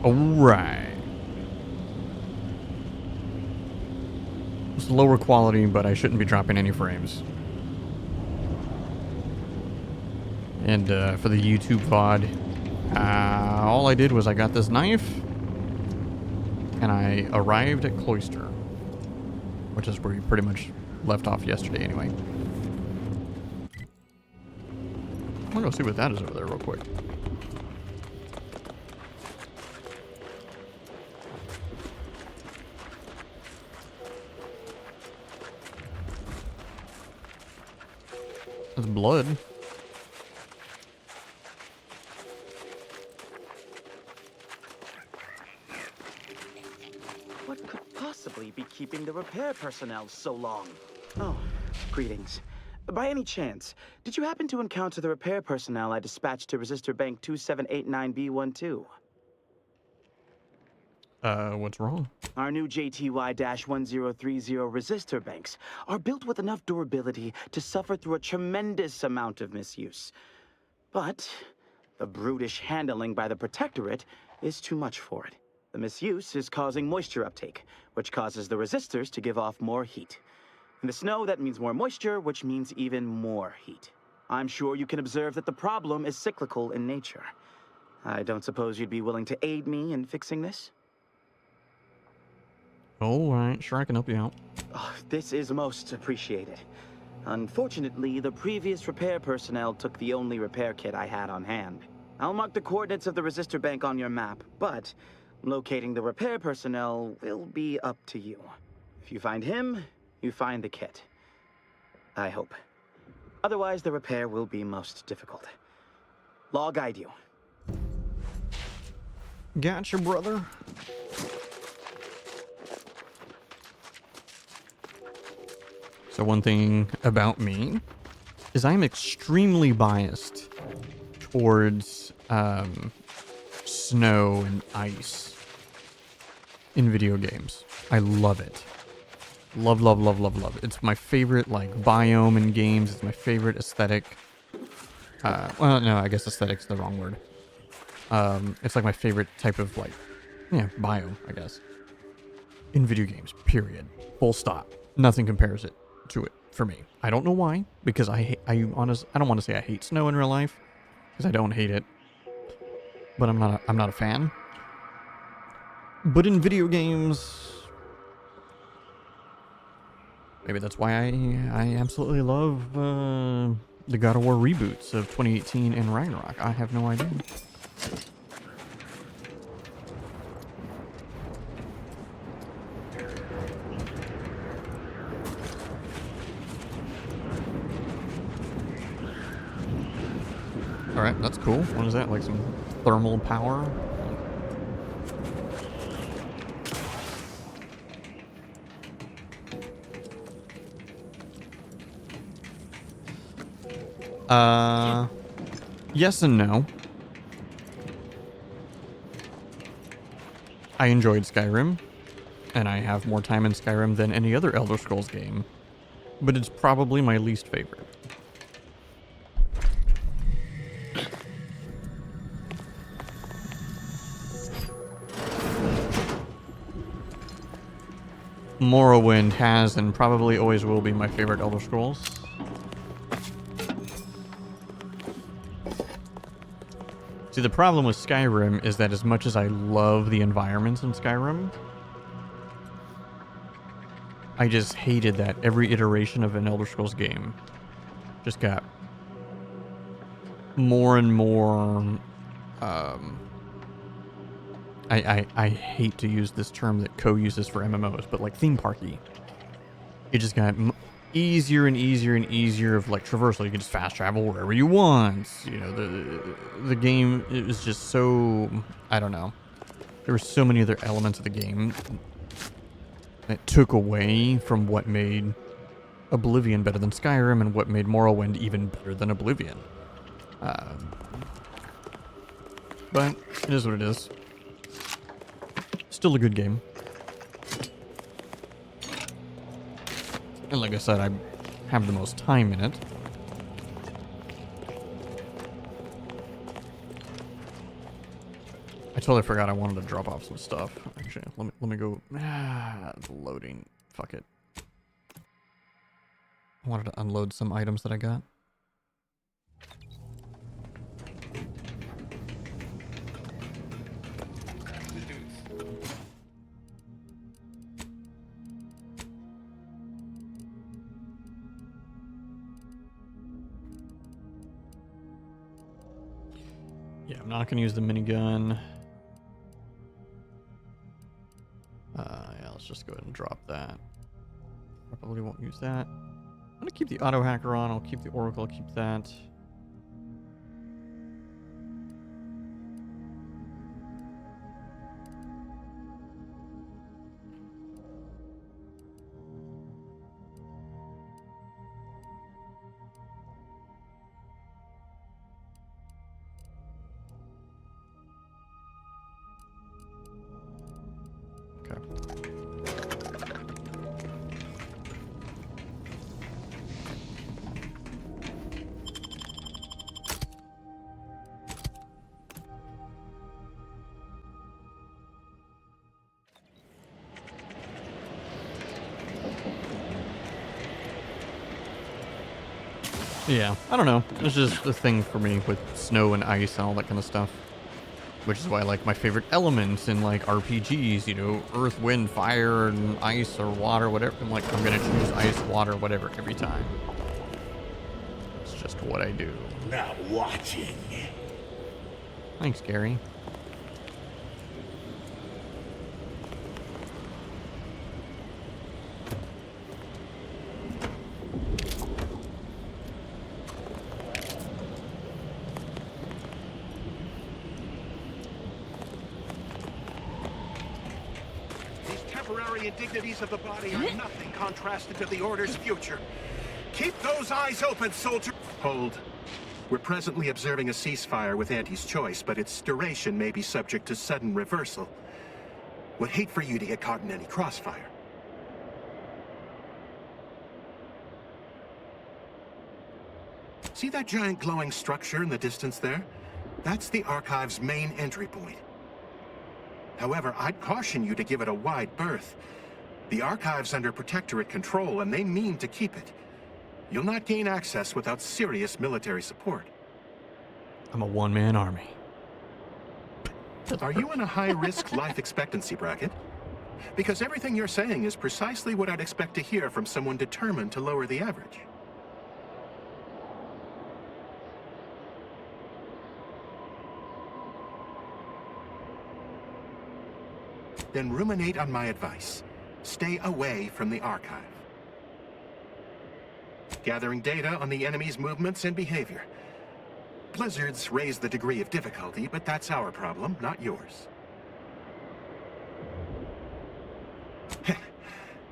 Alright. It's lower quality, but I shouldn't be dropping any frames. And for the YouTube VOD, all I did was I got this knife, and I arrived at Cloister, which is where we pretty much left off yesterday anyway. I'm gonna go see what that is over there real quick. That's blood. What could possibly be keeping the repair personnel so long? Oh, greetings. By any chance, did you happen to encounter the repair personnel I dispatched to Resistor Bank 2789B12? What's wrong? Our new JTY-1030 resistor banks are built with enough durability to suffer through a tremendous amount of misuse. But the brutish handling by the Protectorate is too much for it. The misuse is causing moisture uptake, which causes the resistors to give off more heat. In the snow, that means more moisture, which means even more heat. I'm sure you can observe that the problem is cyclical in nature. I don't suppose you'd be willing to aid me in fixing this? Alright, sure, I can help you out. Oh, this is most appreciated. Unfortunately, the previous repair personnel took the only repair kit I had on hand. I'll mark the coordinates of the resistor bank on your map, but locating the repair personnel will be up to you. If you find him, you find the kit. I hope. Otherwise, the repair will be most difficult. I'll guide you. Gotcha, brother. So one thing about me is I'm extremely biased towards snow and ice in video games. I love it. Love, love, love, love, love. It's my favorite, like, biome in games. It's my favorite aesthetic. Well, no, I guess aesthetic's the wrong word. It's like my favorite type of, like, yeah, biome, I guess. In video games, period. Full stop. Nothing compares it to it for me. I don't know why, because I don't want to say I hate snow in real life, because I don't hate it. But I'm not a fan. But in video games, maybe that's why I absolutely love the God of War reboots of 2018 and Ragnarok. I have no idea. Alright, that's cool. What is that? Like some thermal power? Yes and no. I enjoyed Skyrim, and I have more time in Skyrim than any other Elder Scrolls game, but it's probably my least favorite. Morrowind has and probably always will be my favorite Elder Scrolls. See, the problem with Skyrim is that as much as I love the environments in Skyrim, I just hated that every iteration of an Elder Scrolls game just got more and more, I hate to use this term that Co uses for MMOs, but like theme parky. It just got easier and easier and easier of like traversal. You can just fast travel wherever you want. You know, the game, it was just so, I don't know. There were so many other elements of the game that took away from what made Oblivion better than Skyrim and what made Morrowind even better than Oblivion. But it is what it is. Still a good game. And like I said, I have the most time in it. I totally forgot I wanted to drop off some stuff. Actually, let me go. It's loading. Fuck it. I wanted to unload some items that I got. Yeah, I'm not gonna use the minigun. Yeah, let's just go ahead and drop that. Probably won't use that. I'm gonna keep the auto hacker on. I'll keep the oracle. I'll keep that. Yeah, I don't know. It's just a thing for me with snow and ice and all that kind of stuff. Which is why, like, my favorite elements in, like, RPGs, you know, earth, wind, fire, and ice or water, whatever. I'm like, I'm gonna choose ice, water, whatever, every time. It's just what I do. Not watching. Thanks, Gary. Indignities of the body are nothing contrasted to the Order's future. Keep those eyes open, soldier! Hold. We're presently observing a ceasefire with Auntie's choice, but its duration may be subject to sudden reversal. Would hate for you to get caught in any crossfire. See that giant glowing structure in the distance there? That's the Archive's main entry point. However, I'd caution you to give it a wide berth. The Archive's under Protectorate control, and they mean to keep it. You'll not gain access without serious military support. I'm a one-man army. Are you in a high-risk life expectancy bracket? Because everything you're saying is precisely what I'd expect to hear from someone determined to lower the average. Then ruminate on my advice. Stay away from the Archive. Gathering data on the enemy's movements and behavior. Blizzards raise the degree of difficulty, but that's our problem, not yours.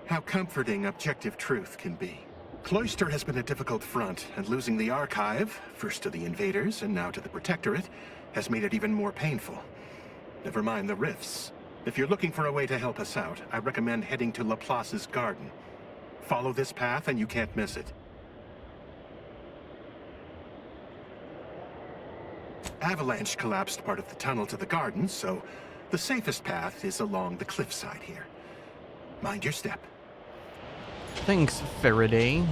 How comforting objective truth can be. Cloister has been a difficult front, and losing the Archive, first to the invaders and now to the Protectorate, has made it even more painful. Never mind the rifts. If you're looking for a way to help us out, I recommend heading to Laplace's garden. Follow this path and you can't miss it. Avalanche collapsed part of the tunnel to the garden, so the safest path is along the cliffside here. Mind your step. Thanks, Faraday.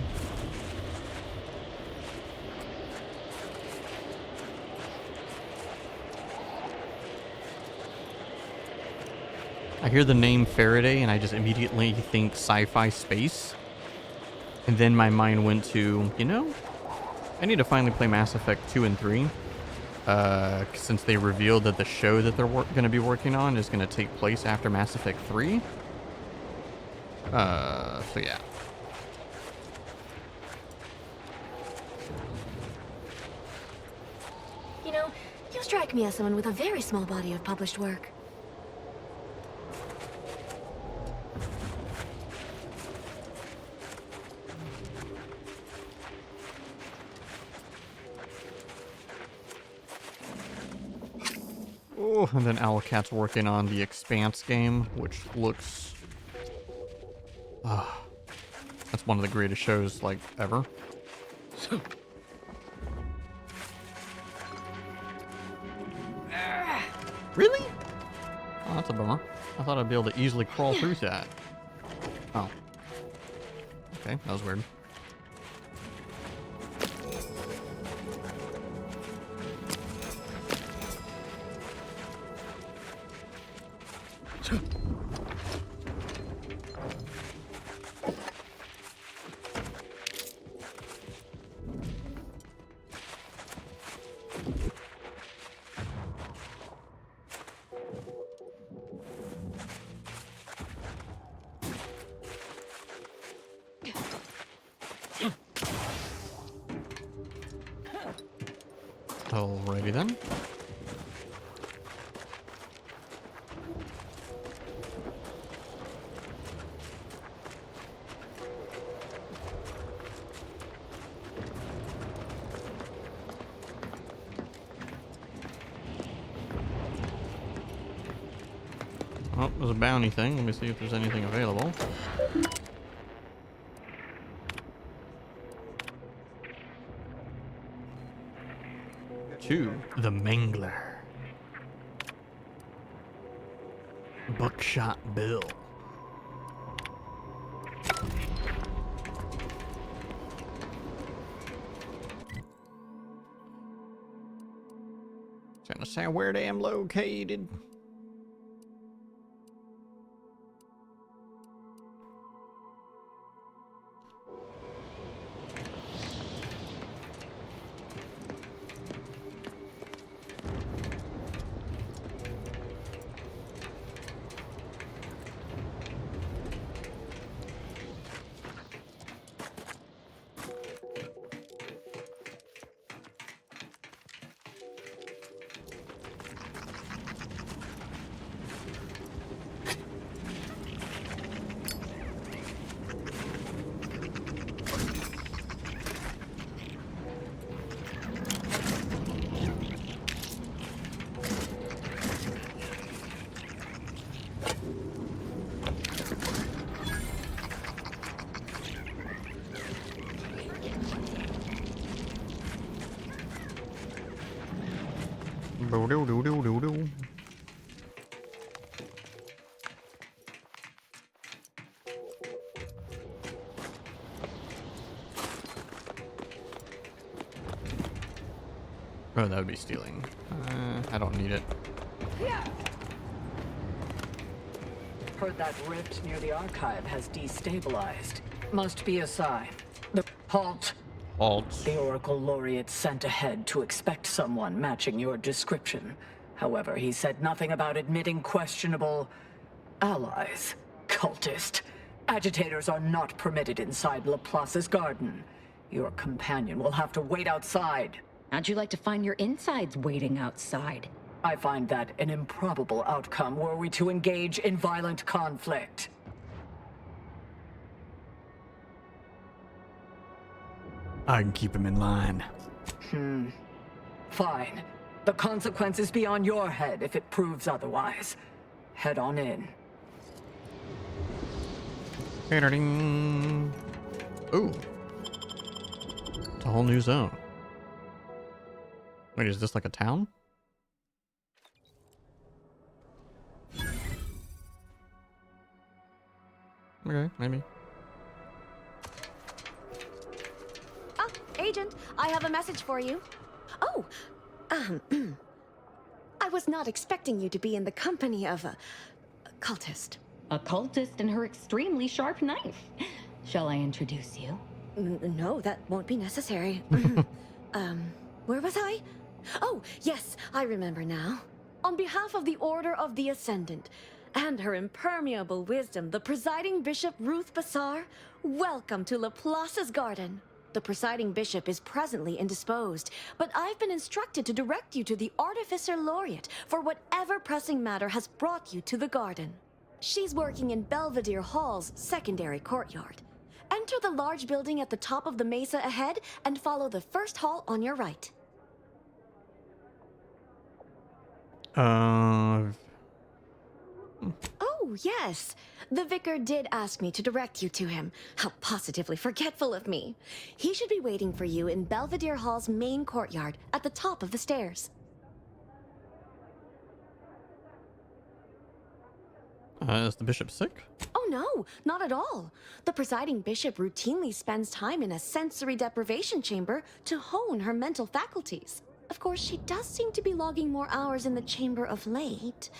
I hear the name Faraday and I just immediately think sci-fi space. And then my mind went to, you know, I need to finally play Mass Effect 2 and 3. Since they revealed that the show that they're going to be working on is going to take place after Mass Effect 3. So yeah. You know, you strike me as someone with a very small body of published work. Oh, and then Owlcat's working on the Expanse game, which looks... that's one of the greatest shows, like, ever. Really? Oh, that's a bummer. I thought I'd be able to easily crawl through that. Oh. Okay, that was weird. Alrighty then. Oh, there's a bounty thing. Let me see if there's anything available. To the Mangler. Buckshot Bill. Trying to say where they am located. Boo-doo-doo-doo-doo-doo. Oh, that would be stealing. I don't need it. Heard that rift near the archive has destabilized. Must be a sign. The halt. Alt. The Oracle Laureate sent ahead to expect someone matching your description. However, he said nothing about admitting questionable allies. Cultist. Agitators are not permitted inside Laplace's garden. Your companion will have to wait outside. How'd you like to find your insides waiting outside? I find that an improbable outcome were we to engage in violent conflict. I can keep him in line. Fine. The consequence is beyond your head if it proves otherwise. Head on in. Ding. Ooh. It's a whole new zone. Wait, is this like a town? Okay, maybe. Ah, Agent, I have a message for you. Oh, I was not expecting you to be in the company of a cultist. A cultist and her extremely sharp knife. Shall I introduce you? No, that won't be necessary. Where was I? Oh, yes, I remember now. On behalf of the Order of the Ascendant and her impermeable wisdom, the presiding bishop Ruth Bassar, welcome to Laplace's garden. The presiding bishop is presently indisposed, but I've been instructed to direct you to the Artificer Laureate for whatever pressing matter has brought you to the garden. She's working in Belvedere Hall's secondary courtyard. Enter the large building at the top of the mesa ahead and follow the first hall on your right. Oh, yes. The vicar did ask me to direct you to him. How positively forgetful of me. He should be waiting for you in Belvedere Hall's main courtyard at the top of the stairs. Is the bishop sick? Oh no, not at all. The presiding bishop routinely spends time in a sensory deprivation chamber to hone her mental faculties. Of course, she does seem to be logging more hours in the chamber of late,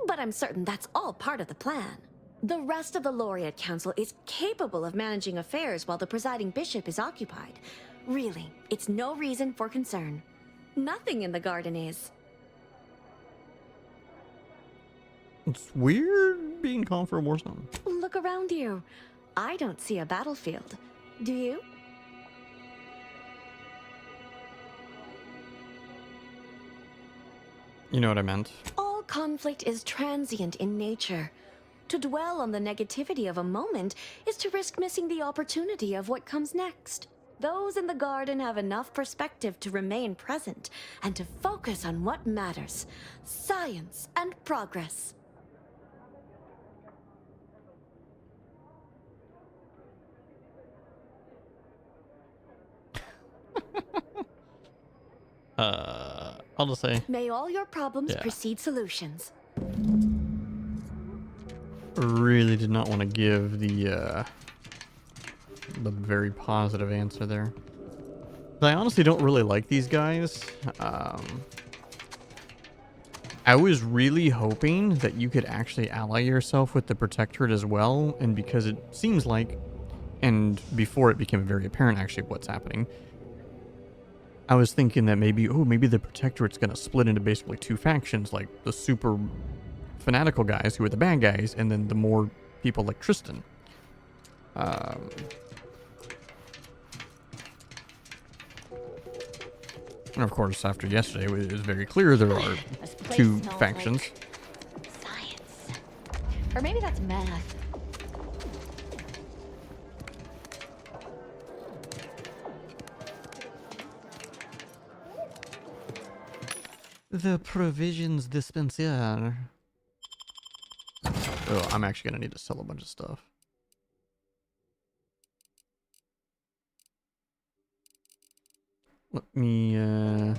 but I'm certain that's all part of the plan. The rest of the Laureate Council is capable of managing affairs while the presiding bishop is occupied. Really, it's no reason for concern. Nothing in the garden is. It's weird being called for a war zone. Look around you. I don't see a battlefield. Do you? You know what I meant? All conflict is transient in nature. To dwell on the negativity of a moment is to risk missing the opportunity of what comes next. Those in the garden have enough perspective to remain present and to focus on what matters: science and progress. I'll just say, May all your problems Yeah. precede solutions. really did not want to give the very positive answer there. I honestly don't really like these guys. I was really hoping that you could actually ally yourself with the Protectorate as well, and because it seems like, and before it became very apparent actually what's happening, I was thinking that maybe the Protectorate's gonna split into basically two factions, like the super fanatical guys who are the bad guys, and then the more people like Tristan. And of course, after yesterday, it was very clear there are This place two smells factions. like science. Or maybe that's math. The provisions dispenser. Oh, I'm actually gonna need to sell a bunch of stuff. Let me, So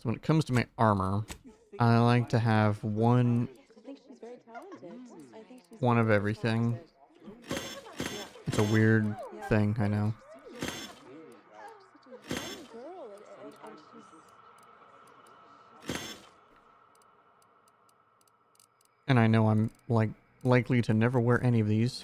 when it comes to my armor, I like to have one of everything. It's a weird thing, I know. And I know I'm, like, likely to never wear any of these.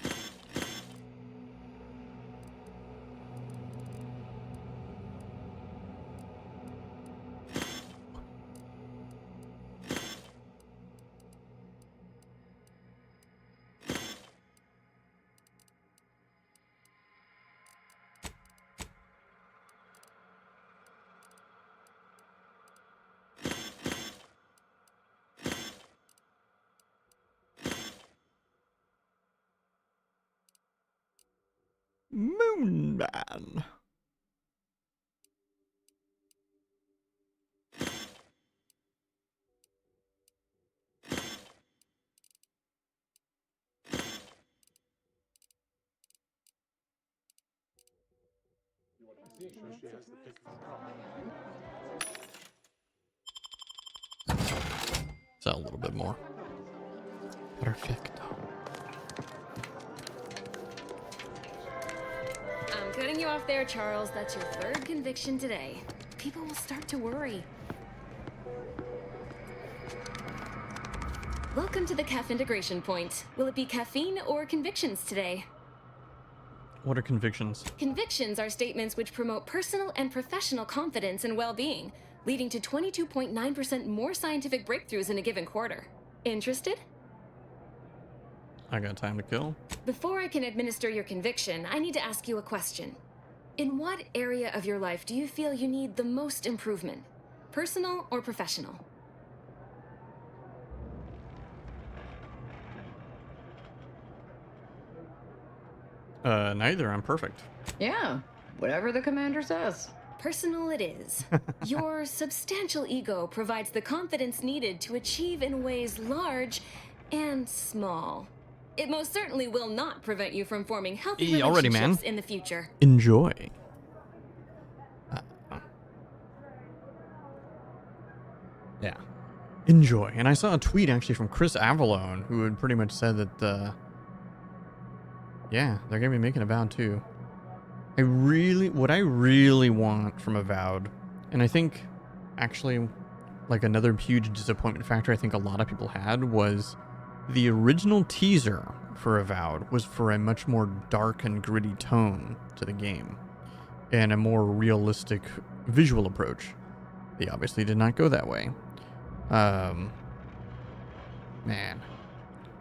Moonman. Sell a little bit more. Perfecto. I'm cutting you off there, Charles. That's your third conviction today. People will start to worry. Welcome to the CAF integration point. Will it be caffeine or convictions today? What are convictions? Convictions are statements which promote personal and professional confidence and well-being, leading to 22.9% more scientific breakthroughs in a given quarter. Interested? I got time to kill. Before I can administer your conviction, I need to ask you a question. In what area of your life do you feel you need the most improvement? Personal or professional? Neither. I'm perfect. Yeah, whatever the commander says. Personal it is. Your substantial ego provides the confidence needed to achieve in ways large and small. It most certainly will not prevent you from forming healthy Hey, already, relationships man. in the future. Enjoy. Yeah. enjoy. And I saw a tweet actually from Chris Avalone, who had pretty much said that, yeah, they're gonna be making Avowed 2. What I really want from Avowed, and I think actually like another huge disappointment factor I think a lot of people had, was the original teaser for Avowed was for a much more dark and gritty tone to the game and a more realistic visual approach. They obviously did not go that way. Man.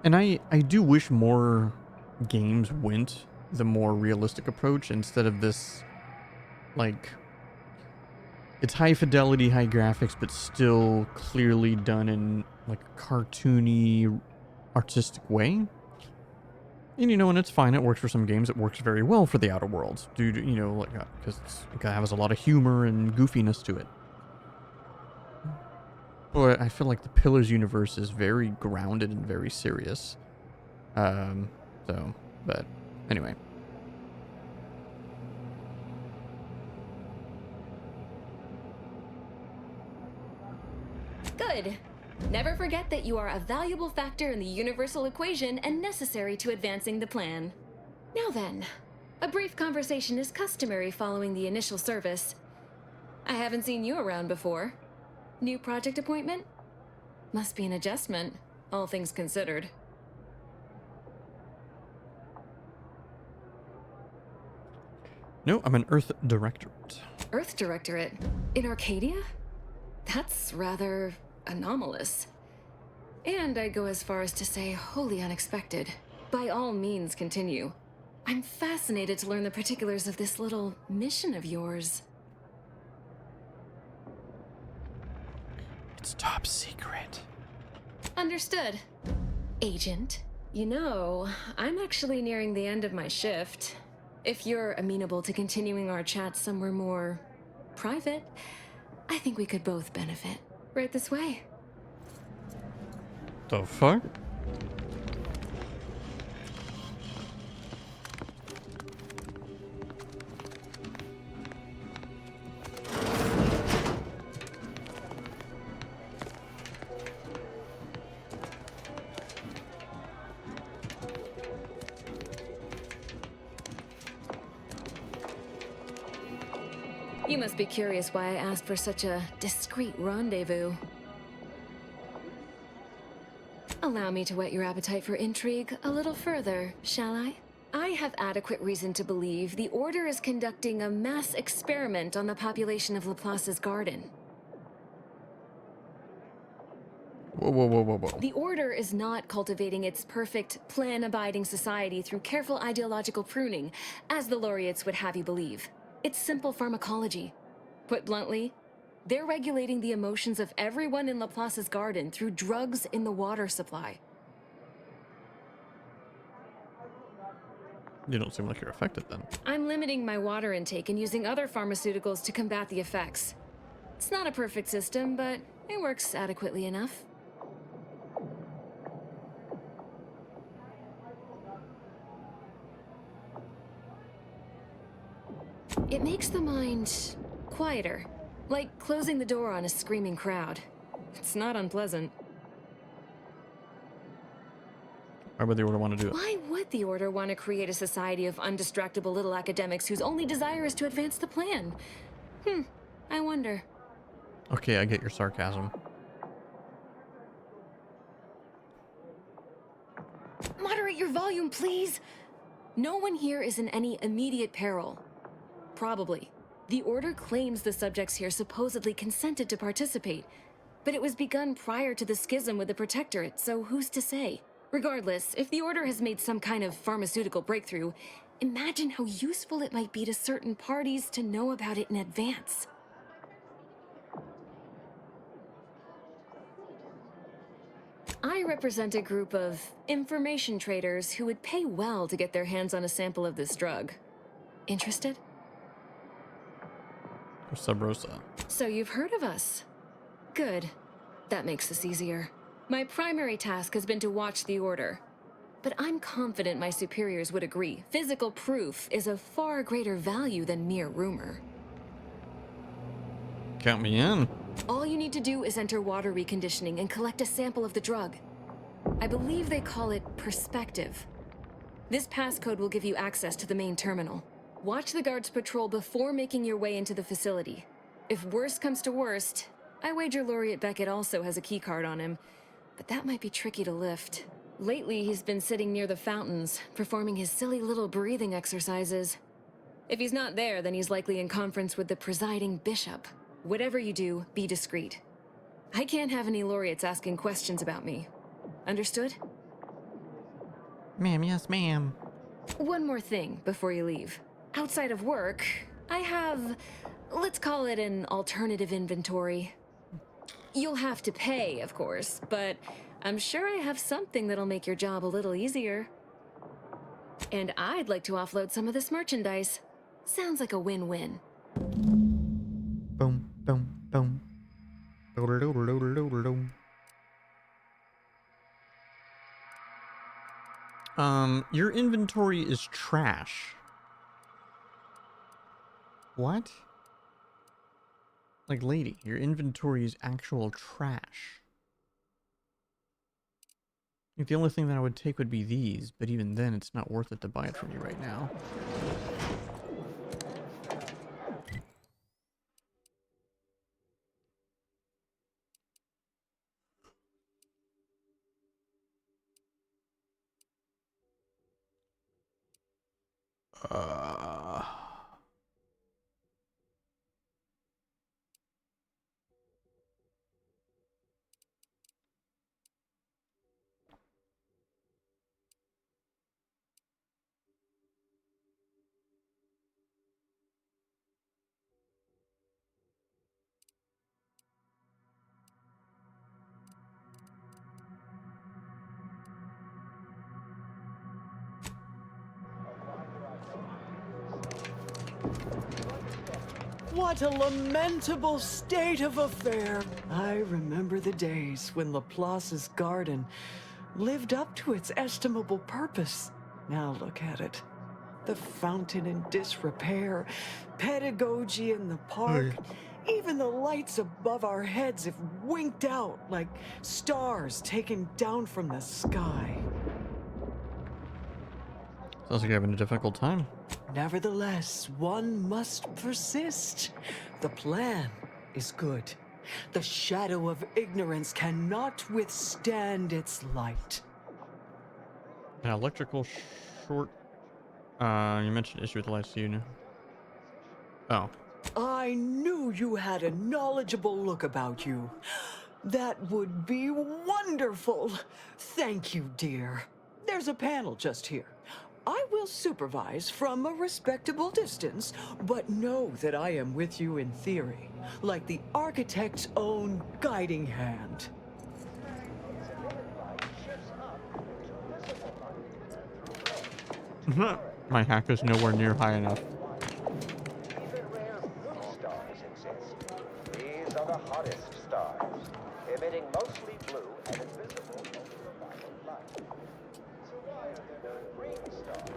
And I do wish more games went the more realistic approach instead of this, like, it's high fidelity, high graphics, but still clearly done in like a cartoony, artistic way. And you know, and it's fine. It works for some games. It works very well for the Outer Worlds, due to, you know, like, because it has a lot of humor and goofiness to it. But I feel like the Pillars universe is very grounded and very serious. But anyway. Good. Never forget that you are a valuable factor in the universal equation and necessary to advancing the plan. Now then, a brief conversation is customary following the initial service. I haven't seen you around before. New project appointment? Must be an adjustment, all things considered. No, I'm an Earth Directorate. Earth Directorate? In Arcadia? That's rather anomalous. And I'd go as far as to say wholly unexpected. By all means, continue. I'm fascinated to learn the particulars of this little mission of yours. It's top secret. Understood. Agent, you know, I'm actually nearing the end of my shift. If you're amenable to continuing our chat somewhere more private, I think we could both benefit. Right this way. The fuck? You must be curious why I asked for such a discreet rendezvous. Allow me to whet your appetite for intrigue a little further, shall I? I have adequate reason to believe the Order is conducting a mass experiment on the population of Laplace's garden. Whoa, whoa, whoa, whoa, whoa. The Order is not cultivating its perfect, plan-abiding society through careful ideological pruning, as the laureates would have you believe. It's simple pharmacology. Put bluntly, they're regulating the emotions of everyone in Laplace's garden through drugs in the water supply. You don't seem like you're affected then. I'm limiting my water intake and using other pharmaceuticals to combat the effects. It's not a perfect system, but it works adequately enough. It makes the mind quieter, like closing the door on a screaming crowd. It's not unpleasant. Why would the Order want to do it? Why would the Order want to create a society of undistractable little academics whose only desire is to advance the plan? I wonder. Okay, I get your sarcasm. Moderate your volume, please. No one here is in any immediate peril. Probably. The Order claims the subjects here supposedly consented to participate, but it was begun prior to the schism with the Protectorate, so who's to say? Regardless, if the Order has made some kind of pharmaceutical breakthrough, imagine how useful it might be to certain parties to know about it in advance. I represent a group of information traders who would pay well to get their hands on a sample of this drug. Interested? Sub Rosa. So you've heard of us. Good. That makes this easier. My primary task has been to watch the Order. But I'm confident my superiors would agree. Physical proof is of far greater value than mere rumor. Count me in. All you need to do is enter water reconditioning and collect a sample of the drug. I believe they call it Perspective. This passcode will give you access to the main terminal. Watch the guards patrol before making your way into the facility. If worst comes to worst, I wager Laureate Beckett also has a keycard on him, but that might be tricky to lift. Lately, he's been sitting near the fountains, performing his silly little breathing exercises. If he's not there, then he's likely in conference with the presiding bishop. Whatever you do, be discreet. I can't have any laureates asking questions about me. Understood? Ma'am, yes, ma'am. One more thing before you leave. Outside of work, I have, let's call it an alternative inventory. You'll have to pay, of course, but I'm sure I have something that'll make your job a little easier. And I'd like to offload some of this merchandise. Sounds like a win-win. Boom, boom, boom. Your inventory is trash. What? Like, lady, your inventory is actual trash. Like, the only thing that I would take would be these, but even then, it's not worth it to buy it from you right now. What a lamentable state of affair. I remember the days when Laplace's garden lived up to its estimable purpose. Now look at it. The fountain in disrepair, pedagogy in the park, even the lights above our heads have winked out like stars taken down from the sky. Sounds like you're having a difficult time. Nevertheless, one must persist. The plan is good. The shadow of ignorance cannot withstand its light. An electrical short. You mentioned issue with the lights, you. Oh. I knew you had a knowledgeable look about you. That would be wonderful. Thank you, dear. There's a panel just here. I will supervise from a respectable distance, but know that I am with you in theory, like the architect's own guiding hand. My hack is nowhere near high enough. These are the hottest stars, emitting mostly blue and invisible ultraviolet light. So why are there no green stars?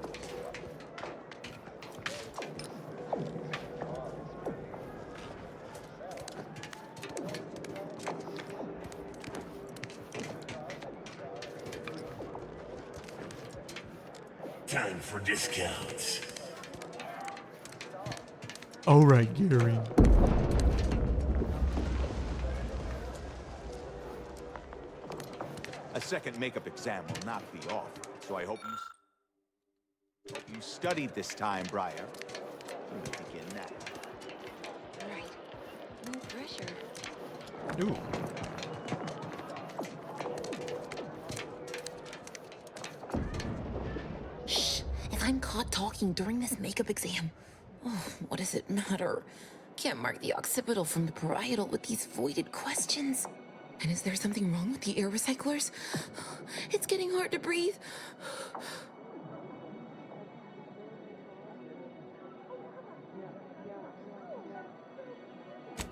Time for discounts. All right, Gary. A second makeup exam will not be off, so I hope you studied this time, Briar. Let me begin now. All right. No pressure. Ooh. Shh! If I'm caught talking during this makeup exam, what does it matter? Can't mark the occipital from the parietal with these voided questions. And is there something wrong with the air recyclers? It's getting hard to breathe.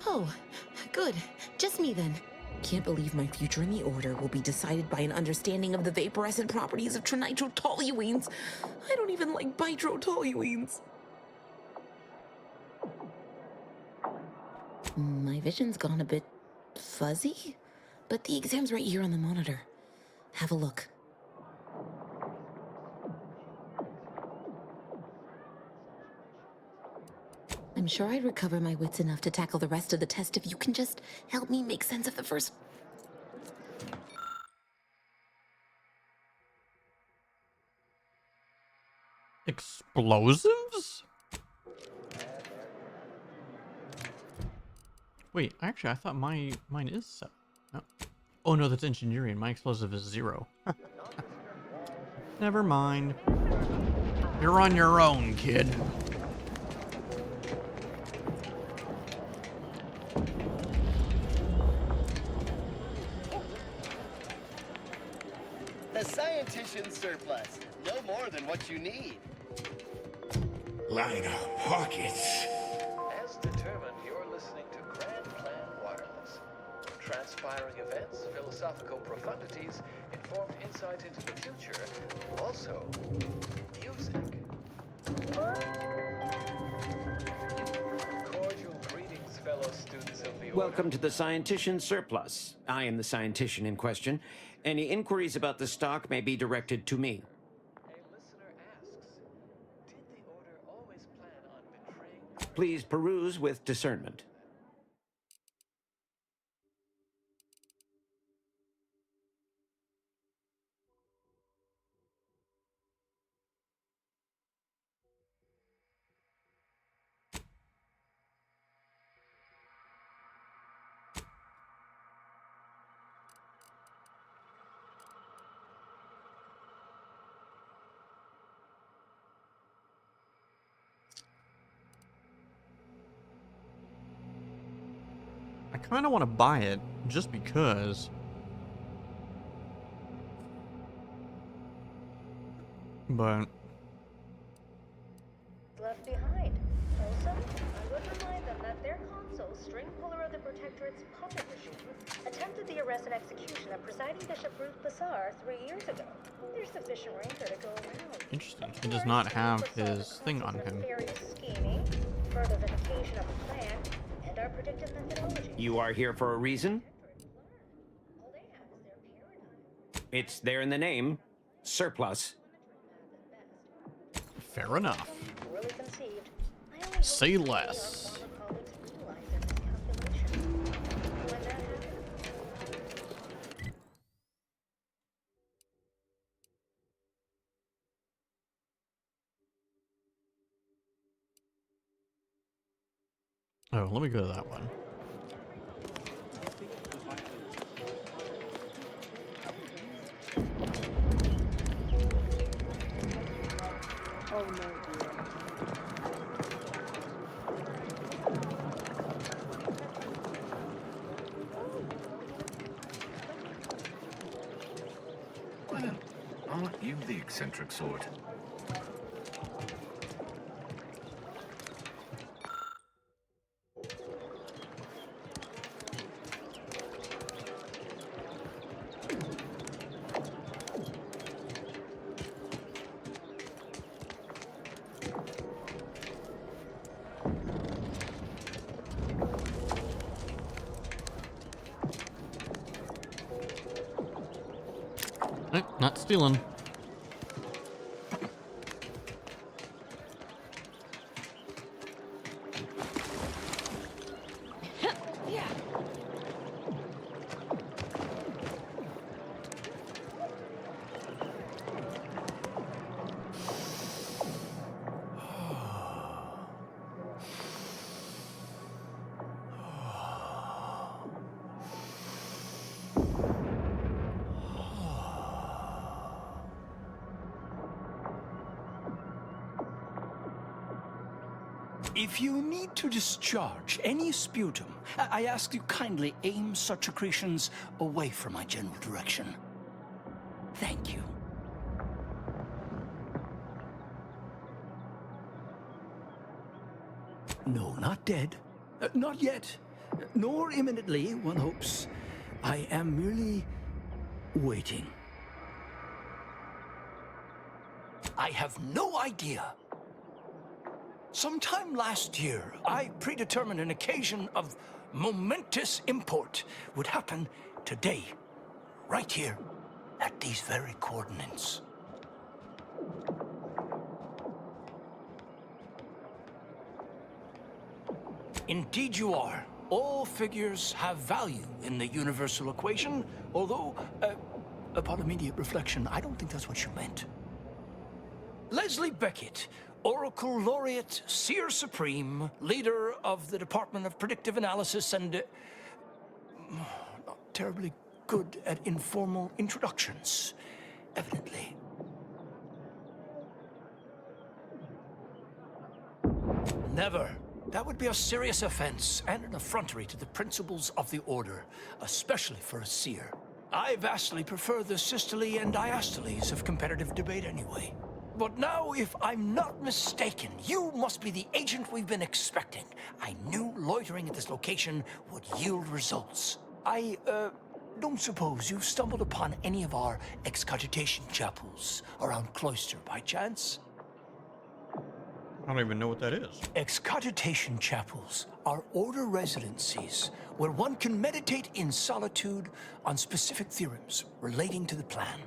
Oh, good. Just me then. Can't believe my future in the Order will be decided by an understanding of the vaporescent properties of trinitrotoluenes. I don't even like bitrotoluenes. My vision's gone a bit fuzzy, but the exam's right here on the monitor. Have a look. I'm sure I'd recover my wits enough to tackle the rest of the test if you can just help me make sense of the first. Explosives? Wait, actually, I thought mine is set. No. Oh no, that's engineering. My explosive is 0. Never mind. You're on your own, kid. The Scientician surplus. No more than what you need. Line our pockets. As determined, you're listening to Grand Plan Wireless. Transpiring events, philosophical profundities, informed insight into the future, also music. Cordial greetings, fellow students of the Welcome to the Scientician Surplus. I am the Scientician in question. Any inquiries about the stock may be directed to me. Please peruse with discernment. I kind of want to buy it just because. But Left behind. Also, I would remind them that their console, string puller of the Protectorate's puppet machine, attempted the arrest and execution of presiding Bishop Ruth Bassar 3 years ago. There's sufficient rancor to go around. interesting. He does not have his thing on him. Nefarious scheming, further vindication of the plan, and our predictive methodology. You are here for a reason? It's there in the name. Surplus. Fair enough. Really conceived. Say less. Oh, let me go to that one. Oh no. Well, aren't you the eccentric sort? Not stealing. If you need to discharge any sputum, I ask you kindly aim such accretions away from my general direction. Thank you. No, not dead. Not yet. Nor imminently, one hopes. I am merely waiting. I have no idea. Sometime last year, I predetermined an occasion of momentous import would happen today, right here, at these very coordinates. Indeed you are. All figures have value in the universal equation, although, upon immediate reflection, I don't think that's what you meant. Leslie Beckett, Oracle Laureate, Seer Supreme, leader of the Department of Predictive Analysis, and not terribly good at informal introductions, evidently. Never. That would be a serious offense and an effrontery to the principles of the Order, especially for a seer. I vastly prefer the systole and diastoles of competitive debate anyway. But now, if I'm not mistaken, you must be the agent we've been expecting. I knew loitering at this location would yield results. I don't suppose you've stumbled upon any of our excogitation chapels around Cloister by chance? I don't even know what that is. Excogitation chapels are order residencies where one can meditate in solitude on specific theorems relating to the plan.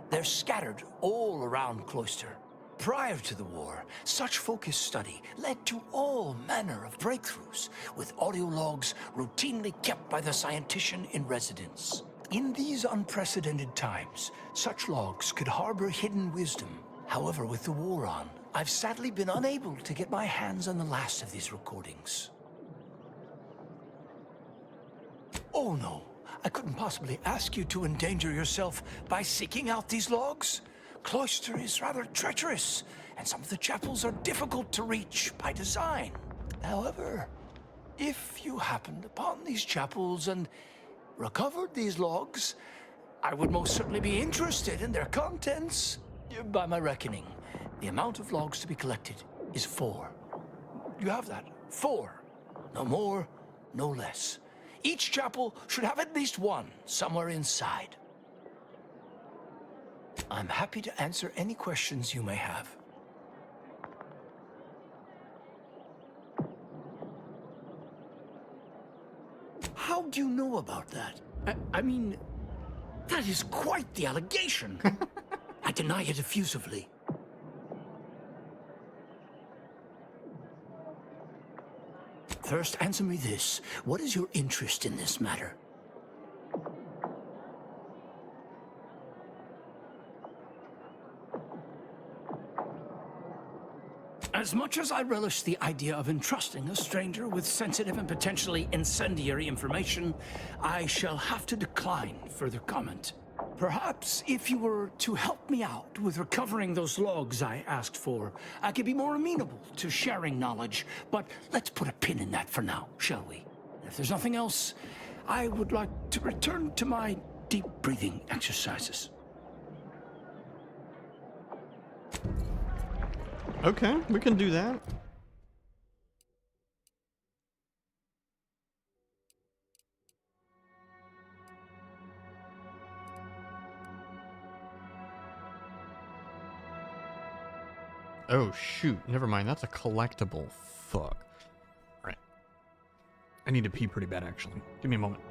They're scattered all around Cloister. Prior to the war, such focused study led to all manner of breakthroughs, with audio logs routinely kept by the scientician in residence. In these unprecedented times, such logs could harbor hidden wisdom. However, with the war on, I've sadly been unable to get my hands on the last of these recordings. Oh no, I couldn't possibly ask you to endanger yourself by seeking out these logs. Cloister is rather treacherous, and some of the chapels are difficult to reach by design. However, if you happened upon these chapels and recovered these logs, I would most certainly be interested in their contents. By my reckoning, the amount of logs to be collected is 4. You have that? 4. No more, no less. Each chapel should have at least one somewhere inside. I'm happy to answer any questions you may have. How do you know about that? I mean, that is quite the allegation. I deny it effusively. First, answer me this. What is your interest in this matter? As much as I relish the idea of entrusting a stranger with sensitive and potentially incendiary information, I shall have to decline further comment. Perhaps if you were to help me out with recovering those logs I asked for, I could be more amenable to sharing knowledge. But let's put a pin in that for now, shall we? If there's nothing else, I would like to return to my deep breathing exercises. Okay, we can do that. Oh, shoot. Never mind. That's a collectible. Fuck. Alright. I need to pee pretty bad, actually. Give me a moment.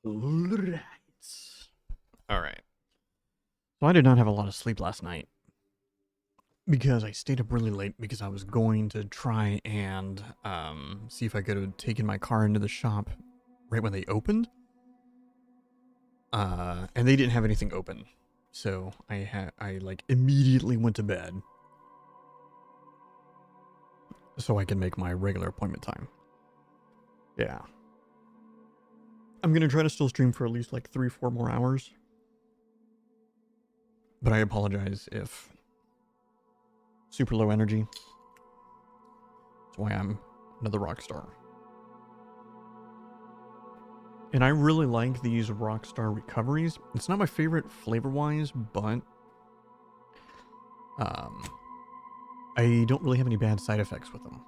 Alright. Alright. So I did not have a lot of sleep last night. Because I stayed up really late because I was going to try and see if I could have taken my car into the shop right when they opened. And they didn't have anything open. So I like immediately went to bed. So I can make my regular appointment time. Yeah. I'm gonna try to still stream for at least like 3-4 more hours. But I apologize if super low energy. That's why I'm another Rockstar. And I really like these Rockstar recoveries. It's not my favorite flavor-wise, but I don't really have any bad side effects with them.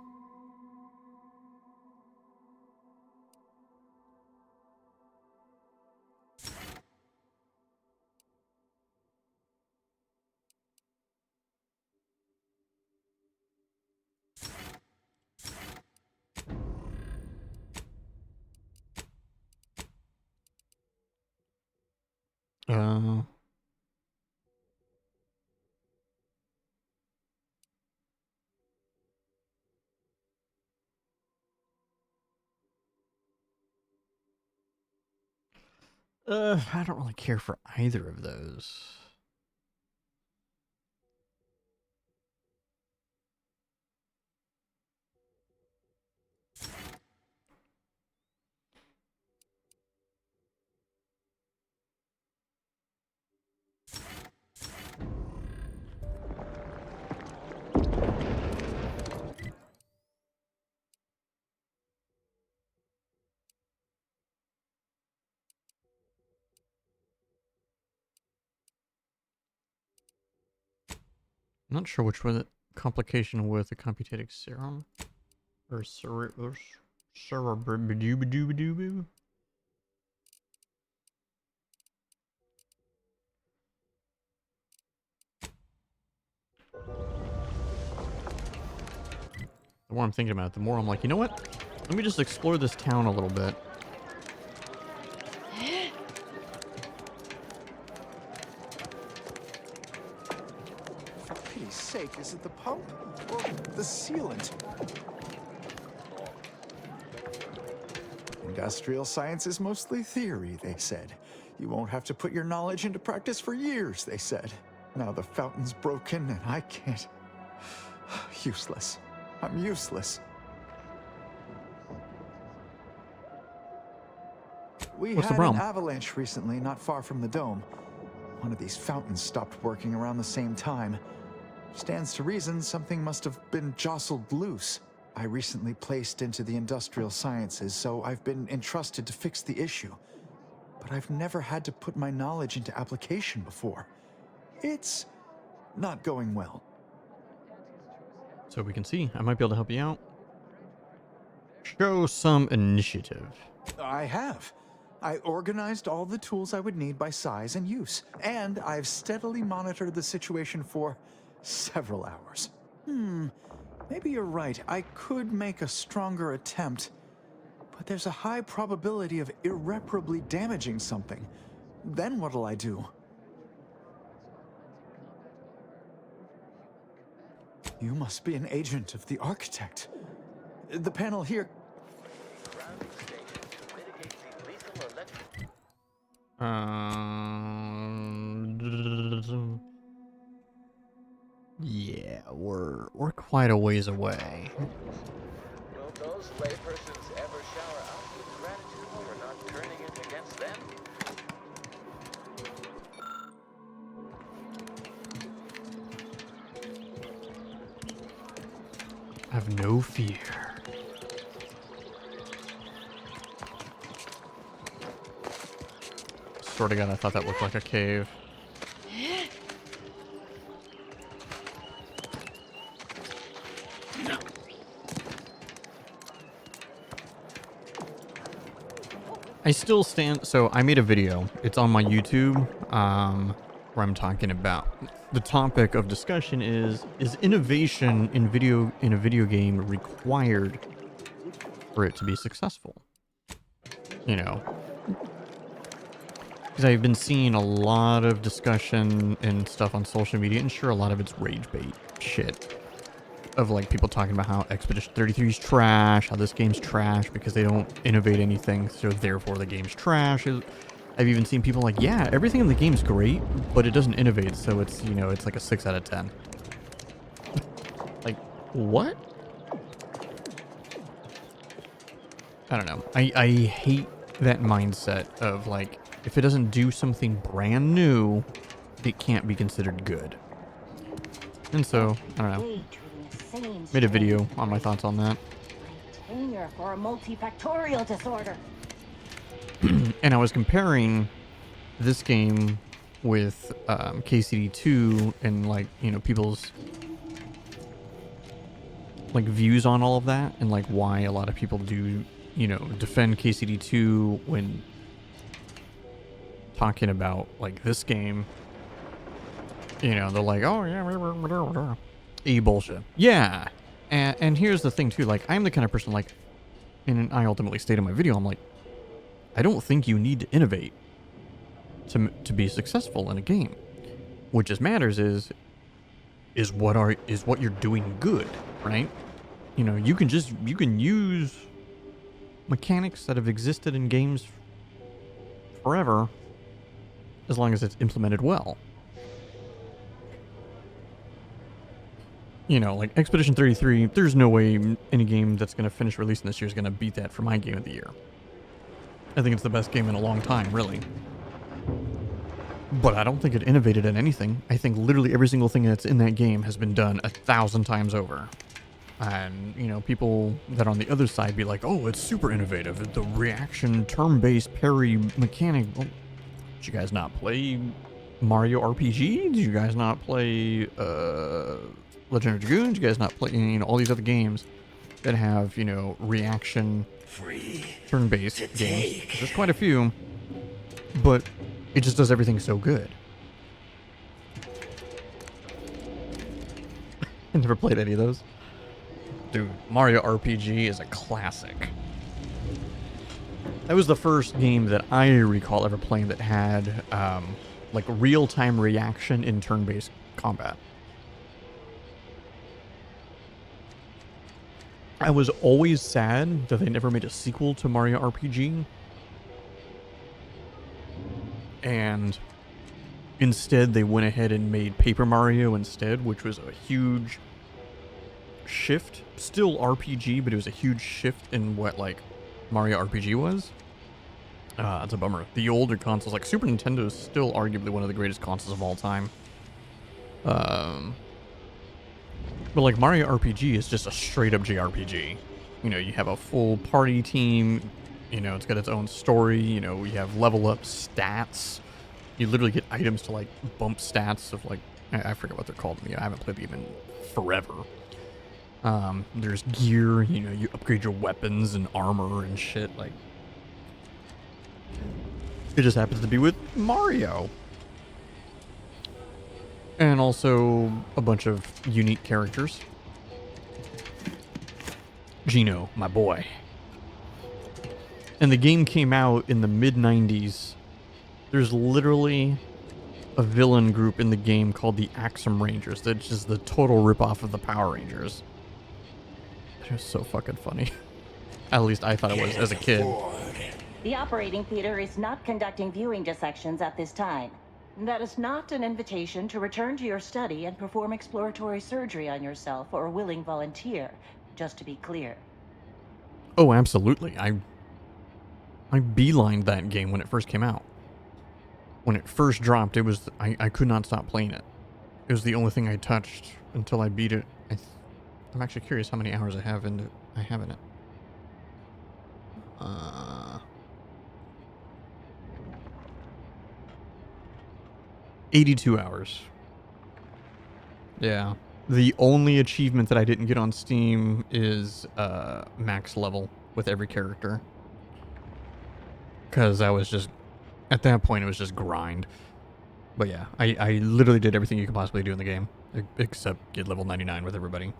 I don't really care for either of those. I'm not sure which was it. Complication with the computatic serum or cerebroodoo. The more I'm thinking about it, the more I'm like, you know what? Let me just explore this town a little bit. For pity's sake, is it the pump or the sealant? Industrial science is mostly theory, they said. You won't have to put your knowledge into practice for years, they said. Now the fountain's broken and I can't. Useless. I'm useless. We What's the had problem? an avalanche recently, not far from the dome. One of these fountains stopped working around the same time. Stands to reason something must have been jostled loose. I recently placed into the industrial sciences, so I've been entrusted to fix the issue. But I've never had to put my knowledge into application before. It's not going well. So we can see. I might be able to help you out. Show some initiative. I have. I organized all the tools I would need by size and use, and I've steadily monitored the situation for several hours. Maybe you're right. I could make a stronger attempt, but there's a high probability of irreparably damaging something. Then what'll I do? You must be an agent of the architect. The panel here... Yeah, we're quite a ways away. Will those laypersons ever shower out with gratitude for not turning it against them? Have no fear. Swear to God, I thought that looked like a cave. I still stand. So I made a video. It's on my YouTube, where I'm talking about the topic of discussion is innovation in a video game required for it to be successful? You know, Because I've been seeing a lot of discussion and stuff on social media, and sure, a lot of it's rage bait shit. Of like people talking about how Expedition 33 is trash, how this game's trash because they don't innovate anything, so therefore the game's trash. I've even seen people like, yeah, everything in the game's great, but it doesn't innovate, so it's, you know, it's like a 6 out of 10. Like, what? I don't know. I hate that mindset of like, if it doesn't do something brand new, it can't be considered good. And so, I don't know. Made a video on my thoughts on that. Tenure for a multifactorial disorder. And I was comparing this game with KCD2 and like, you know, people's like views on all of that and like why a lot of people do, you know, defend KCD2 when talking about like this game. You know, they're like, oh yeah, bullshit. Yeah. And here's the thing too, like I'm the kind of person like, and I ultimately stated in my video, I'm like, I don't think you need to innovate to be successful in a game. What just matters is what you're doing good, right? You know, you can use mechanics that have existed in games forever as long as it's implemented well. You know, like Expedition 33, there's no way any game that's going to finish releasing this year is going to beat that for my game of the year. I think it's the best game in a long time, really. But I don't think it innovated in anything. I think literally every single thing that's in that game has been done 1,000 times over. And, you know, people that are on the other side be like, oh, it's super innovative. The reaction turn-based parry mechanic. Well, did you guys not play Mario RPG? Did you guys not play Legend of Dragoon? Did you guys not play, you know, all these other games that have, you know, reaction turn-based games? There's quite a few, but it just does everything so good. I never played any of those. Dude, Mario RPG is a classic. That was the first game that I recall ever playing that had like real-time reaction in turn-based combat. I was always sad that they never made a sequel to Mario RPG. And instead they went ahead and made Paper Mario instead, which was a huge shift. Still RPG, but it was a huge shift in what like Mario RPG was. It's a bummer. The older consoles, like Super Nintendo, is still arguably one of the greatest consoles of all time. But like Mario RPG is just a straight up JRPG. You know, you have a full party team. You know, it's got its own story. You know, you have level up stats. You literally get items to like bump stats of like, I forget what they're called. You know, I haven't played the game in forever. There's gear. You know, you upgrade your weapons and armor and shit. Like, it just happens to be with Mario. And also a bunch of unique characters. Gino, my boy. And the game came out in the mid-90s. There's literally a villain group in the game called the Axum Rangers. That's just the total ripoff of the Power Rangers. It was so fucking funny. At least I thought it was as a kid. The operating theater is not conducting viewing dissections at this time. That is not an invitation to return to your study and perform exploratory surgery on yourself or a willing volunteer, just to be clear. Oh, absolutely. I beelined that game when it first came out. When it first dropped, it was I could not stop playing it. It was the only thing I touched until I beat it. I'm actually curious how many hours I have in it. 82 hours. Yeah. The only achievement that I didn't get on Steam is max level with every character. Because I was just, at that point, it was just grind. But yeah, I literally did everything you could possibly do in the game. Except get level 99 with everybody.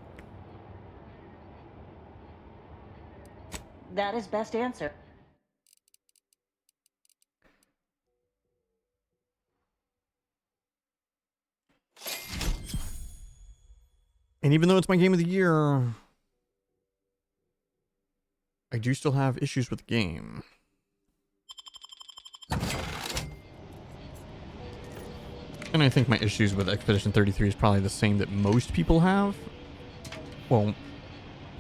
That is best answer. And even though it's my game of the year, I do still have issues with the game. And I think my issues with Expedition 33 is probably the same that most people have. Well,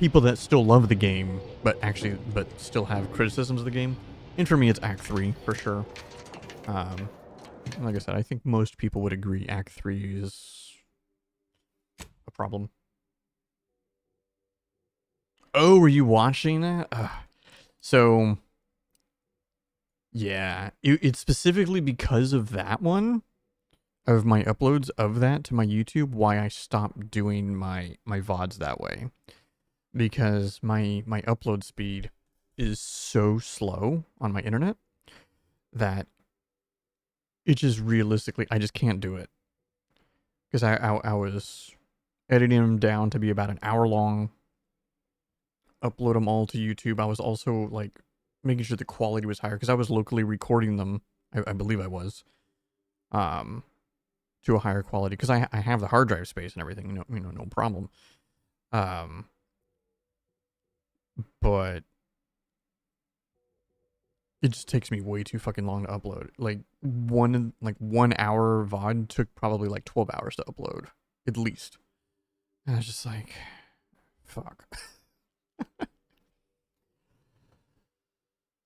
people that still love the game, but still have criticisms of the game. And for me, it's Act 3, for sure. Like I said, I think most people would agree Act 3 is a problem. Oh, were you watching that? So, yeah, it's specifically because of that one, of my uploads of that to my YouTube, why I stopped doing my VODs that way. Because my upload speed is so slow on my internet that it just realistically, I just can't do it. Because I was editing them down to be about an hour long, upload them all to YouTube. I was also like making sure the quality was higher because I was locally recording them. I believe I was, to a higher quality because I have the hard drive space and everything. No problem. But it just takes me way too fucking long to upload. Like 1 hour VOD took probably like 12 hours to upload, at least. And I was just like, fuck.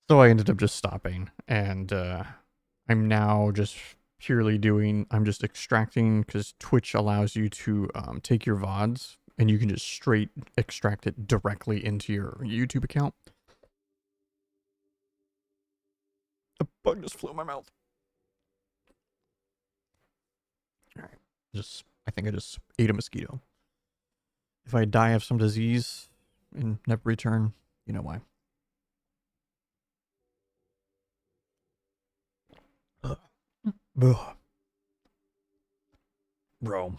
So I ended up just stopping, and I'm now just purely I'm just extracting, because Twitch allows you to take your VODs and you can just straight extract it directly into your YouTube account. The bug just flew in my mouth. Alright, I think I just ate a mosquito. If I die of some disease and never return, you know why. Ugh. Bro.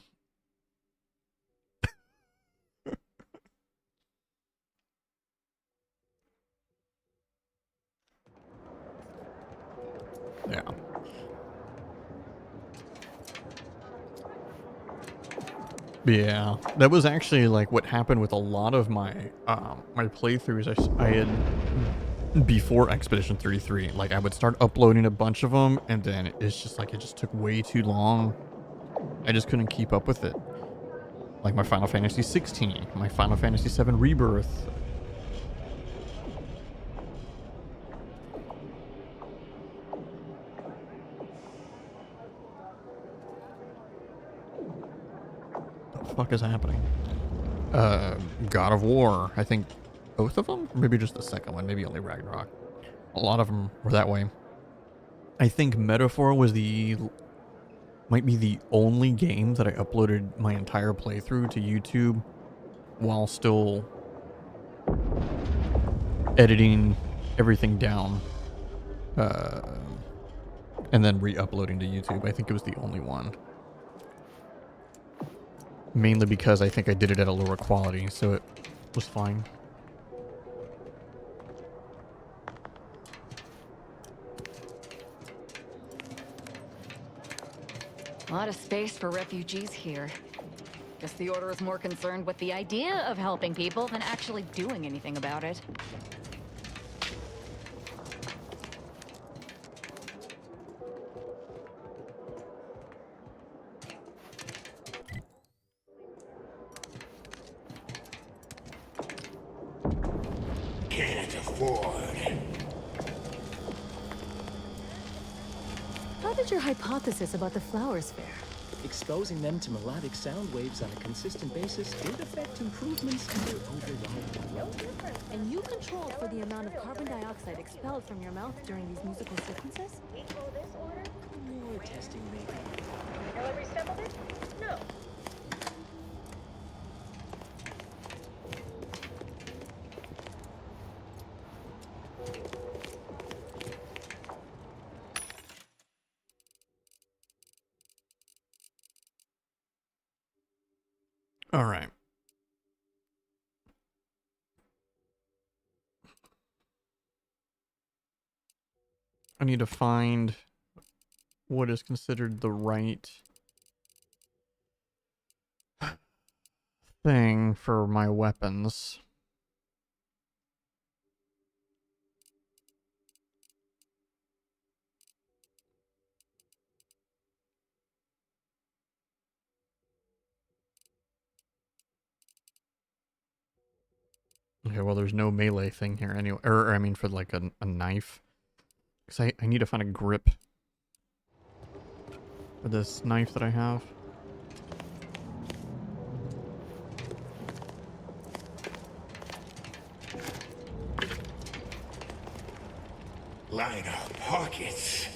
Yeah. Yeah, that was actually like what happened with a lot of my my playthroughs. I had before Expedition 33. Like I would start uploading a bunch of them, and then it's just like it just took way too long. I just couldn't keep up with it. Like my Final Fantasy 16, my Final Fantasy 7 Rebirth. Fuck is happening? God of War. I think both of them? Or maybe just the second one. Maybe only Ragnarok. A lot of them were that way. I think Metaphor was might be the only game that I uploaded my entire playthrough to YouTube while still editing everything down. And then re-uploading to YouTube. I think it was the only one. Mainly because I think I did it at a lower quality, so it was fine. A lot of space for refugees here. Guess the Order is more concerned with the idea of helping people than actually doing anything about it. Can't afford. How did your hypothesis about the flowers fare? Exposing them to melodic sound waves on a consistent basis did affect improvements in their overall quality. And you controlled for the amount of carbon dioxide expelled from your mouth during these musical sequences? More testing maybe. Know every step of it? No. All right. I need to find what is considered the right thing for my weapons. Okay, well, there's no melee thing here anyway. Or I mean, for like a knife. Because I need to find a grip for this knife that I have. Line our pockets.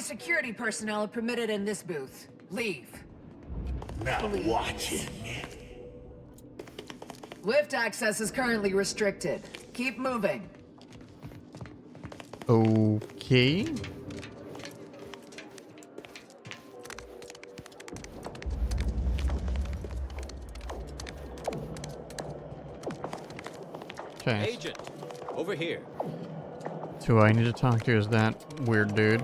Security personnel are permitted in this booth. Leave. Not watching. Lift access is currently restricted. Keep moving. Okay. Okay. Agent, over here. So who I need to talk to is that weird dude.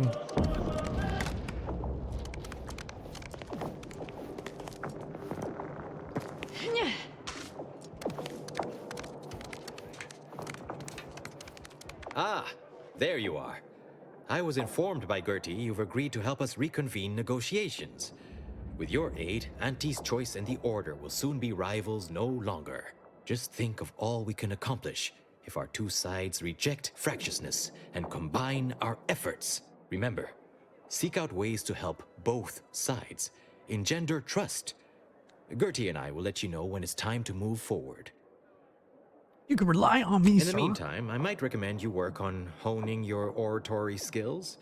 Ah, there you are. I was informed by Gertie you've agreed to help us reconvene negotiations. With your aid, Auntie's Choice and the Order will soon be rivals no longer. Just think of all we can accomplish if our two sides reject fractiousness and combine our efforts. Remember, seek out ways to help both sides. Engender trust. Gertie and I will let you know when it's time to move forward. You can rely on me, In sir. the meantime, I might recommend you work on honing your oratory skills.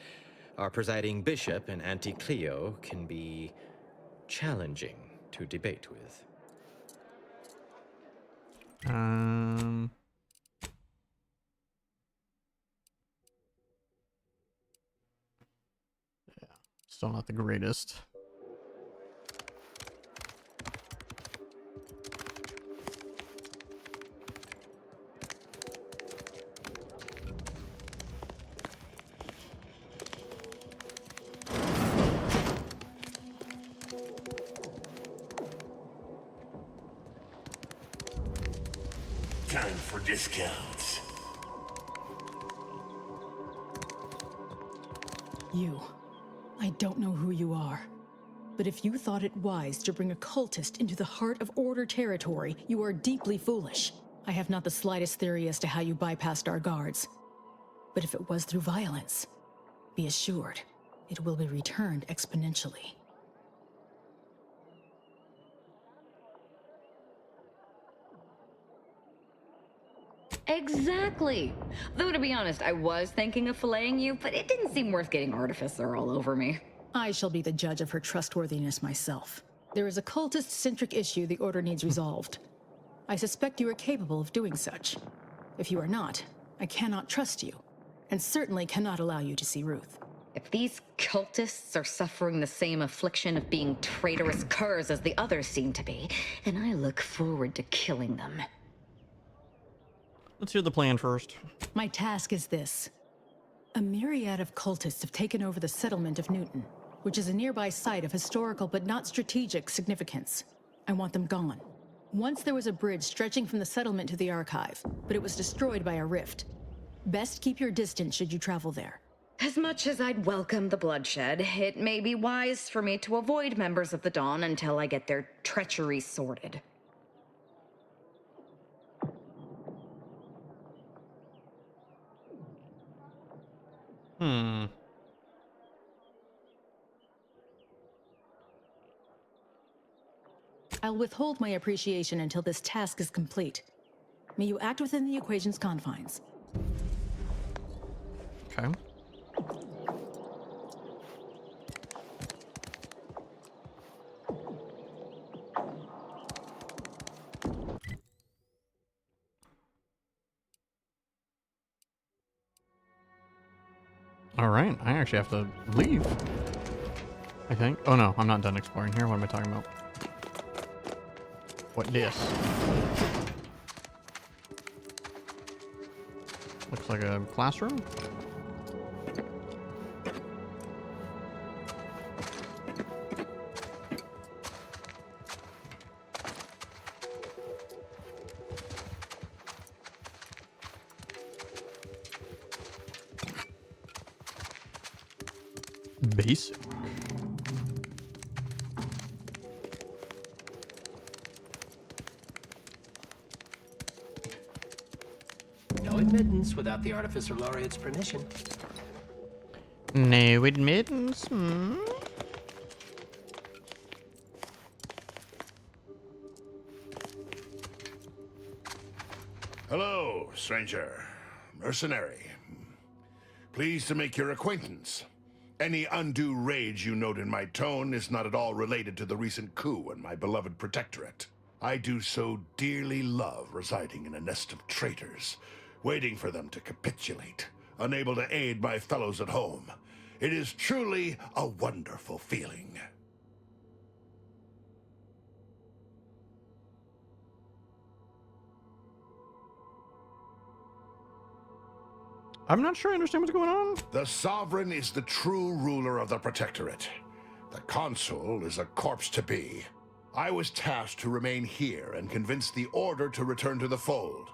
Our presiding bishop and Auntie Cleo can be challenging to debate with. Yeah, still not the greatest. Time for discounts. You. I don't know who you are. But if you thought it wise to bring a cultist into the heart of Order territory, you are deeply foolish. I have not the slightest theory as to how you bypassed our guards. But if it was through violence, be assured, it will be returned exponentially. Exactly. Though, to be honest, I was thinking of filleting you, but it didn't seem worth getting Artificer all over me. I shall be the judge of her trustworthiness myself. There is a cultist-centric issue the Order needs resolved. I suspect you are capable of doing such. If you are not, I cannot trust you, and certainly cannot allow you to see Ruth. If these cultists are suffering the same affliction of being traitorous curs as the others seem to be, then I look forward to killing them. Let's hear the plan first. My task is this. A myriad of cultists have taken over the settlement of Newton, which is a nearby site of historical but not strategic significance. I want them gone. Once there was a bridge stretching from the settlement to the archive, but it was destroyed by a rift. Best keep your distance should you travel there. As much as I'd welcome the bloodshed, it may be wise for me to avoid members of the Dawn until I get their treachery sorted. I'll withhold my appreciation until this task is complete. May you act within the equation's confines. Okay. All right, I actually have to leave. I think. Oh no, I'm not done exploring here. What am I talking about? What this? Looks like a classroom. Basic. No admittance without the Artificer Laureate's permission. No admittance. Hello, stranger. Mercenary. Pleased to make your acquaintance. Any undue rage you note in my tone is not at all related to the recent coup in my beloved protectorate. I do so dearly love residing in a nest of traitors, waiting for them to capitulate, unable to aid my fellows at home. It is truly a wonderful feeling. I'm not sure I understand what's going on. The Sovereign is the true ruler of the Protectorate. The Consul is a corpse to be. I was tasked to remain here and convince the Order to return to the fold.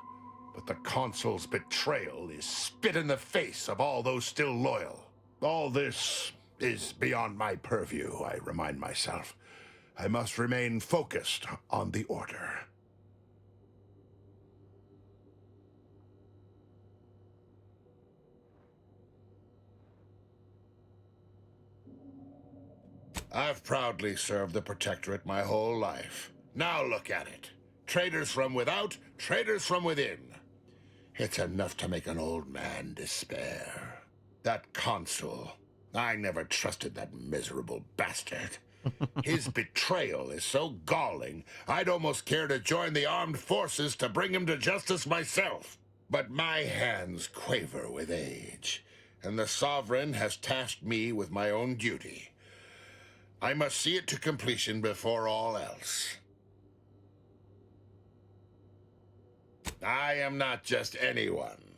But the Consul's betrayal is spit in the face of all those still loyal. All this is beyond my purview, I remind myself. I must remain focused on the Order. I've proudly served the Protectorate my whole life. Now look at it. Traitors from without, traitors from within. It's enough to make an old man despair. That Consul, I never trusted that miserable bastard. His betrayal is so galling, I'd almost care to join the armed forces to bring him to justice myself. But my hands quaver with age, and the Sovereign has tasked me with my own duty. I must see it to completion before all else. I am not just anyone.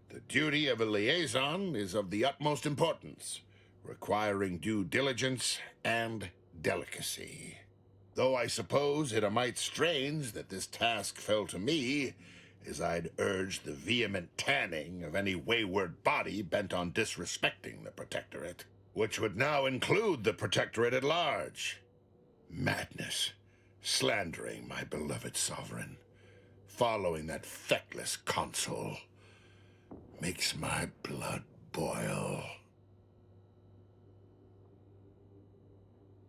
The duty of a liaison is of the utmost importance, requiring due diligence and delicacy. Though I suppose it a mite strange that this task fell to me, as I'd urge the vehement tanning of any wayward body bent on disrespecting the Protectorate, which would now include the Protectorate at large. Madness, slandering my beloved Sovereign, following that feckless Consul, makes my blood boil.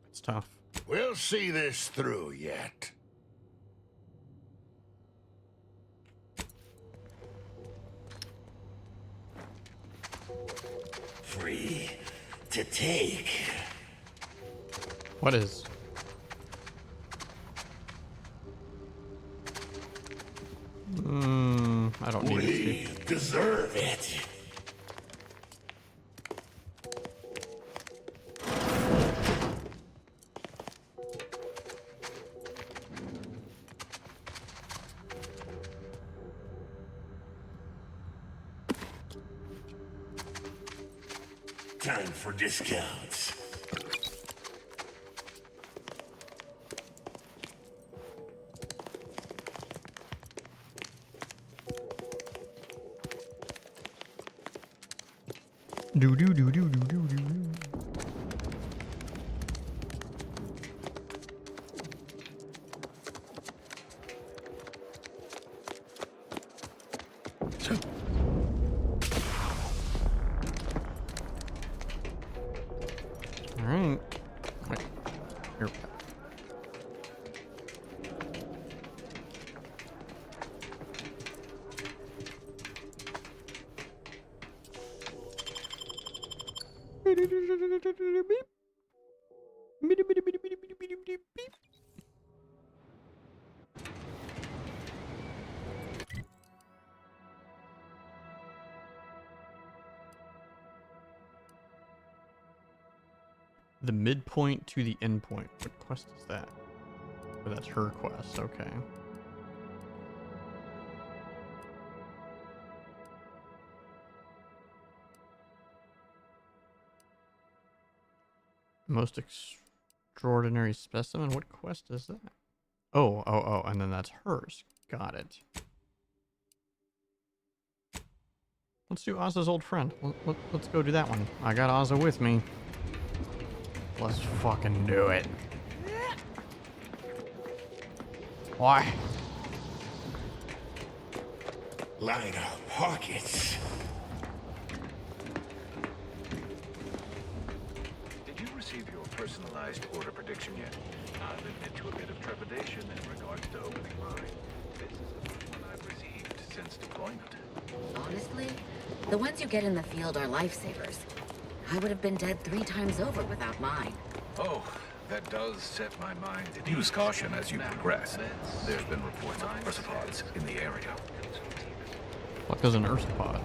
It's tough. We'll see this through yet. Free to take. What is? I don't need We deserve it. Time for discounts. Do do do do do do do. All right. Wait. Here. The midpoint to the endpoint. What quest is that? Oh, that's her quest. Okay. Most extraordinary specimen. What quest is that? Oh, and then that's hers. Got it. Let's do Ozza's old friend. Let's go do that one. I got Ozza with me. Let's fucking do it. Why? Line our pockets. Did you receive your personalized order prediction yet? I've admit to a bit of trepidation in regards to opening mine. This is the first one I've received since deployment. Honestly, the ones you get in the field are lifesavers. I would have been dead 3 times over without mine. Oh, that does set my mind at ease. Use caution as you progress. There's been reports of ursopods in the area. What is an ursopod?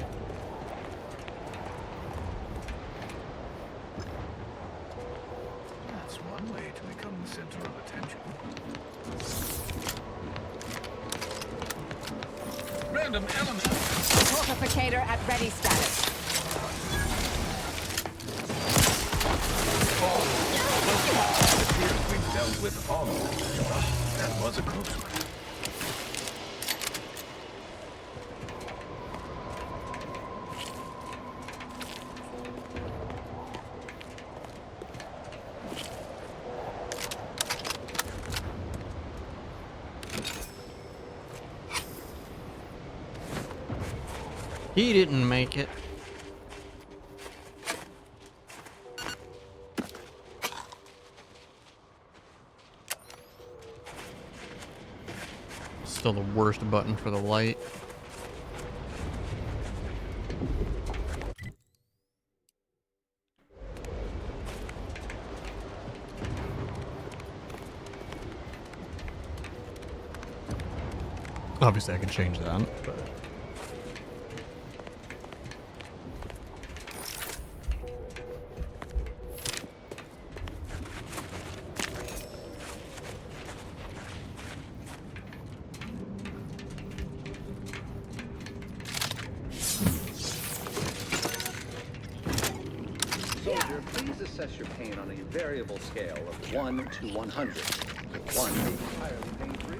That's one way to become the center of attention. Random element. Fortificator at ready status. It appears we've dealt with all of them. That was a close one. He didn't make it. Still the worst button for the light. Obviously I could change that, but Soldier, please assess your pain on a variable scale of 1 to 100. With 1 being entirely pain-free,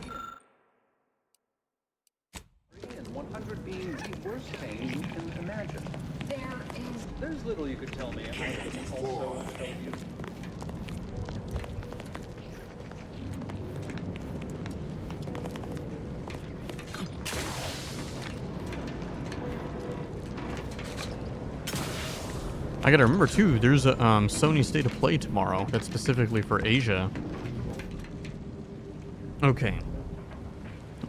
and 100 being the worst pain you can imagine. There's little you could tell me. I can also tell you. I gotta remember too, there's a Sony State of Play tomorrow that's specifically for Asia. Okay.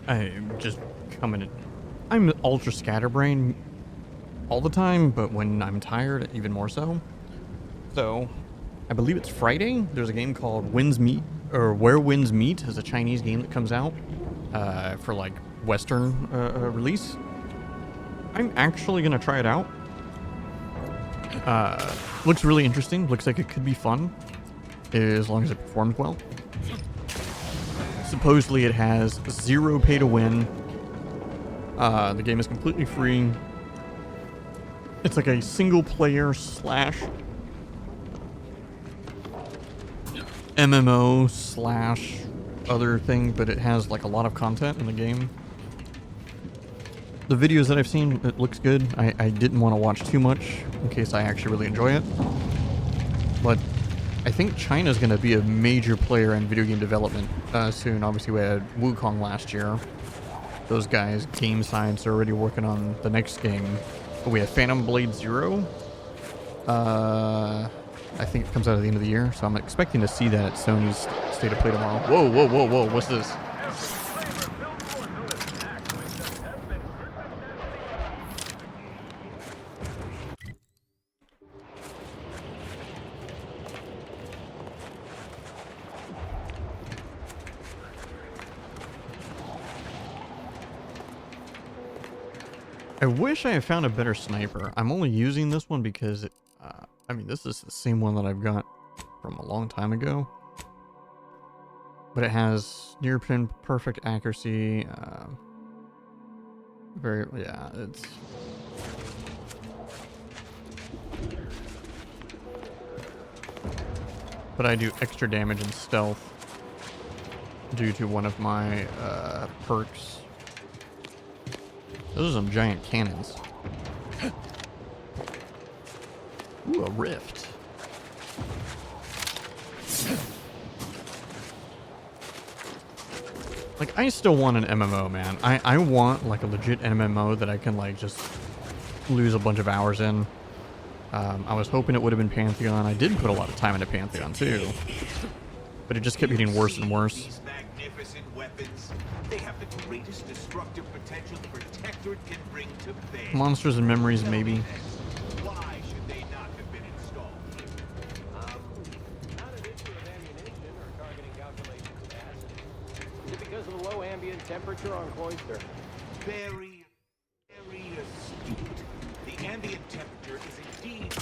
I'm just coming in. I'm ultra scatterbrain all the time, but when I'm tired, even more so. So, I believe it's Friday. There's a game called Winds Meet, or Where Winds Meet is a Chinese game that comes out for like Western release. I'm actually gonna try it out. Looks really interesting. Looks like it could be fun, as long as it performs well. Supposedly it has 0 pay to win. The game is completely free. It's like a single player slash MMO slash other thing, but it has like a lot of content in the game. The videos that I've seen, it looks good. I didn't want to watch too much in case I actually really enjoy it. But I think China's going to be a major player in video game development soon. Obviously, we had Wukong last year. Those guys, Game Science, are already working on the next game. But we have Phantom Blade Zero. I think it comes out at the end of the year, so I'm expecting to see that at Sony's State of Play tomorrow. Whoa, whoa, whoa, whoa, what's this? I wish I had found a better sniper. I'm only using this one because, I mean, this is the same one that I've got from a long time ago. But it has near pin perfect accuracy. It's... But I do extra damage and stealth due to one of my perks. Those are some giant cannons. Ooh, a rift. Like, I still want an MMO, man. I want, like, a legit MMO that I can, like, just lose a bunch of hours in. I was hoping it would have been Pantheon. I did put a lot of time into Pantheon, too. But it just kept getting worse and worse. These magnificent weapons, they have the greatest destructive potential the Protectorate can bring to bear. Monsters and Memories, maybe. Why should they not have been installed? Not an issue of ammunition or targeting calculation capacity. Is it because of the low ambient temperature on Cloister? Very, very astute. The ambient temperature is indeed...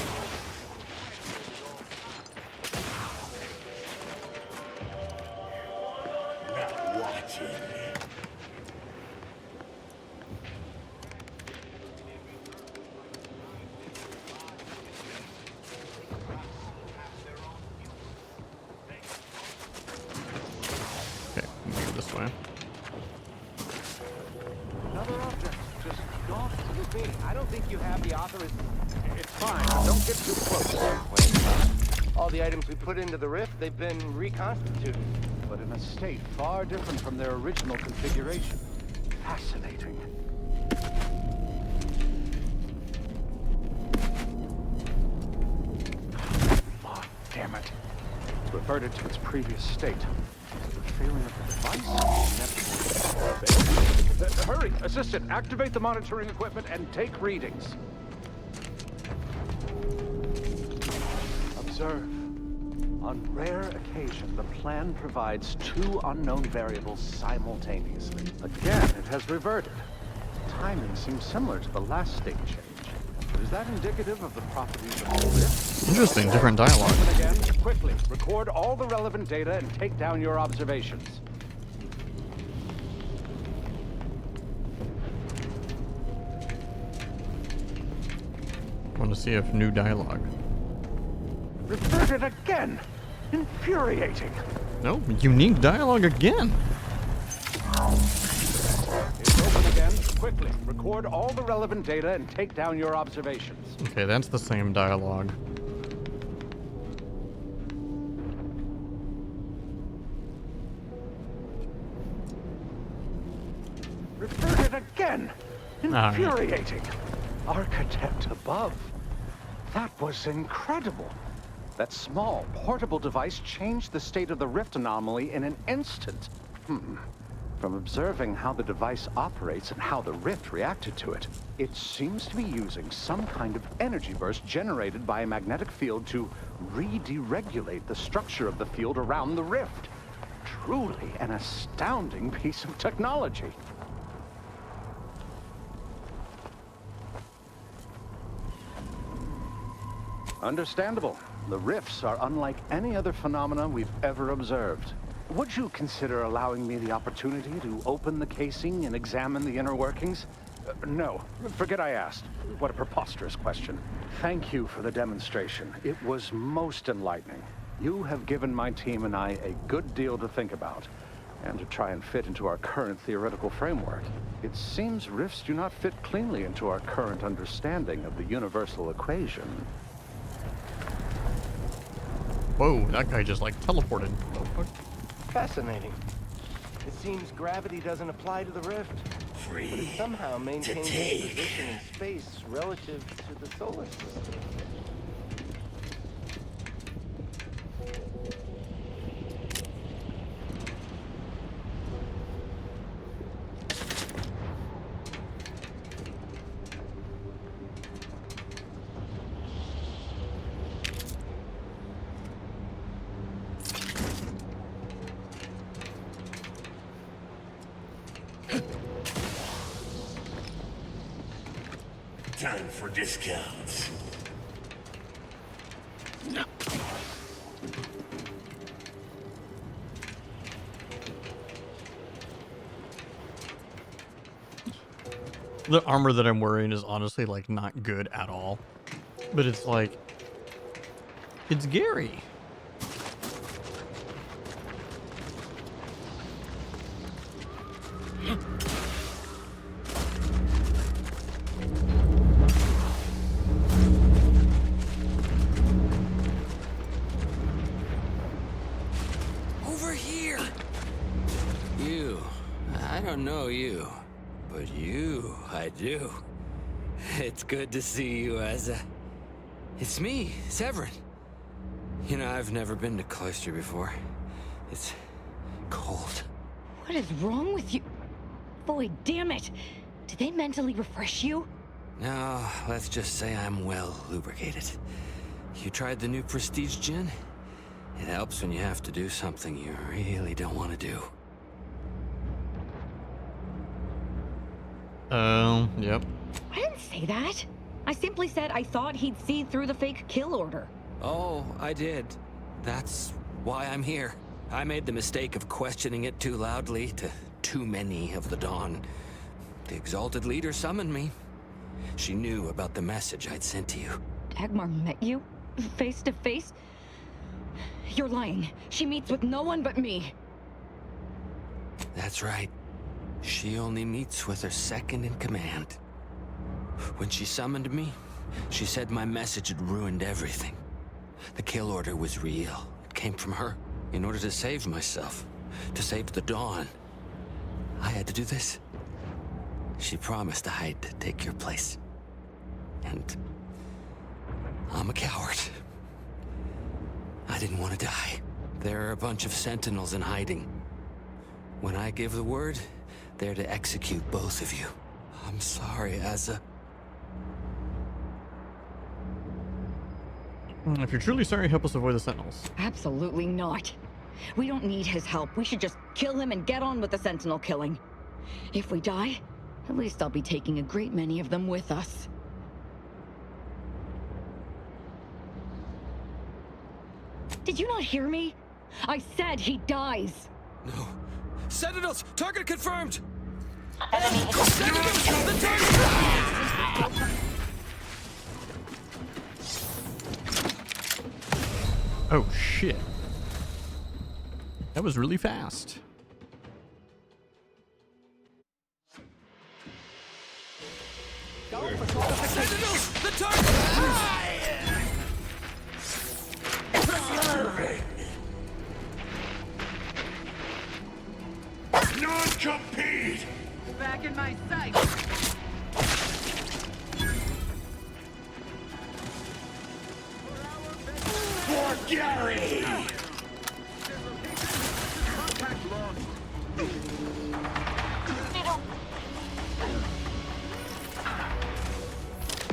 Not watching. Okay, move this way. Another object. Just gone. Excuse me. I don't think you have the authorization. It's fine. Don't get too close. Wait. All the items we put into the rift, they've been reconstituted. But in a state far different from their original configuration. Fascinating. Oh, damn it. It's reverted to its previous state. Is it a failing of the device? Hurry! Assistant, activate the monitoring equipment and take readings. Observe. On rare occasion, the plan provides two unknown variables simultaneously. Again, it has reverted. Timing seems similar to the last state change. But is that indicative of the properties of the rift? Interesting, different dialogue. Again, quickly, record all the relevant data and take down your observations. Want to see if new dialogue. Reverted again! Infuriating! No, unique dialogue again. It's open again. Quickly, record all the relevant data and take down your observations. Okay, that's the same dialogue. Reverted again! All right. Infuriating! Architect above. That was incredible. That small, portable device changed the state of the rift anomaly in an instant. From observing how the device operates and how the rift reacted to it, it seems to be using some kind of energy burst generated by a magnetic field to re-deregulate the structure of the field around the rift. Truly an astounding piece of technology. Understandable. The rifts are unlike any other phenomena we've ever observed. Would you consider allowing me the opportunity to open the casing and examine the inner workings? No. Forget I asked. What a preposterous question. Thank you for the demonstration. It was most enlightening. You have given my team and I a good deal to think about, and to try and fit into our current theoretical framework. It seems rifts do not fit cleanly into our current understanding of the universal equation. Whoa, that guy just like teleported. Fascinating. It seems gravity doesn't apply to the rift. But it somehow maintains its position in space relative to the solar system. Time for discounts. The armor that I'm wearing is honestly like not good at all. But it's like, it's Gary. Over here! You. I don't know you. But you, I do. It's good to see you, Asa. It's me, Severin. You know, I've never been to Cloister before. It's cold. What is wrong with you? Boy, damn it! Did they mentally refresh you? No, let's just say I'm well lubricated. You tried the new Prestige gin? It helps when you have to do something you really don't want to do. Yep. I didn't say that. I simply said I thought he'd see through the fake kill order. Oh, I did. That's why I'm here. I made the mistake of questioning it too loudly to too many of the Dawn. The Exalted Leader summoned me. She knew about the message I'd sent to you. Dagmar met you? Face to face? You're lying. She meets with no one but me. That's right. She only meets with her second in command. When she summoned me, she said my message had ruined everything. The kill order was real. It came from her. In order to save myself, to save the Dawn, I had to do this. She promised I'd take your place. And I'm a coward. I didn't want to die. There are a bunch of Sentinels in hiding. When I give the word, they're to execute both of you. I'm sorry, Asa. If you're truly sorry, help us avoid the Sentinels. Absolutely not. We don't need his help. We should just kill him and get on with the Sentinel killing. If we die, at least I'll be taking a great many of them with us. Did you not hear me? I said he dies. No. Sentinels! Target confirmed! Sentinels! The target! Oh shit. That was really fast. Sentinels! The target! Non-compete! Back in my sight! For Gary!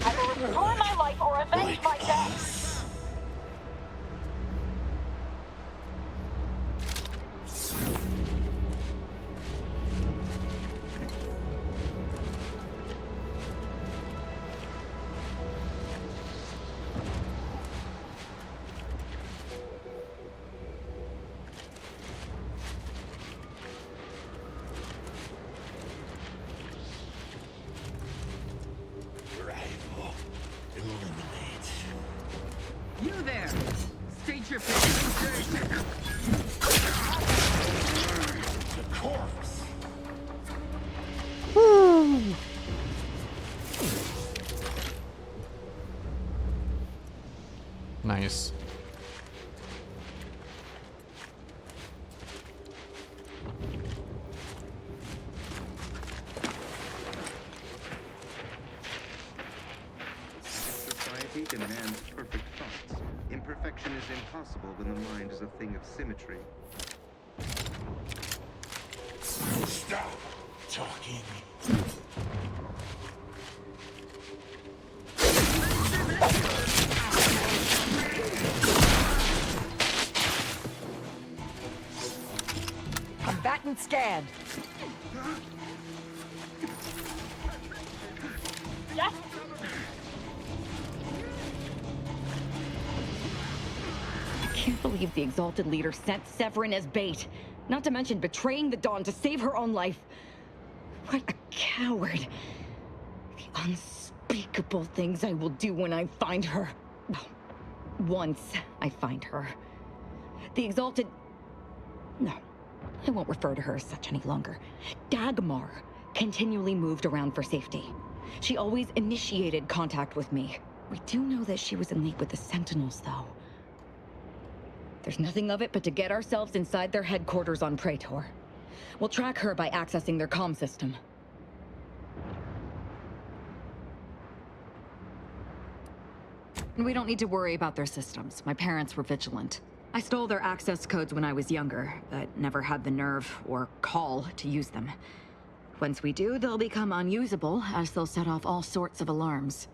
I will restore my life or avenge my death. You there! State your position. The corpse! Nice. Society demands perfect thoughts. Imperfection is impossible when the mind is a thing of symmetry. Stop talking. Combatant scanned. I can't believe the Exalted Leader sent Severin as bait. Not to mention betraying the Dawn to save her own life. What a coward. The unspeakable things I will do when I find her. Oh, once I find her. The exalted... No, I won't refer to her as such any longer. Dagmar continually moved around for safety. She always initiated contact with me. We do know that she was in league with the Sentinels, though. There's nothing of it but to get ourselves inside their headquarters on Praetor. We'll track her by accessing their comm system. We don't need to worry about their systems. My parents were vigilant. I stole their access codes when I was younger, but never had the nerve or call to use them. Once we do, they'll become unusable, as they'll set off all sorts of alarms.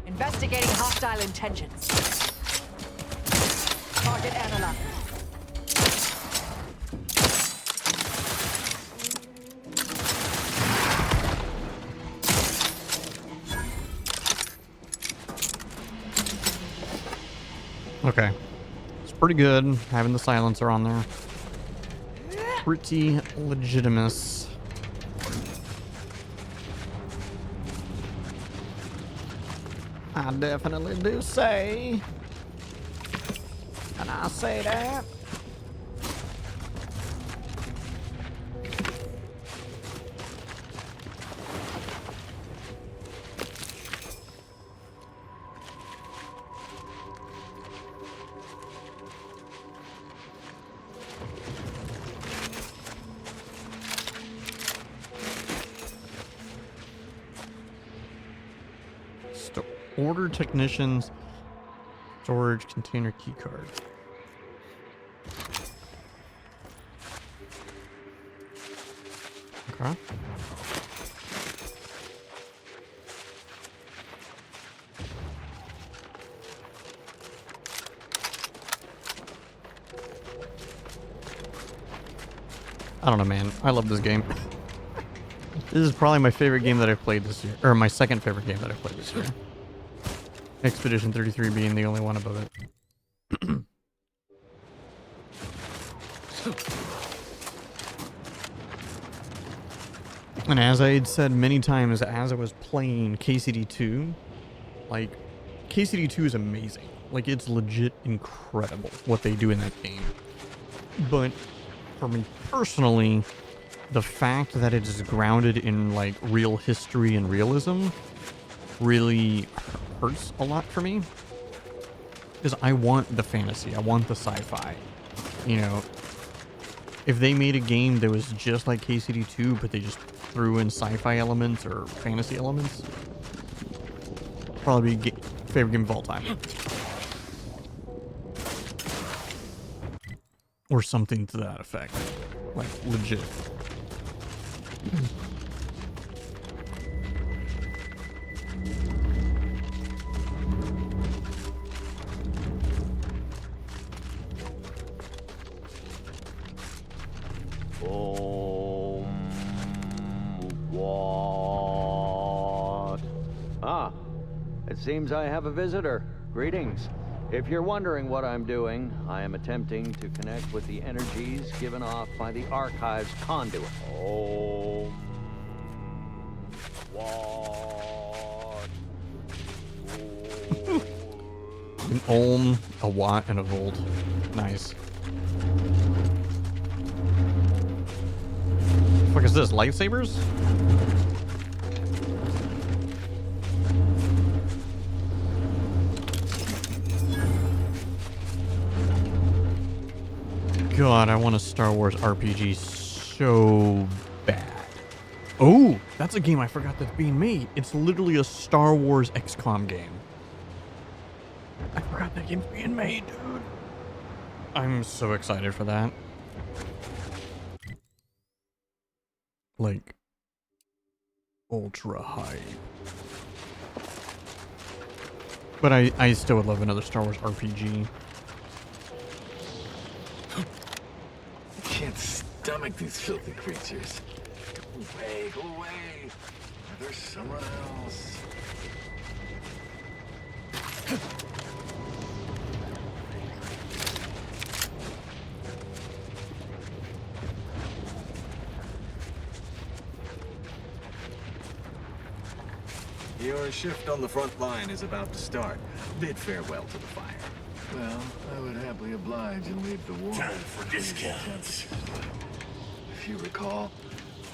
Investigating hostile intentions. Target analyzed. Okay. It's pretty good having the silencer on there. Pretty legitimate. I definitely do say. And I say that. Order technicians, storage container keycard. Okay. I don't know, man. I love this game. This is probably my favorite game that I've played this year, or my second favorite game that I've played this year. Expedition 33 being the only one above it. And as I had said many times as I was playing KCD2, like, KCD2 is amazing. Like, it's legit incredible what they do in that game. But for me personally, the fact that it is grounded in like real history and realism really hurts a lot for me. Because I want the fantasy, I want the sci-fi. You know, if they made a game that was just like KCD2, but they just threw in sci-fi elements or fantasy elements, probably be favorite game of all time. Or something to that effect. Like, legit. What? Ah, it seems I have a visitor. Greetings. If you're wondering what I'm doing, I am attempting to connect with the energies given off by the Archives conduit. Oh. What? An ohm, a watt, and a volt. Nice. What the fuck is this? Lightsabers? God, I want a Star Wars RPG so bad. Oh, that's a game I forgot that's being made. It's literally a Star Wars XCOM game. I forgot that game's being made, dude. I'm so excited for that. Like, ultra hype. But I still would love another Star Wars RPG. I can't stomach these filthy creatures. Go away, go away. There's someone else. Your shift on the front line is about to start. Bid farewell to the fire. Well, I would happily oblige and leave the war. Time for discounts. If you recall,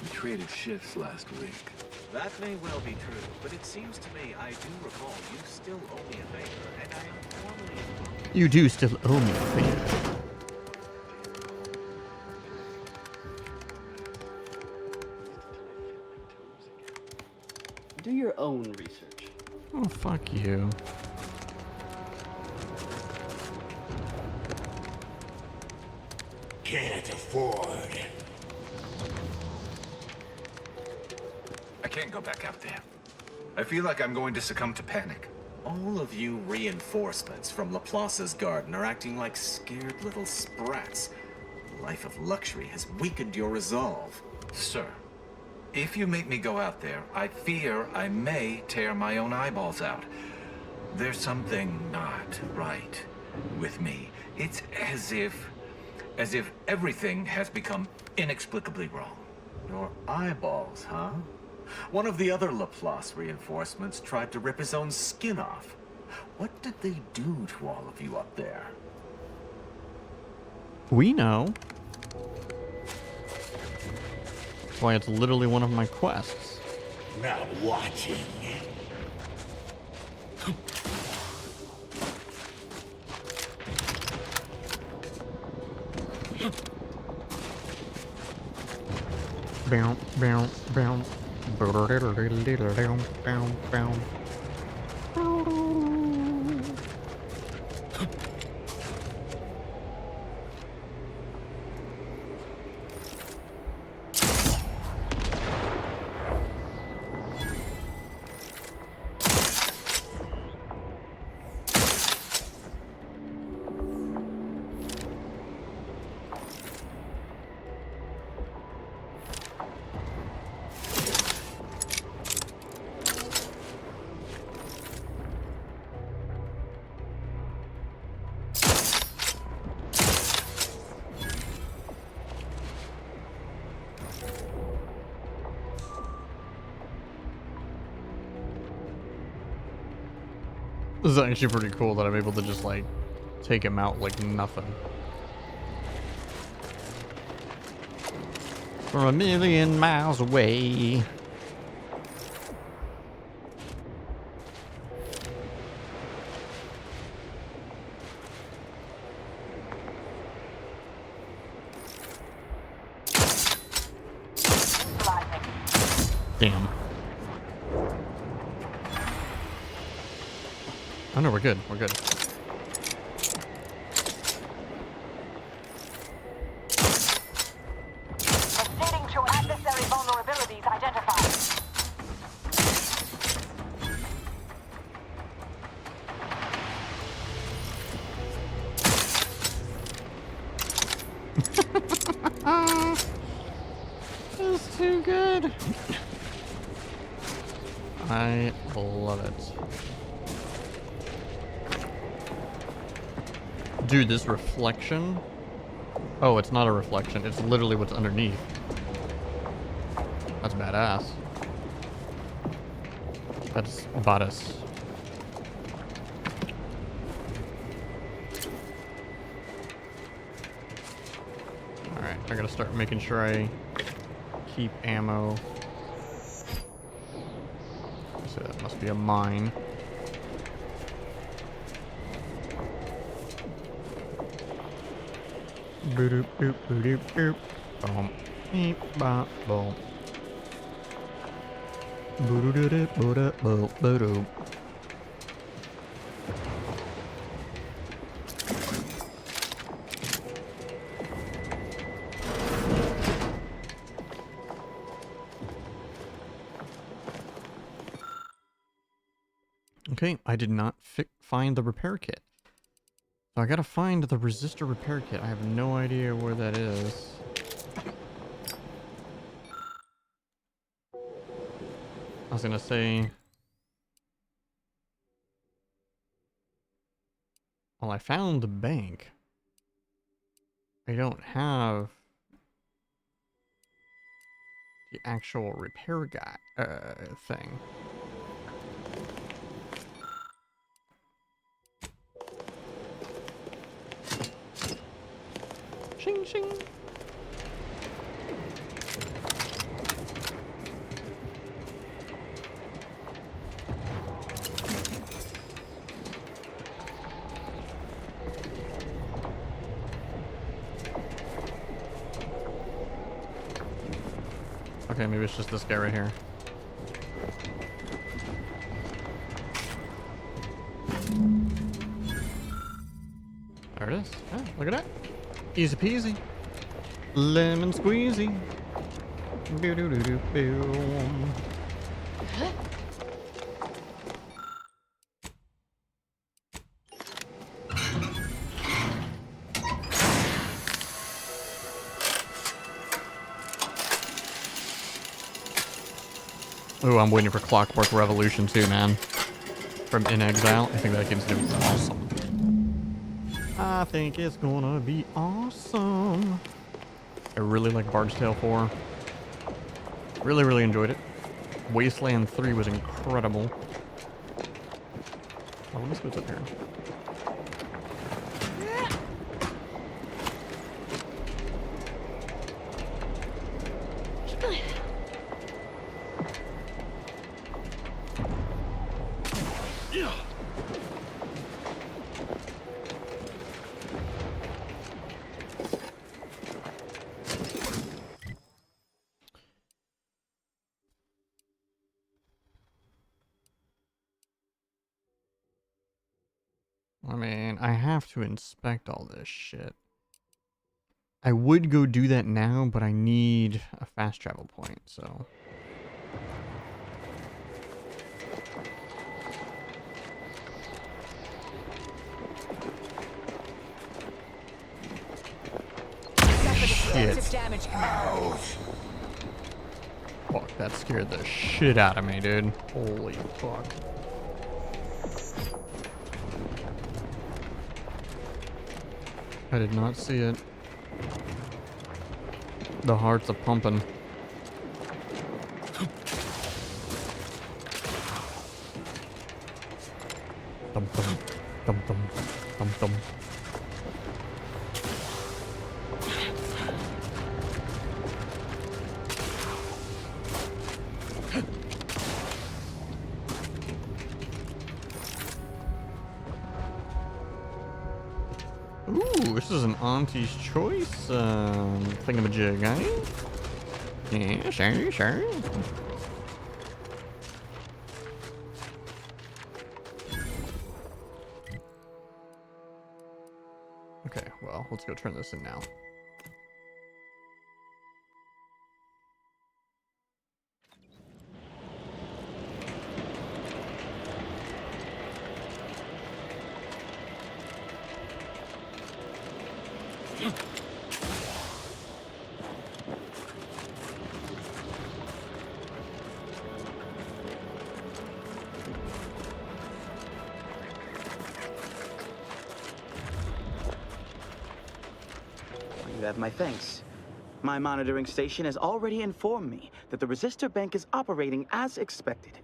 we traded shifts last week. That may well be true, but it seems to me I do recall you still owe me a favor, and I am formally... You do still owe me a favor. Do your own research. Oh, fuck you. Can't afford. I can't go back out there. I feel like I'm going to succumb to panic. All of you reinforcements from Laplace's garden are acting like scared little sprats. A life of luxury has weakened your resolve. Sir, if you make me go out there, I fear I may tear my own eyeballs out. There's something not right with me. It's as if everything has become inexplicably wrong. Your eyeballs, huh? One of the other Laplace reinforcements tried to rip his own skin off. What did they do to all of you up there? We know. That's why it's literally one of my quests. Not watching. Bow, bow, bow. Bow, bow, bow. This is actually pretty cool that I'm able to just like take him out like nothing. From a million miles away. Damn. Oh no, we're good. We're good. Proceeding to adversary vulnerabilities identified. That's too good. I love it. Dude, this reflection. Oh, it's not a reflection. It's literally what's underneath. That's badass. That's badass. Alright, I gotta start making sure I keep ammo. So that must be a mine. Boop boop boop boop. Boom. Beep bop boom. Boo doo doo boo doo boo boo doo. Okay, I did not find the repair kit. So I gotta find the resistor repair kit. I have no idea where that is. I was gonna say... Well, I found the bank. I don't have... the actual repair guy, thing. Shing shing. Okay, maybe it's just this guy right here. There it is. Oh, look at that. Easy peasy. Lemon squeezy. Boo doo doo doo boo. Ooh, I'm waiting for Clockwork Revolution too, man. From In Exile. I think that game's gonna be awesome. I think it's gonna be awesome. I really like Bard's Tale 4. Really, really enjoyed it. Wasteland 3 was incredible. Oh, let me see what's up here. I mean, I have to inspect all this shit. I would go do that now, but I need a fast travel point, so... Shit. Fuck, that scared the shit out of me, dude. Holy fuck. I did not see it. The hearts are pumping. Dum dum dum dum dum dum. this is an auntie's choice thingamajig, eh? Yeah, sure. Okay, well, let's go turn this in now. You have my thanks. My monitoring station has already informed me that the resistor bank is operating as expected.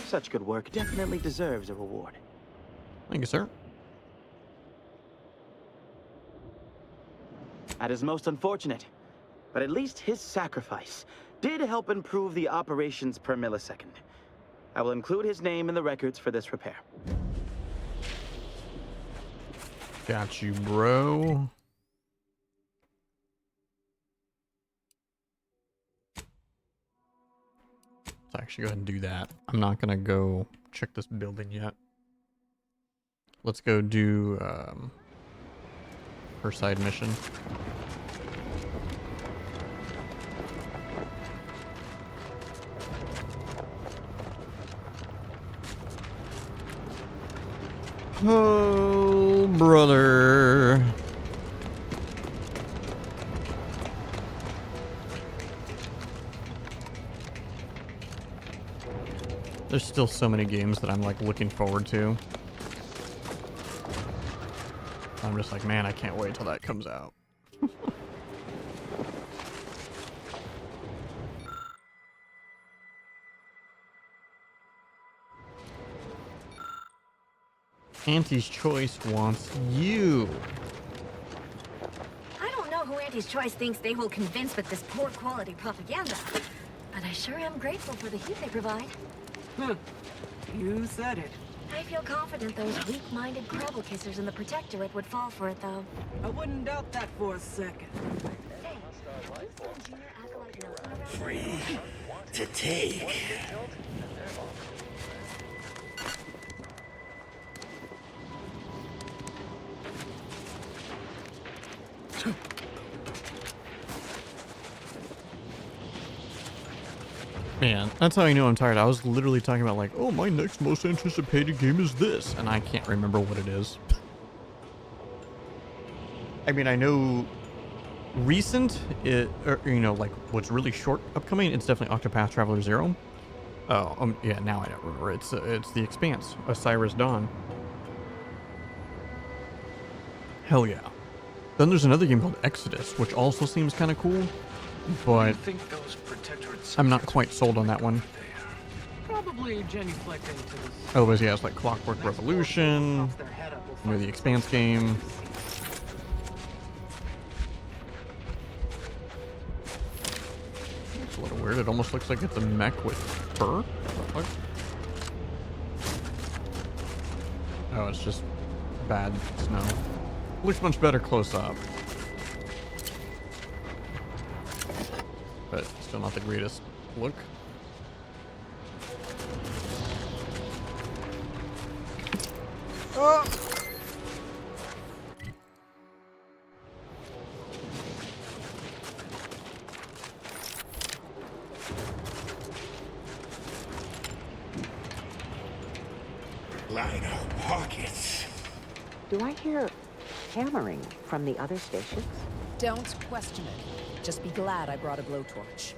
Such good work definitely deserves a reward. Thank you, sir. That is most unfortunate, but at least his sacrifice did help improve the operations per millisecond. I will include his name in the records for this repair. Got you, bro. Let's actually go ahead and do that. I'm not gonna go check this building yet. Let's go do her side mission. Oh, brother. There's still so many games that I'm like looking forward to. I'm just like, man, I can't wait till that comes out. Auntie's Choice wants you. I don't know who Auntie's Choice thinks they will convince with this poor quality propaganda, but I sure am grateful for the heat they provide. You said it. I feel confident those weak-minded crabble kissers in the Protectorate would fall for it, though. I wouldn't doubt that for a second. Free to take. Man, that's how I know I'm tired. I was literally talking about like, oh, my next most anticipated game is this, and I can't remember what it is. I mean, I know recent, or, you know, like what's really short upcoming, it's definitely Octopath Traveler 0. Oh, yeah, now I don't remember. It's The Expanse, Osiris Dawn. Hell yeah. Then there's another game called Exodus, which also seems kind of cool, but I'm not quite sold on that one. Probably genuflecting to this. Oh, but yeah, it's like Clockwork Revolution, you know, the Expanse game. It's a little weird. It almost looks like it's a mech with fur. What? Oh, it's just bad snow. Looks much better close up. But still not the greatest look. Oh! Line our pockets. Do I hear hammering from the other stations? Don't question it. Just be glad I brought a blowtorch.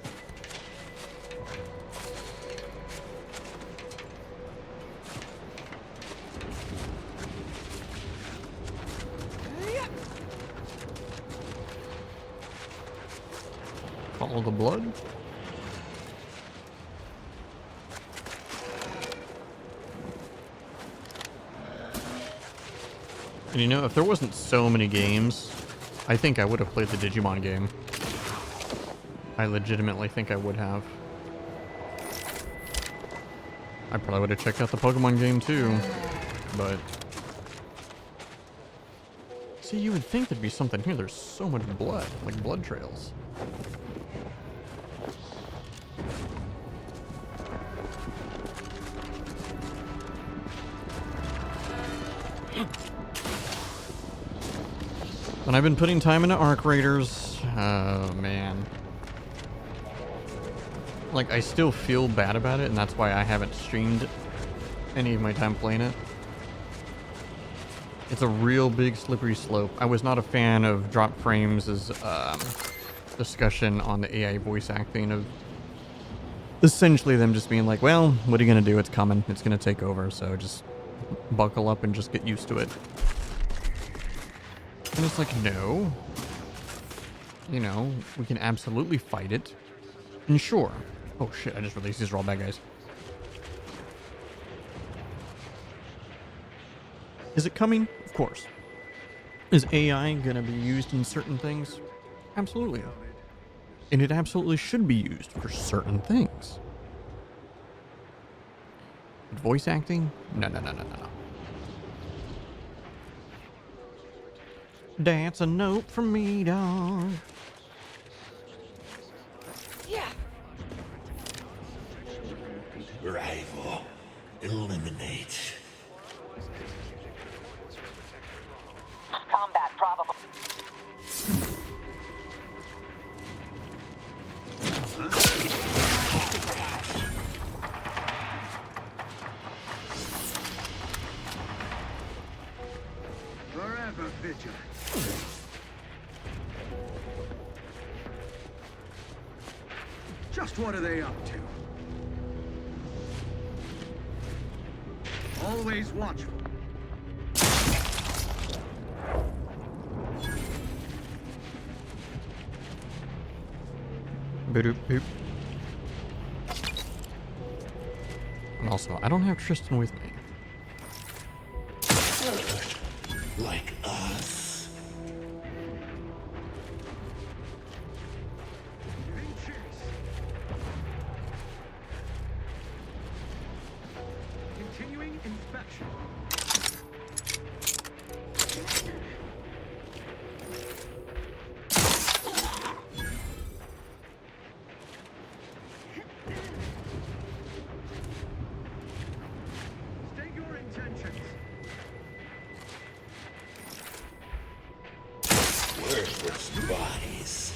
Follow the blood. And you know, if there wasn't so many games, I think I would have played the Digimon game. I legitimately think I would have. I probably would have checked out the Pokemon game too, but See, you would think there'd be something here. There's so much blood, like blood trails. And I've been putting time into Arc Raiders. Oh, man. Like, I still feel bad about it, and that's why I haven't streamed any of my time playing it. It's a real big slippery slope. I was not a fan of Drop Frames' discussion on the AI voice acting of essentially them just being like, well, what are you going to do? It's coming. It's going to take over, so just buckle up and just get used to it. And it's like, no. You know, we can absolutely fight it. And sure. Oh shit, I just released these are all bad guys. Is it coming? Of course. Is AI gonna be used in certain things? Absolutely. And it absolutely should be used for certain things. But voice acting? No. That's a note from me, dog. Yeah. Rival. Eliminate. Combat probable. Forever vigilant. Just what are they up to? Always watchful. Boop, boop. And also, I don't have Tristan with me. Like us. Continuing inspection. State your intentions. Worthless bodies.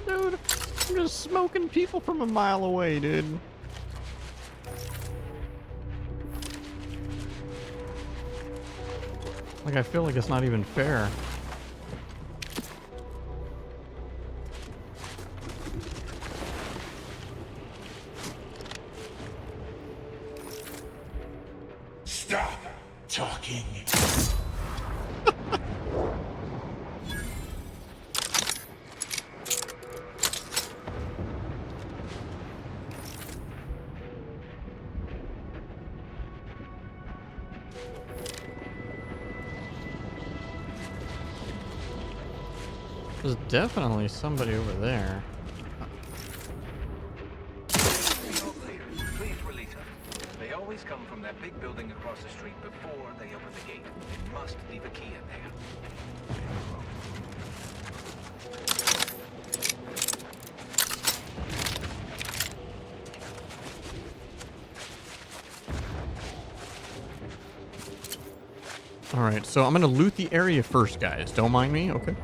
Dude, I'm just smoking people from a mile away, dude. Like, I feel like it's not even fair. Stop talking. There's definitely somebody over there. Please release them. They always come from that big building across the street before they open the gate. They must leave a key in there. Alright, so I'm gonna loot the area first, guys. Don't mind me, okay?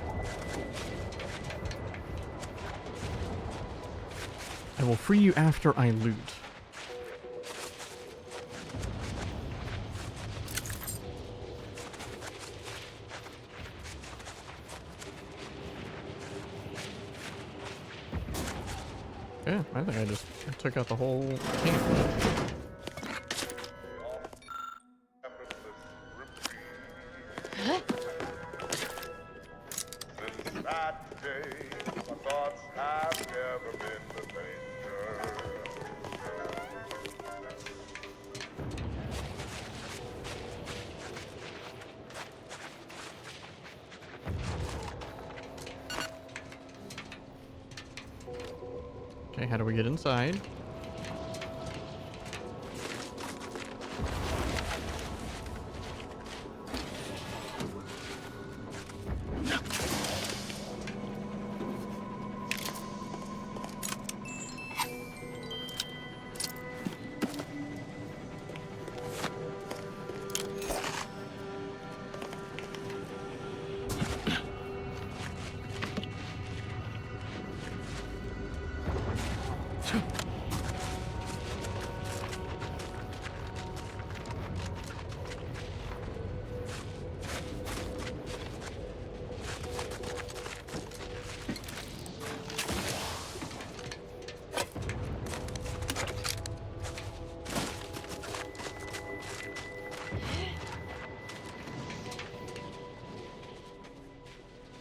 I will free you after I loot. Yeah, I think I just took out the whole camp. That day, my thoughts have never been the stranger. Okay, how do we get inside?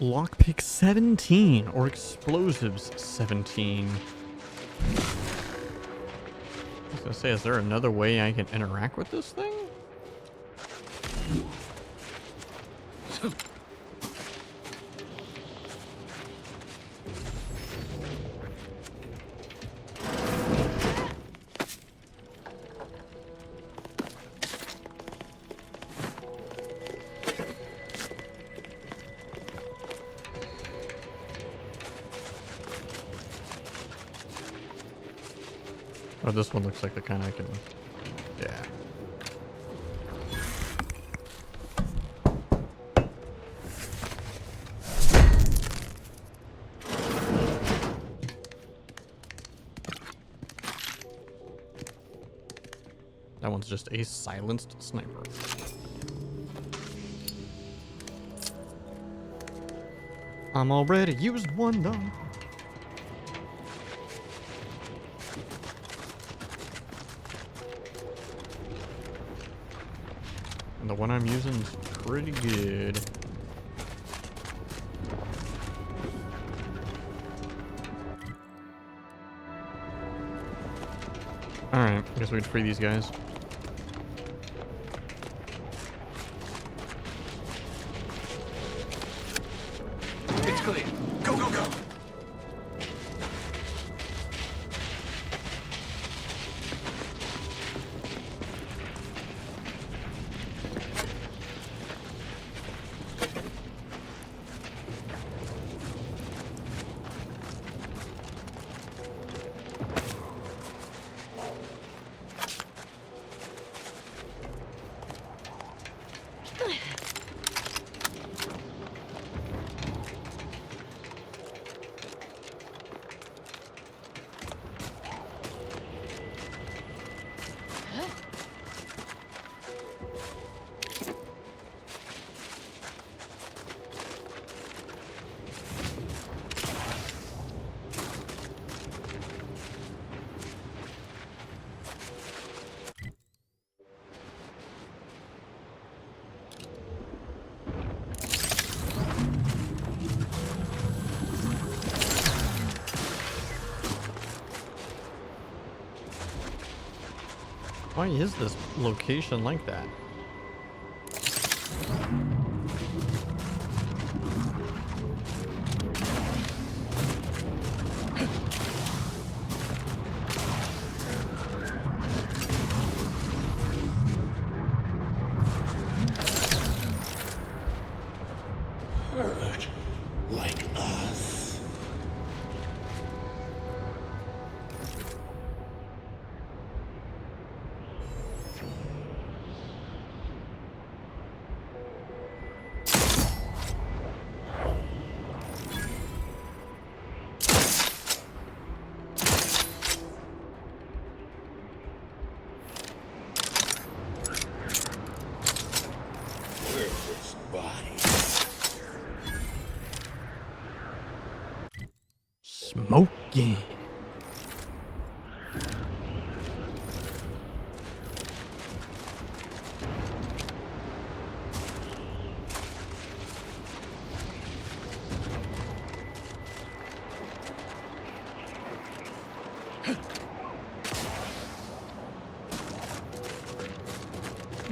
Lockpick 17 or explosives 17. I was gonna say, is there another way I can interact with this thing? Oh, this one looks like the kind I can... Yeah. That one's just a silenced sniper. I'm already used one though. And the one I'm using is pretty good. Alright, I guess we'd free these guys. It's clear. Go, go, go! Why is this location like that? Hurt like us. Worthless bodies. Smoking.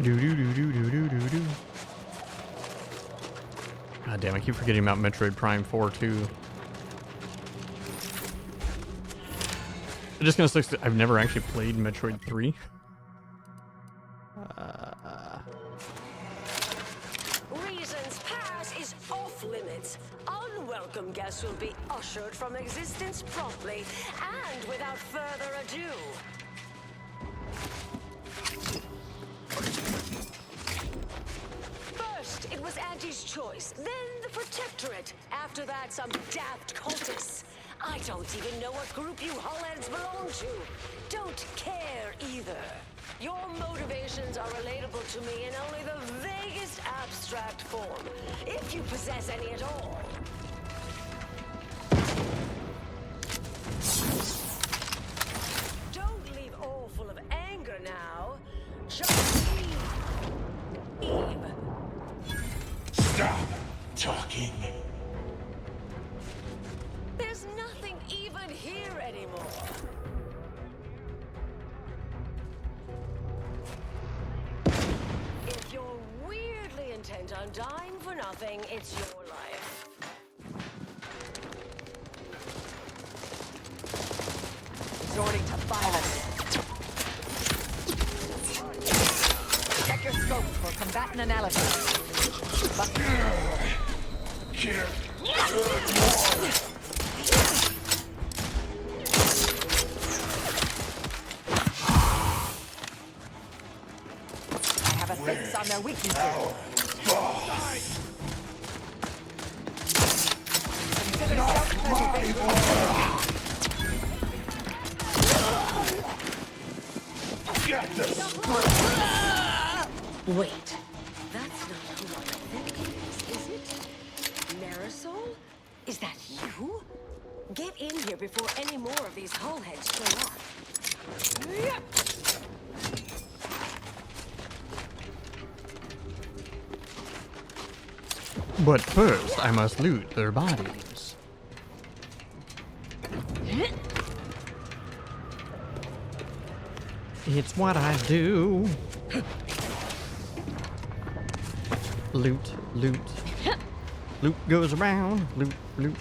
Do do do do do do do do. God damn, I keep forgetting about Metroid Prime 4 too. It just kind of sucks that I've never actually played Metroid 3. Reason's Pass is off limits. Unwelcome guests will be ushered from existence promptly and without further ado. First, it was Auntie's choice, then the Protectorate. After that, some daft cultists. I don't even know what group you hullheads belong to. Don't care either. Your motivations are relatable to me in only the vaguest abstract form, if you possess any at all. Don't leave all full of anger now. Just Eve. Stop talking. There's nothing even here anymore. If you're weirdly intent on dying for nothing, it's your life. Resorting to violence. Check your scope for combatant an elevator. I have a fix on their weaknesses. Consider self-preservation. Wait, that's not who I think it is it? Marisol? Is that you? Get in here before any more of these hullheads show up. But first, I must loot their bodies. It's what I do. Loot, loot. Loot goes around. Loot, loot.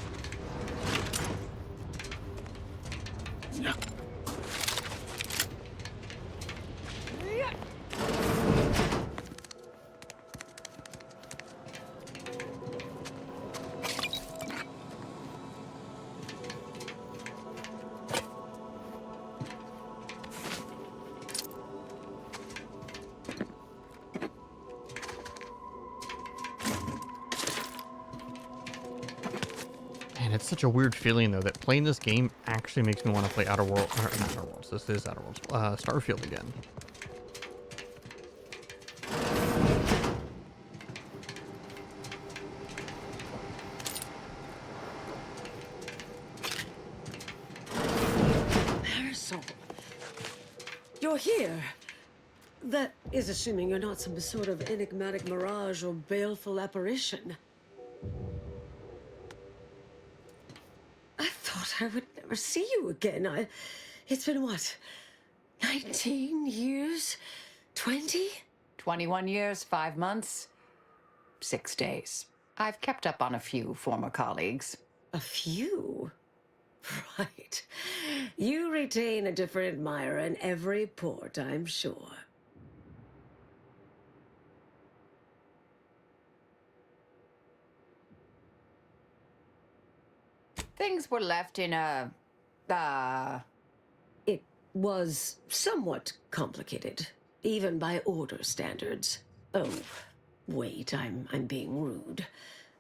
Man, it's such a weird feeling though that playing this game actually makes me want to play Outer Worlds. Or not Outer Worlds. This is Outer Worlds. Starfield again. Marisol, you're here. That is assuming you're not some sort of enigmatic mirage or baleful apparition. I thought I would never see you again. It's been what? 19 years? 20? 21 years, 5 months, 6 days. I've kept up on a few former colleagues. A few? Right. You retain a different admirer in every port, I'm sure. Things were left in a... It was somewhat complicated, even by order standards. Oh, wait, I'm being rude.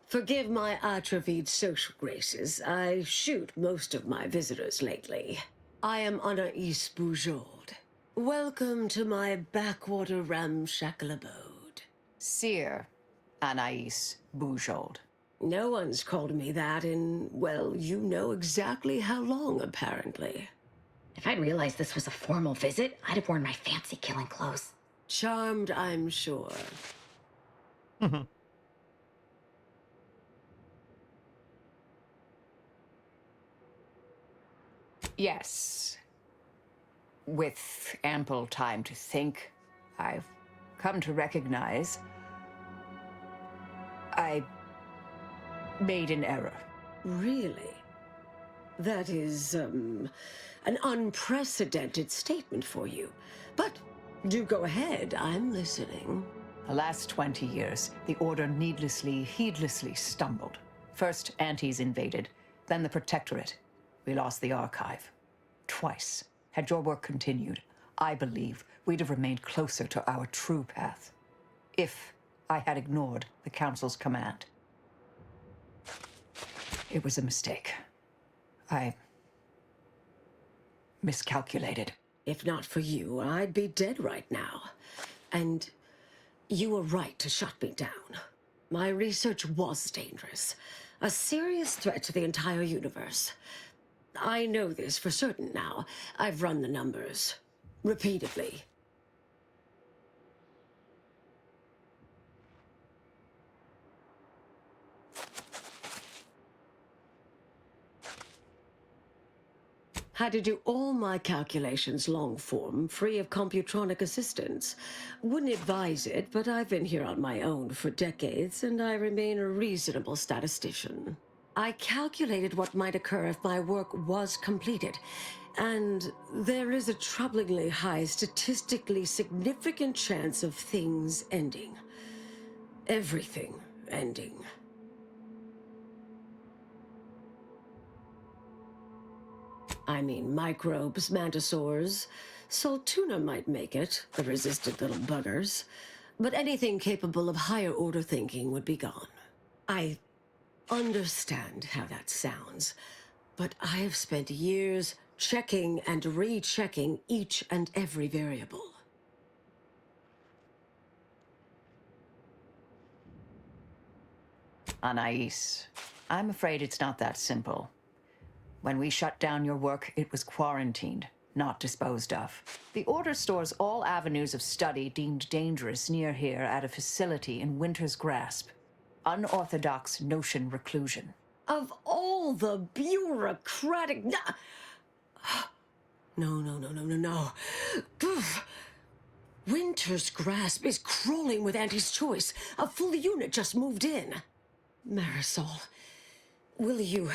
Forgive my atrophied social graces. I shoot most of my visitors lately. I am Anais Bujold. Welcome to my backwater ramshackle abode. Seer Anais Bujold. No one's called me that in, well, you know exactly how long, apparently. If I'd realized this was a formal visit, I'd have worn my fancy killing clothes. Charmed, I'm sure. Yes. With ample time to think, I've come to recognize I made an error. Really? That is, an unprecedented statement for you. But do go ahead, I'm listening. The last 20 years, the Order heedlessly stumbled. First, Antes invaded, then the Protectorate. We lost the Archive. Twice. Had your work continued, I believe we'd have remained closer to our true path. If I had ignored the Council's command. It was a mistake. I miscalculated. If not for you, I'd be dead right now. And you were right to shut me down. My research was dangerous. A serious threat to the entire universe. I know this for certain now. I've run the numbers. Repeatedly. Had to do all my calculations long form, free of computronic assistance. Wouldn't advise it, but I've been here on my own for decades, and I remain a reasonable statistician. I calculated what might occur if my work was completed, and there is a troublingly high, statistically significant chance of things ending. Everything ending. I mean, microbes, mantisaurs. Saltuna might make it, the resistant little buggers. But anything capable of higher order thinking would be gone. I understand how that sounds, but I have spent years checking and rechecking each and every variable. Anais, I'm afraid it's not that simple. When we shut down your work, it was quarantined, not disposed of. The Order stores all avenues of study deemed dangerous near here at a facility in Winter's Grasp. Unorthodox notion reclusion. Of all the bureaucratic... No. Poof. Winter's Grasp is crawling with Anti's choice. A full unit just moved in. Marisol, will you...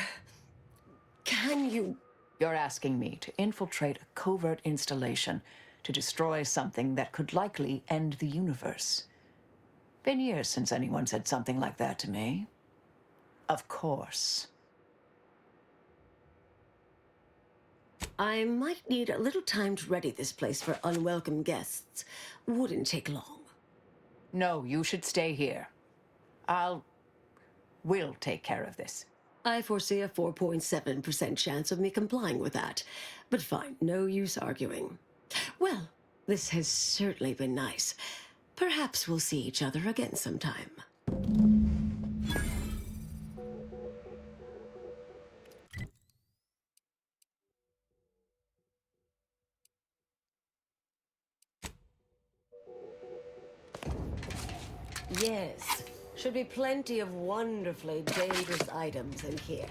Can you... You're asking me to infiltrate a covert installation to destroy something that could likely end the universe. Been years since anyone said something like that to me. Of course. I might need a little time to ready this place for unwelcome guests. Wouldn't take long. No, you should stay here. We'll take care of this. I foresee a 4.7% chance of me complying with that. But fine, no use arguing. Well, this has certainly been nice. Perhaps we'll see each other again sometime. Yes. Should be plenty of wonderfully dangerous items in here.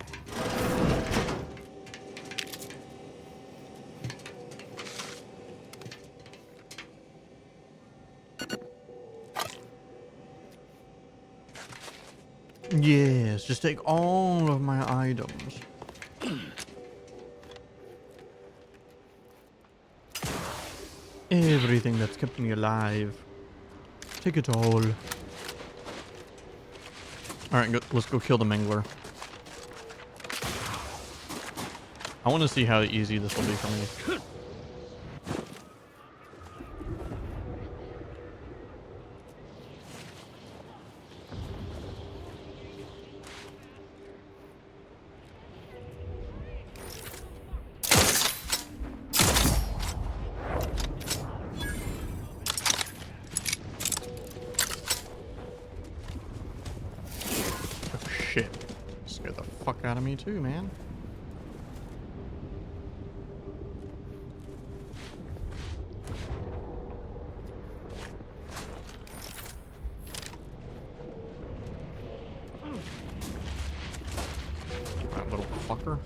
Yes, just take all of my items. Everything that's kept me alive. Take it all. Alright, let's go kill the Mangler. I want to see how easy this will be for me. Out of me too, man. That little fucker.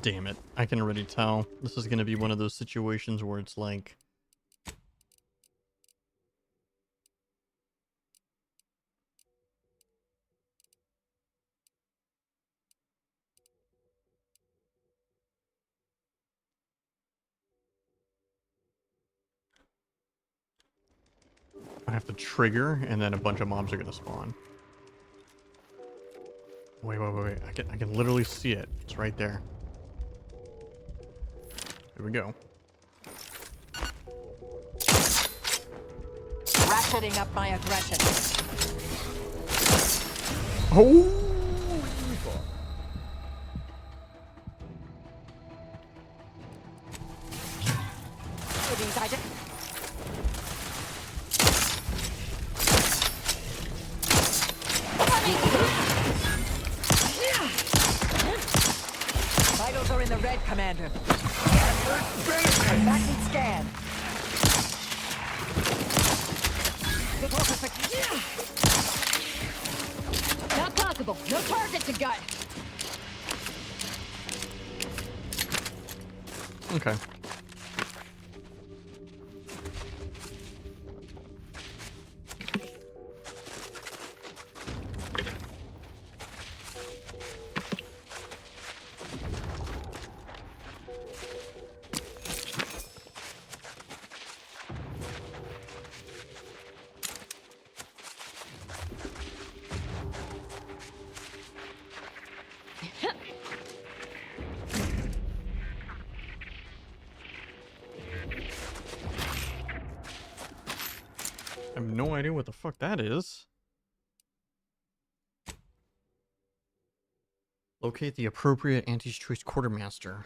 Damn it. I can already tell. This is going to be one of those situations where it's like... I have to trigger, and then a bunch of mobs are going to spawn. Wait. I can literally see it. It's right there. Here we go. Ratcheting up my aggression. Oh! Vitals are in the red, Commander. Back and scan. Not possible. No target to gut. Okay. I have no idea what the fuck that is. Locate the appropriate Auntie's Choice Quartermaster.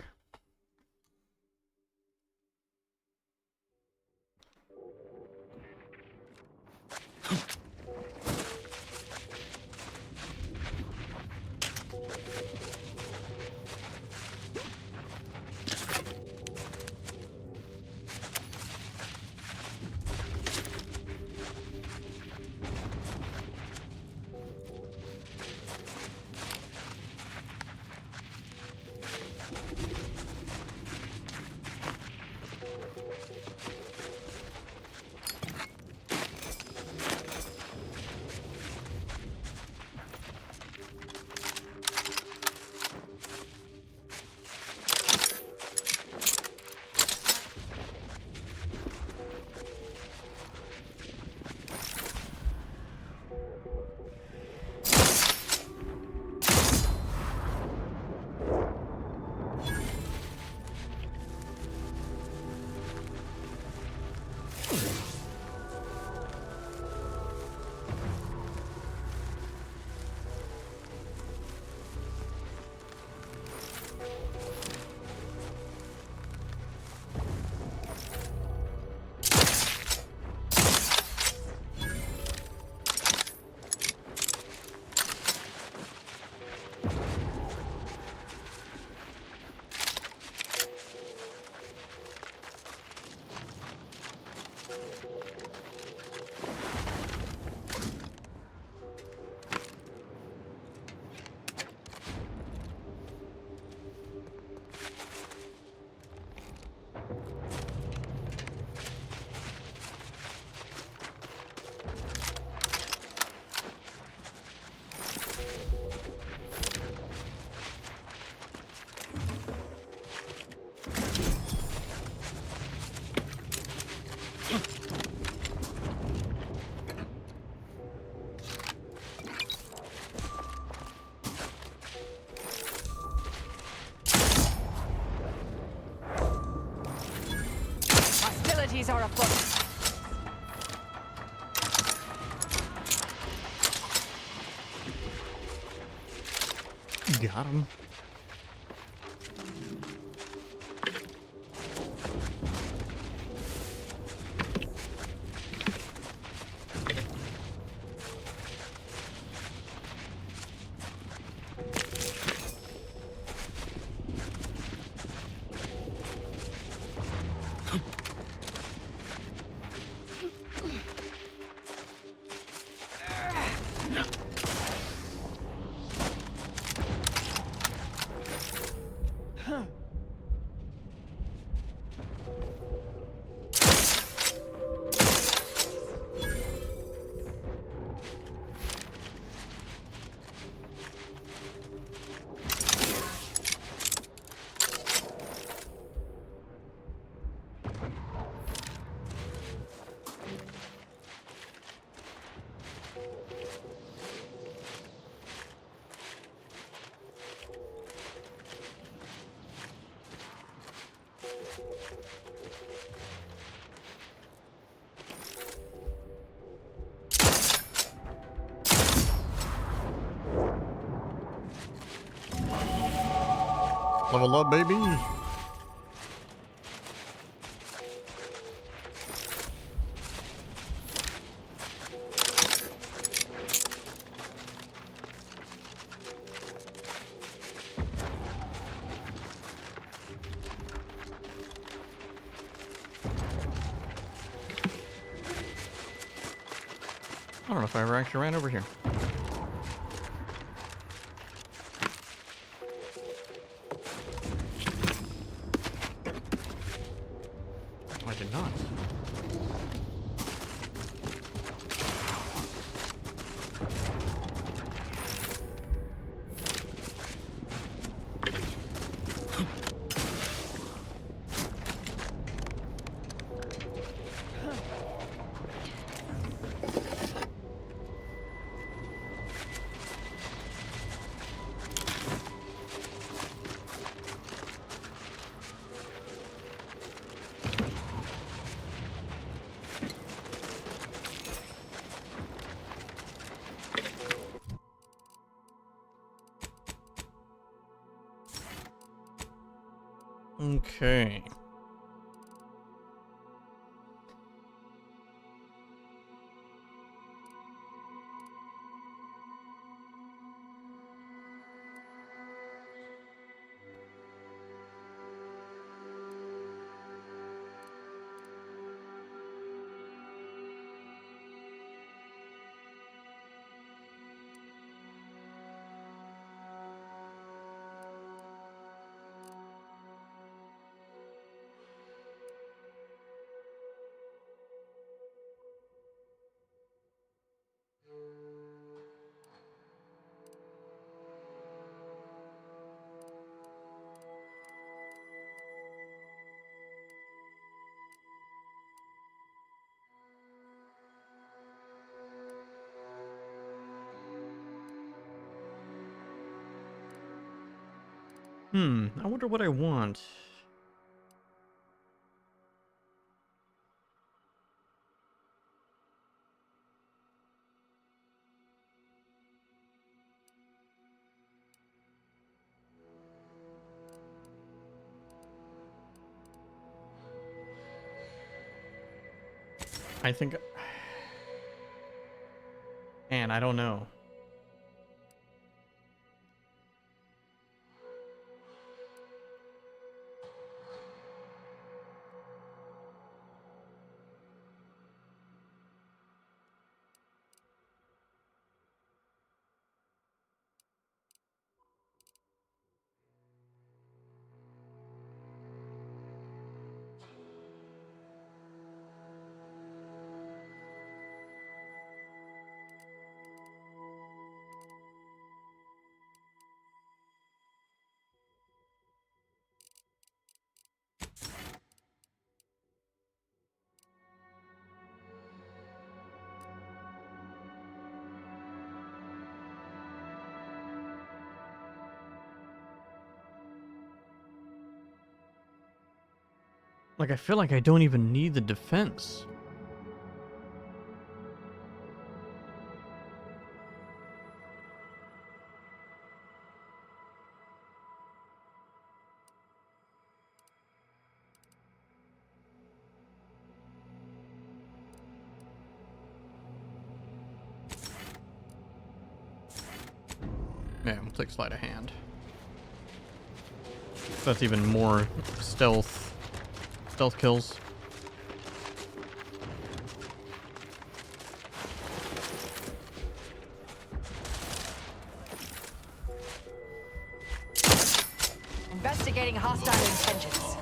Hostilities are afoot. Got him. Level up, baby. I don't know if I ever actually ran over here. I did not. Okay. I wonder what I want. I think... Man, I don't know. Like, I feel like I don't even need the defense. Yeah, we'll take sleight of hand. That's even more stealth kills. Investigating hostile intentions.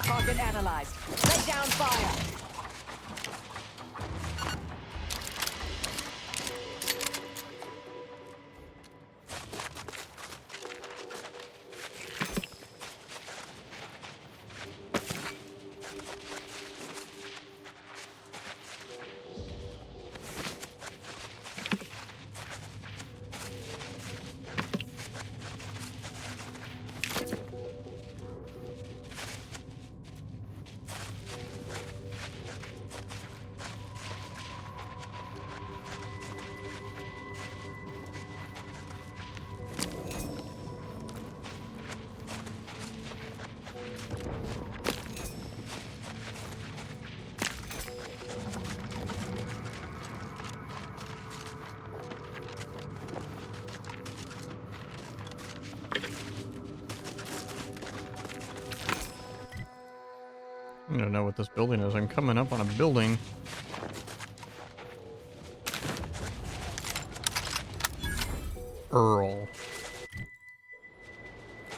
Target analyzed. Lay down fire. I don't know what this building is. I'm coming up on a building. Earl.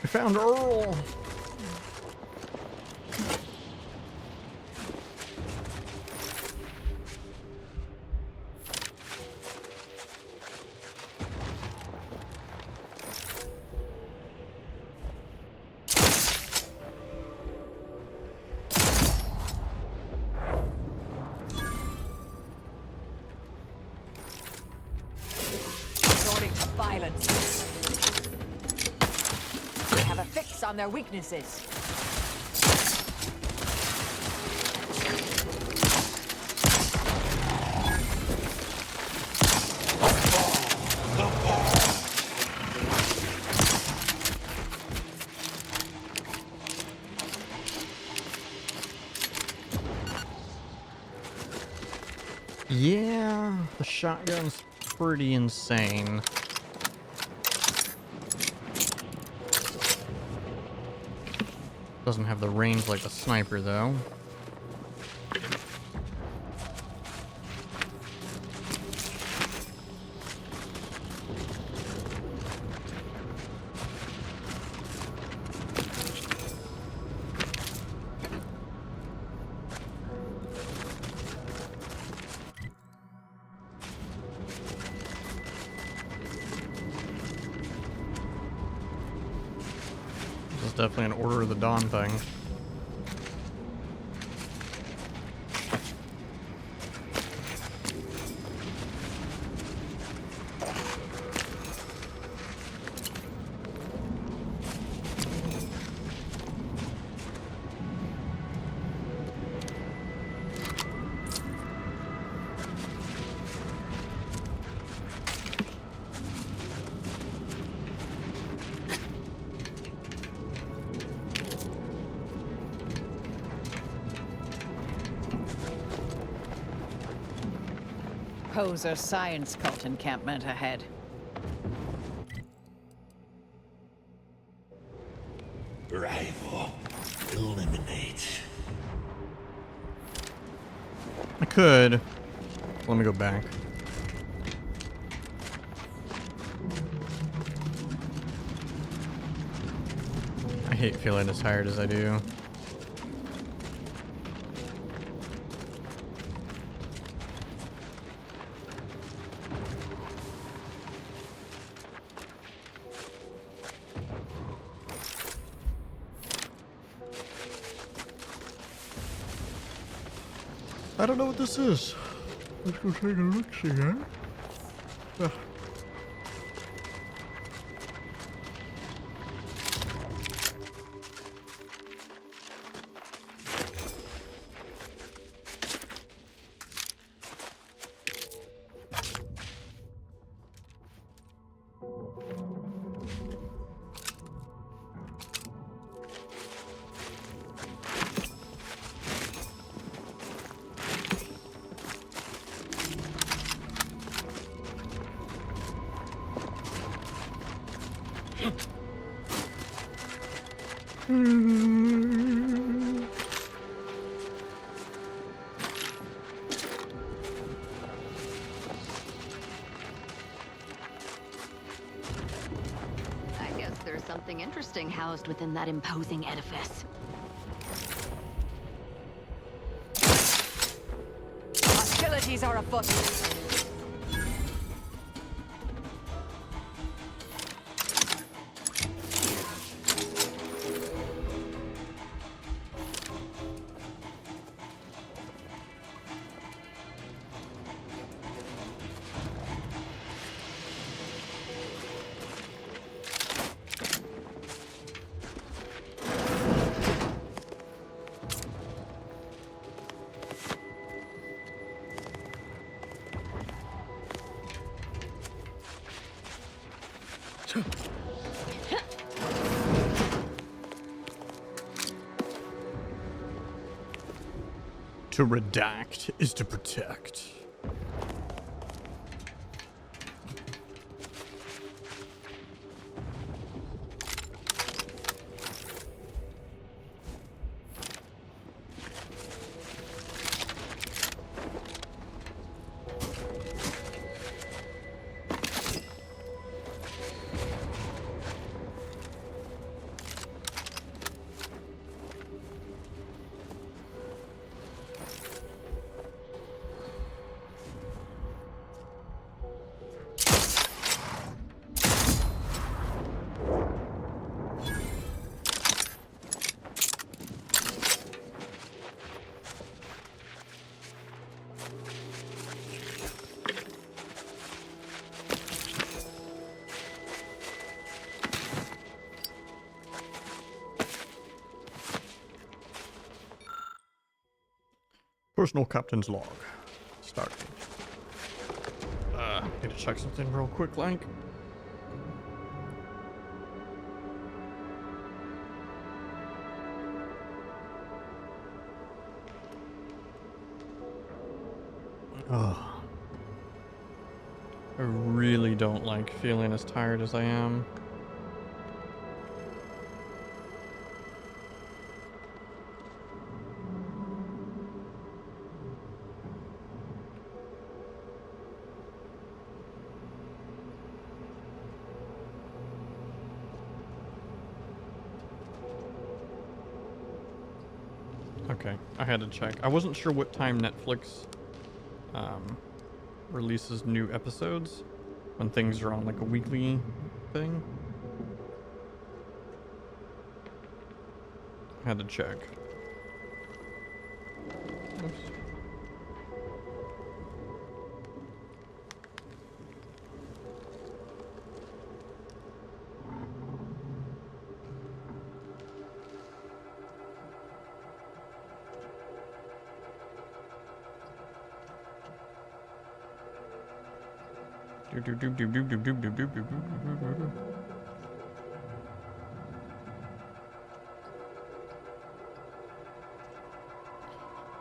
I found Earl! Resorting to violence. They have a fix on their weaknesses. Yeah, the shotgun's pretty insane. Doesn't have the range like the sniper, though. This is definitely an Order of the Dawn thing. Poser science cult encampment ahead. Rival. Eliminate. I could. Let me go back. I hate feeling as tired as I do. I don't know what this is. Let's go take a look, see, huh? Ugh. I guess there's something interesting housed within that imposing edifice. Hostilities are afoot. To redact is to protect. Personal captain's log. Starting. Need to check something real quick, like. Oh. I really don't like feeling as tired as I am. Okay, I had to check. I wasn't sure what time Netflix releases new episodes, when things are on like a weekly thing. I had to check. Oops.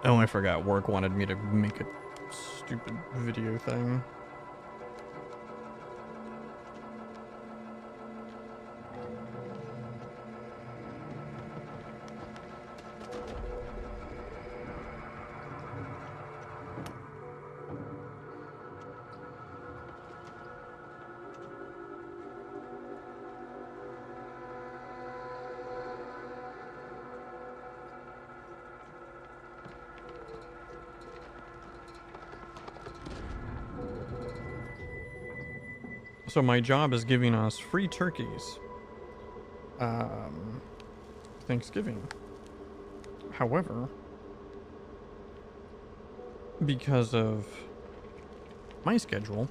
Oh, I forgot. Work wanted me to make a stupid video thing. So my job is giving us free turkeys. Thanksgiving. However, because of my schedule,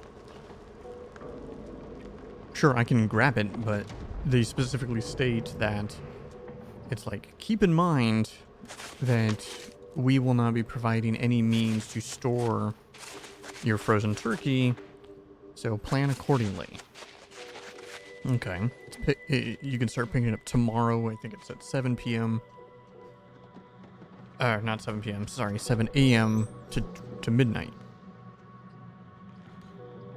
sure, I can grab it, but they specifically state that it's like, keep in mind that we will not be providing any means to store your frozen turkey, so plan accordingly. Okay. You can start picking it up tomorrow. I think it's at 7 p.m. Not 7 p.m. Sorry, 7 a.m. to midnight.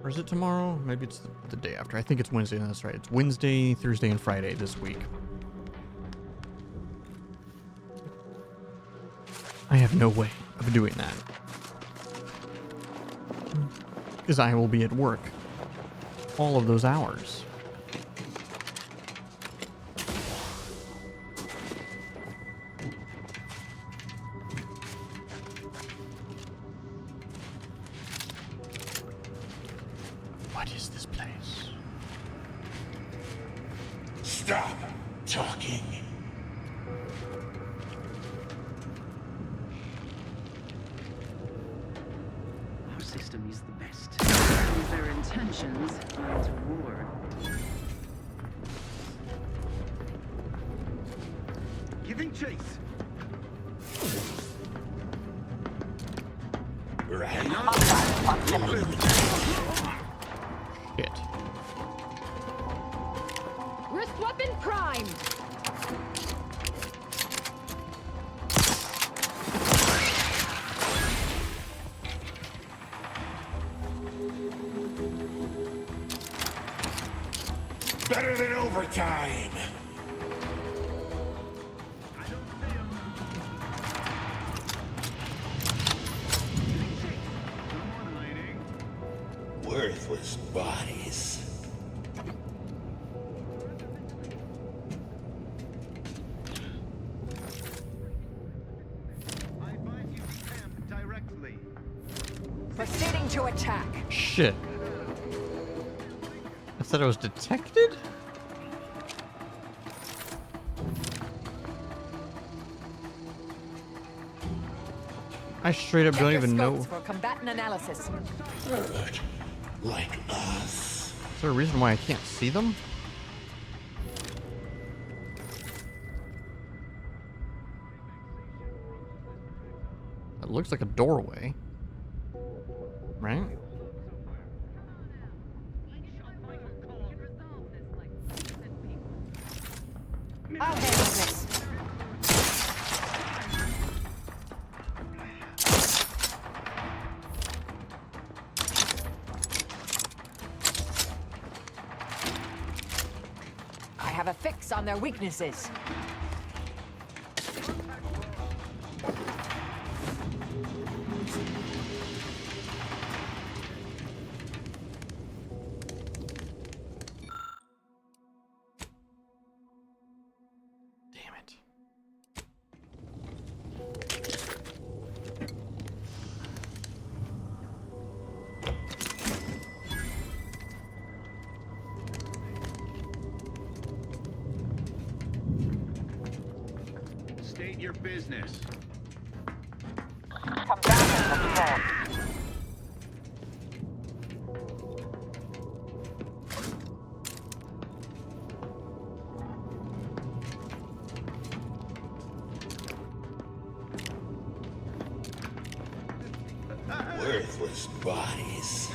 Or is it tomorrow? Maybe it's the day after. I think it's Wednesday. That's right. It's Wednesday, Thursday, and Friday this week. I have no way of doing that, because I will be at work all of those hours. What is this place? Stop talking. Our system is the best. Their intentions lead to war. Giving chase. Right. Shit. Wrist weapon prime! Better than overtime. Worthless bodies. Proceeding to attack. Shit. I thought I was detected? I straight up don't even know. For combatant analysis. Hurt like us. Is there a reason why I can't see them? It looks like a doorway. Right? I'll handle this. I have a fix on their weaknesses. Damn it. State your business. Worthless bodies.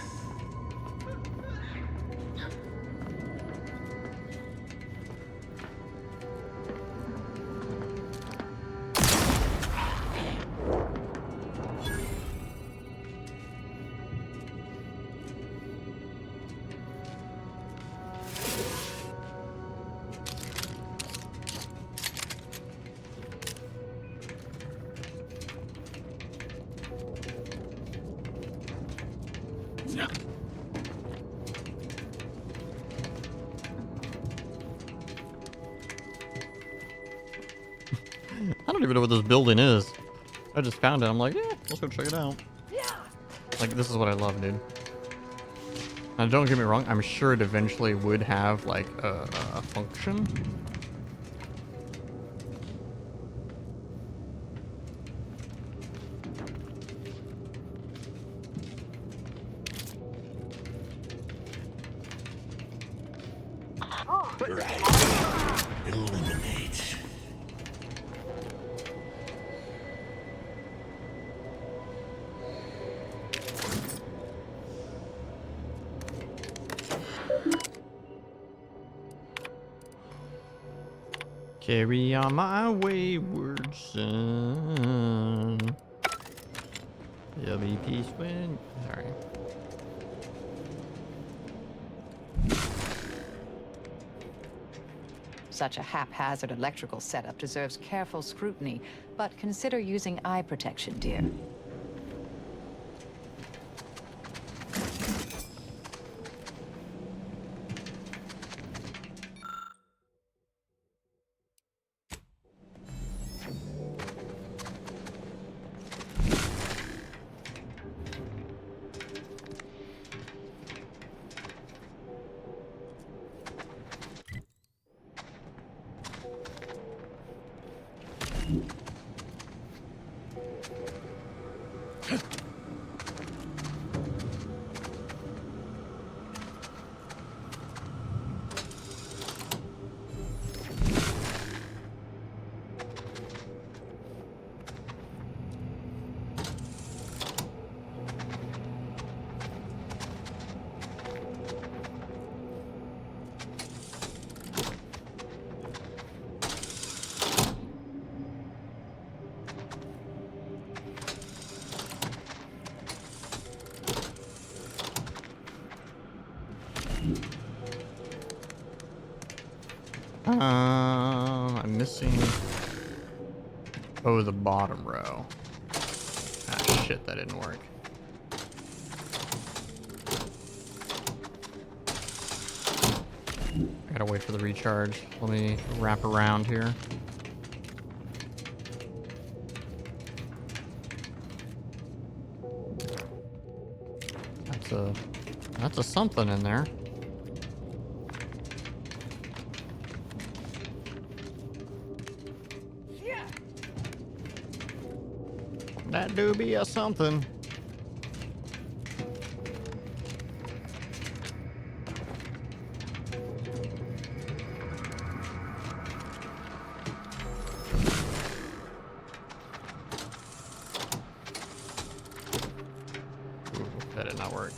I don't even know what this building is. I just found it. I'm like, yeah, let's go check it out. Like, this is what I love, dude. Now, don't get me wrong. I'm sure it eventually would have, like, a function. Right. Eliminate. Carry on my wayward son. There'll be peace when. Sorry. Such a haphazard electrical setup deserves careful scrutiny, but consider using eye protection, dear. I'm missing. Oh, the bottom row. Ah, shit, that didn't work. I gotta wait for the recharge. Let me wrap around here. That's a something in there. That do be a something. might not work.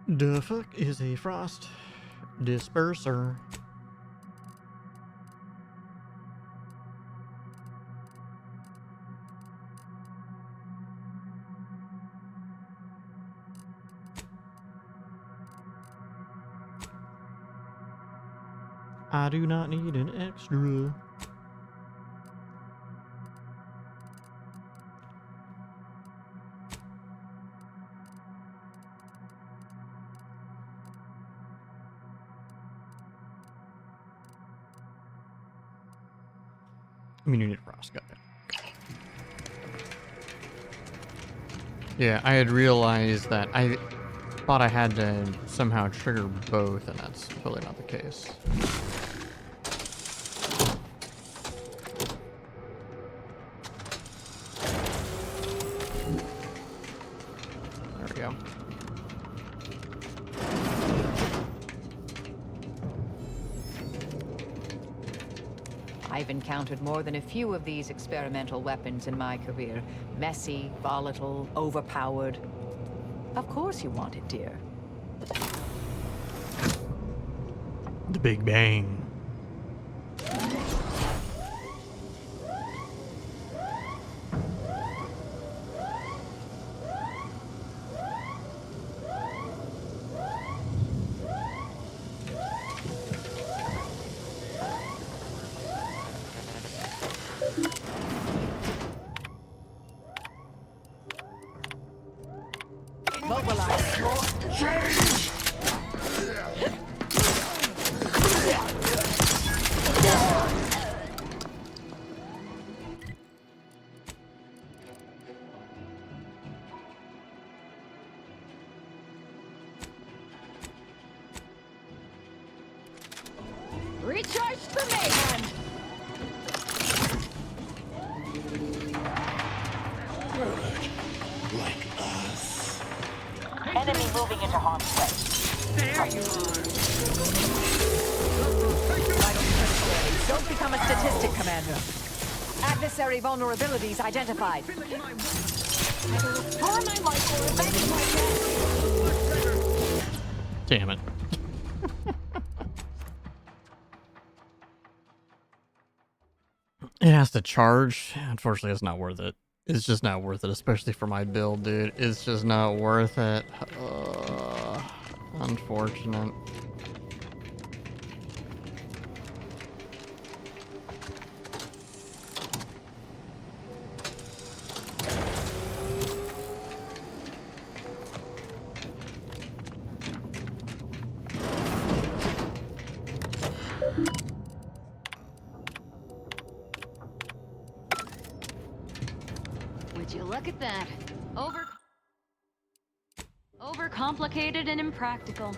The fuck is a frost disperser? I do not need an extra. Immunity to frost, got it. Yeah, I had realized that I thought I had to somehow trigger both, and that's totally not the case. There we go. I've encountered more than a few of these experimental weapons in my career. Messy, volatile, overpowered. Of course you want it, dear. The Big Bang. Recharge the mayhem! Like us. Enemy moving into harm's way. There you are. Don't become a statistic, Commander. Adversary vulnerabilities identified. Damn it. It has to charge. Unfortunately, it's not worth it. It's just not worth it, especially for my build, dude. It's just not worth it. Unfortunate. Would you look at that? Overcomplicated and impractical.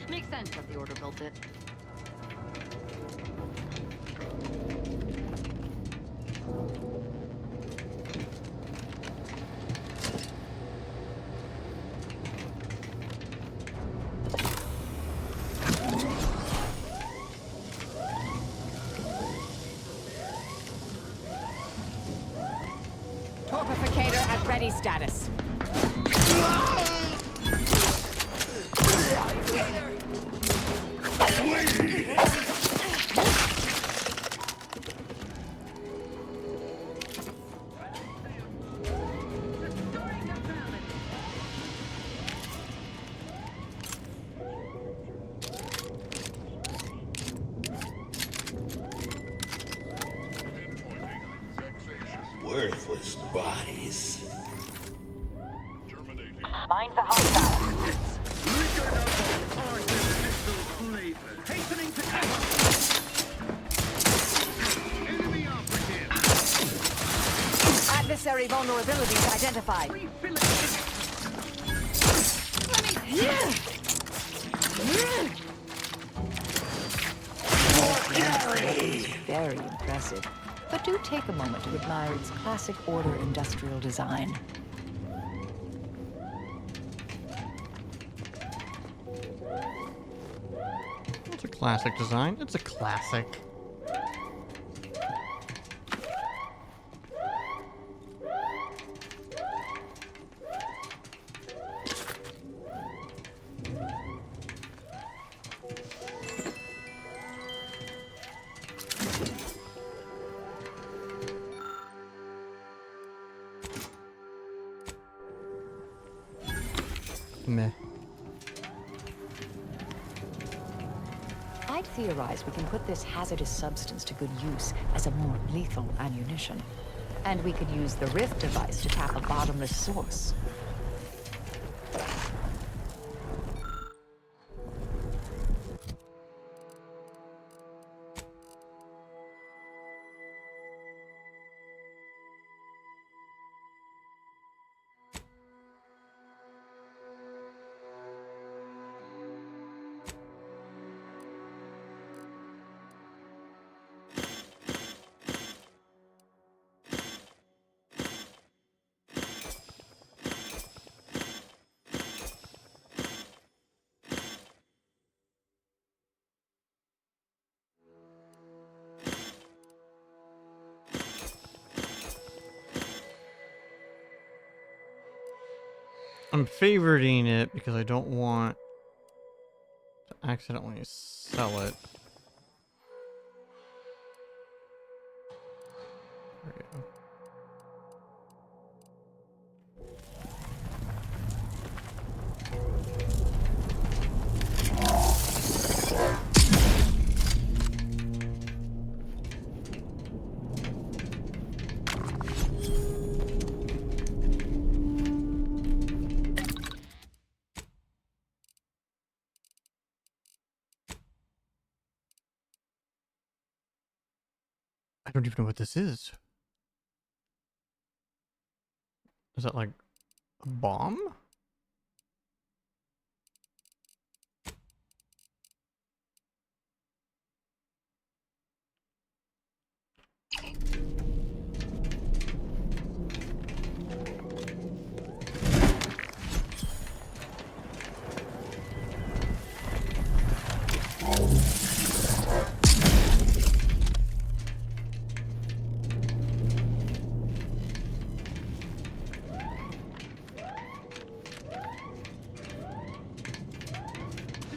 Makes sense that the Order built it. Torpificator at ready status. Worthless bodies. Find the hostile. Hastening to cover. Enemy operative. Adversary vulnerabilities identified. Very impressive. But do take a moment to admire its classic order industrial design. It's a classic design. It's a classic. Meh. I'd theorize we can put this hazardous substance to good use as a more lethal ammunition. And we could use the Rift device to tap a bottomless source. I'm favoriting it because I don't want to accidentally sell it. There we go. I don't even know what this is. Is that like a bomb?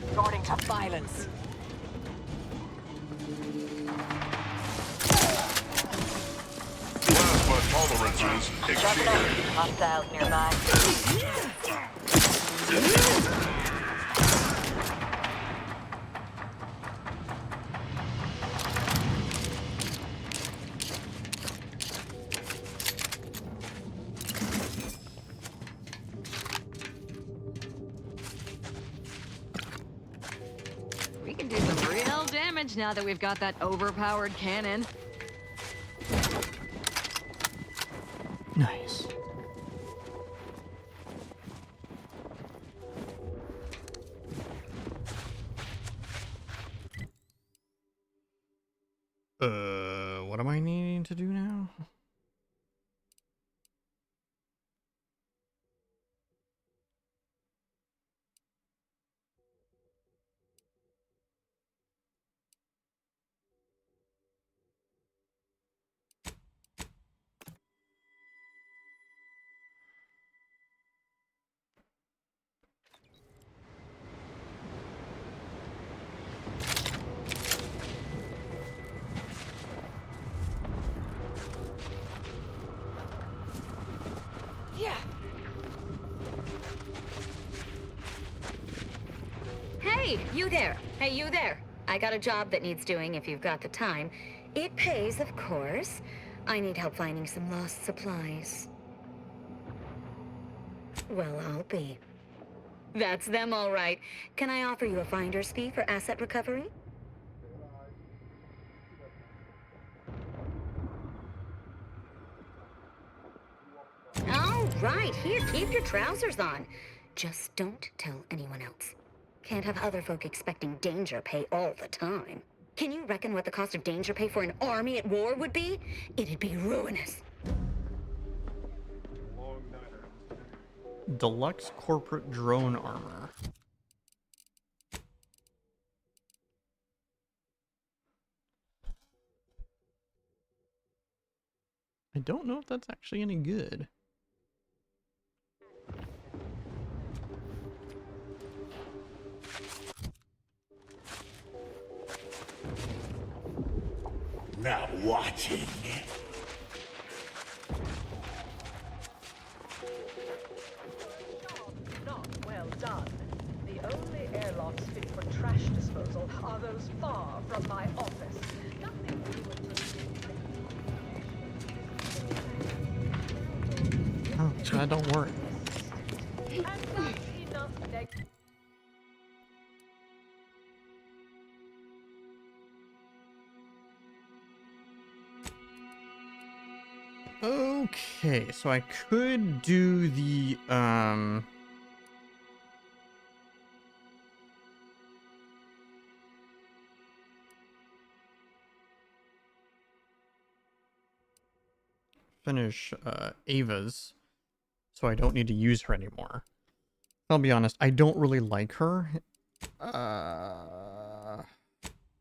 Resorting to violence. Plasma tolerances exceeded. Hostiles nearby. We can do some real damage now that we've got that overpowered cannon. Nice. What am I needing to do now? Hey, you there. Hey, you there. I got a job that needs doing if you've got the time. It pays, of course. I need help finding some lost supplies. Well, I'll be. That's them, all right. Can I offer you a finder's fee for asset recovery? All right, here, keep your trousers on. Just don't tell anyone else. Can't have other folk expecting danger pay all the time. Can you reckon what the cost of danger pay for an army at war would be? It'd be ruinous. Deluxe corporate drone armor. I don't know if that's actually any good. Not watching. Not well done. The only airlocks fit for trash disposal are those far from my office. Nothing Oh, that don't work. enough Okay, so I could do the finish Ava's, so I don't need to use her anymore. I'll be honest, I don't really like her.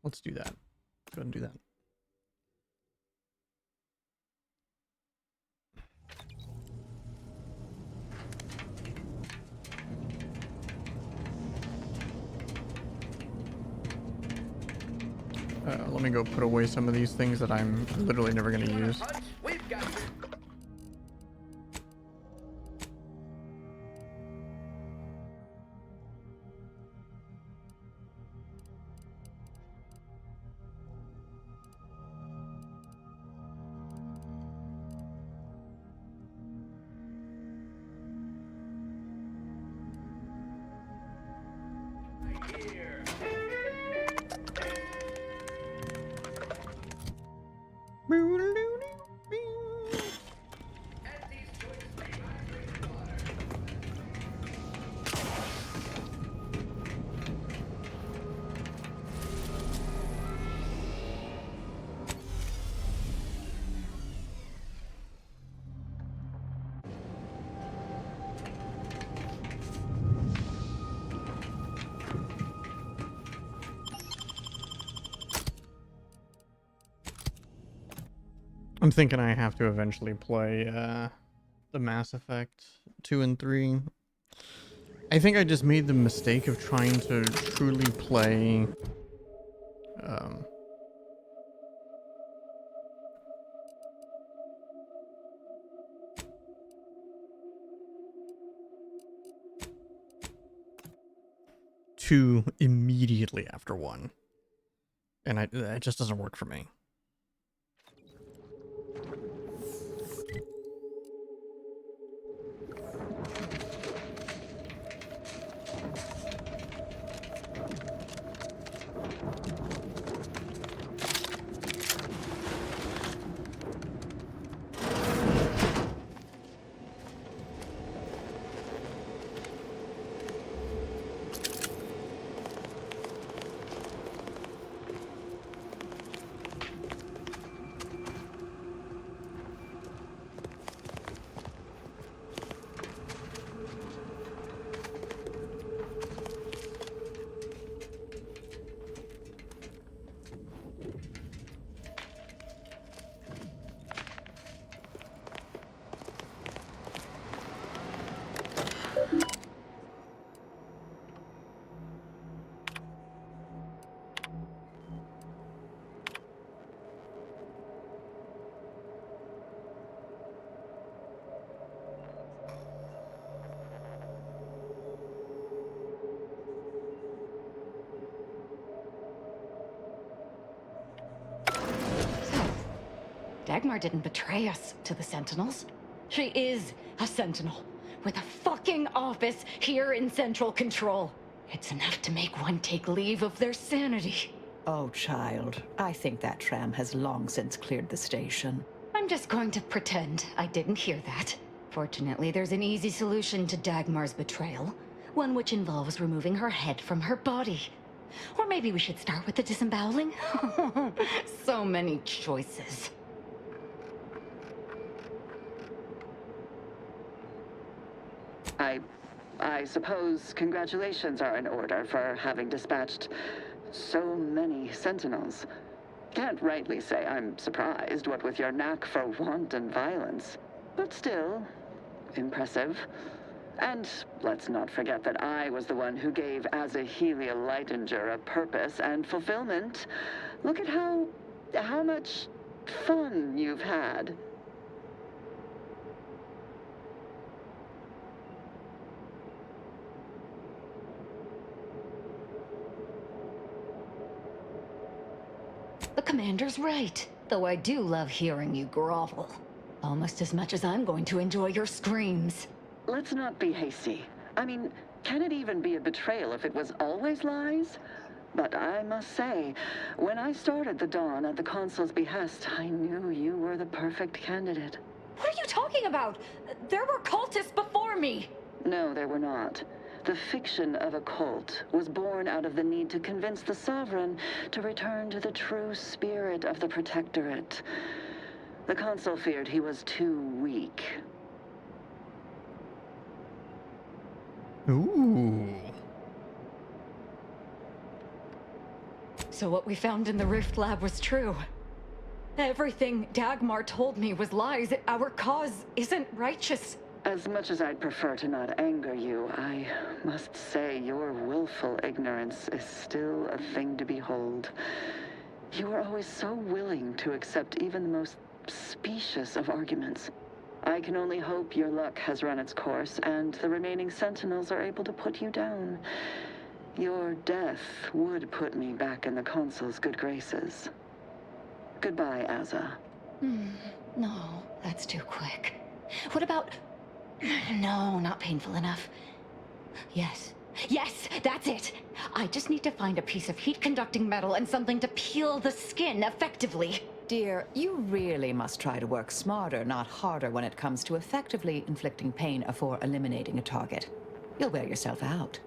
Let's do that. Go ahead and do that. Let me go put away some of these things that I'm literally never going to use. We've got I'm thinking I have to eventually play the Mass Effect 2 and 3. I think I just made the mistake of trying to truly play two immediately after one. And it just doesn't work for me. Dagmar didn't betray us to the Sentinels. She is a Sentinel. with a fucking office here in Central Control. It's enough to make one take leave of their sanity. Oh, child, I think that tram has long since cleared the station. I'm just going to pretend I didn't hear that. Fortunately, there's an easy solution to Dagmar's betrayal. One which involves removing her head from her body. Or maybe we should start with the disemboweling? So many choices. I suppose congratulations are in order for having dispatched so many sentinels. Can't rightly say I'm surprised, what with your knack for wanton violence. But still, impressive. And let's not forget that I was the one who gave Azahelia Leidinger a purpose and fulfillment. Look at how much fun you've had. The commander's right, though I do love hearing you grovel. Almost as much as I'm going to enjoy your screams. Let's not be hasty. I mean, can it even be a betrayal if it was always lies? But I must say, when I started the Dawn at the Consul's behest, I knew you were the perfect candidate. What are you talking about? There were cultists before me! No, there were not. The fiction of a cult was born out of the need to convince the Sovereign to return to the true spirit of the Protectorate. The Consul feared he was too weak. Ooh. So what we found in the Rift Lab was true. Everything Dagmar told me was lies. Our cause isn't righteous. As much as I'd prefer to not anger you, I must say your willful ignorance is still a thing to behold. You were always so willing to accept even the most specious of arguments. I can only hope your luck has run its course, and the remaining sentinels are able to put you down. Your death would put me back in the Consul's good graces. Goodbye, Aza. No, that's too quick. What about... No, not painful enough. Yes, that's it! I just need to find a piece of heat-conducting metal and something to peel the skin effectively. Dear, you really must try to work smarter, not harder, when it comes to effectively inflicting pain before eliminating a target. You'll wear yourself out.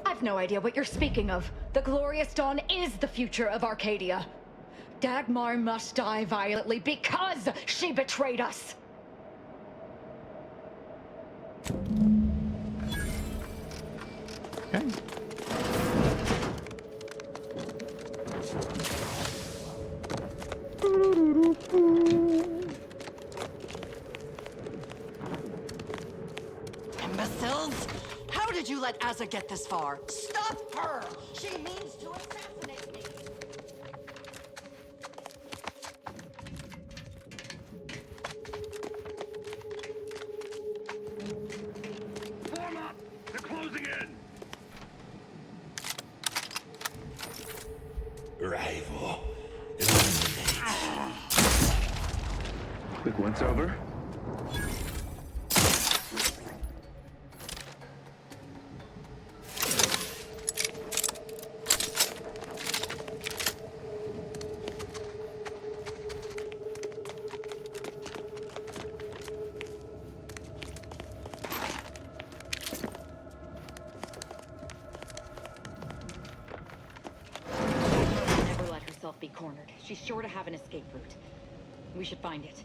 I've no idea what you're speaking of. The Glorious Dawn is the future of Arcadia. Dagmar must die violently because she betrayed us. Okay. Imbeciles! How did you let Aza get this far? Stop her! She means to assassinate me! Form up! They're closing in! Rival. Quick once over. Never let herself be cornered. She's sure to have an escape route. We should find it.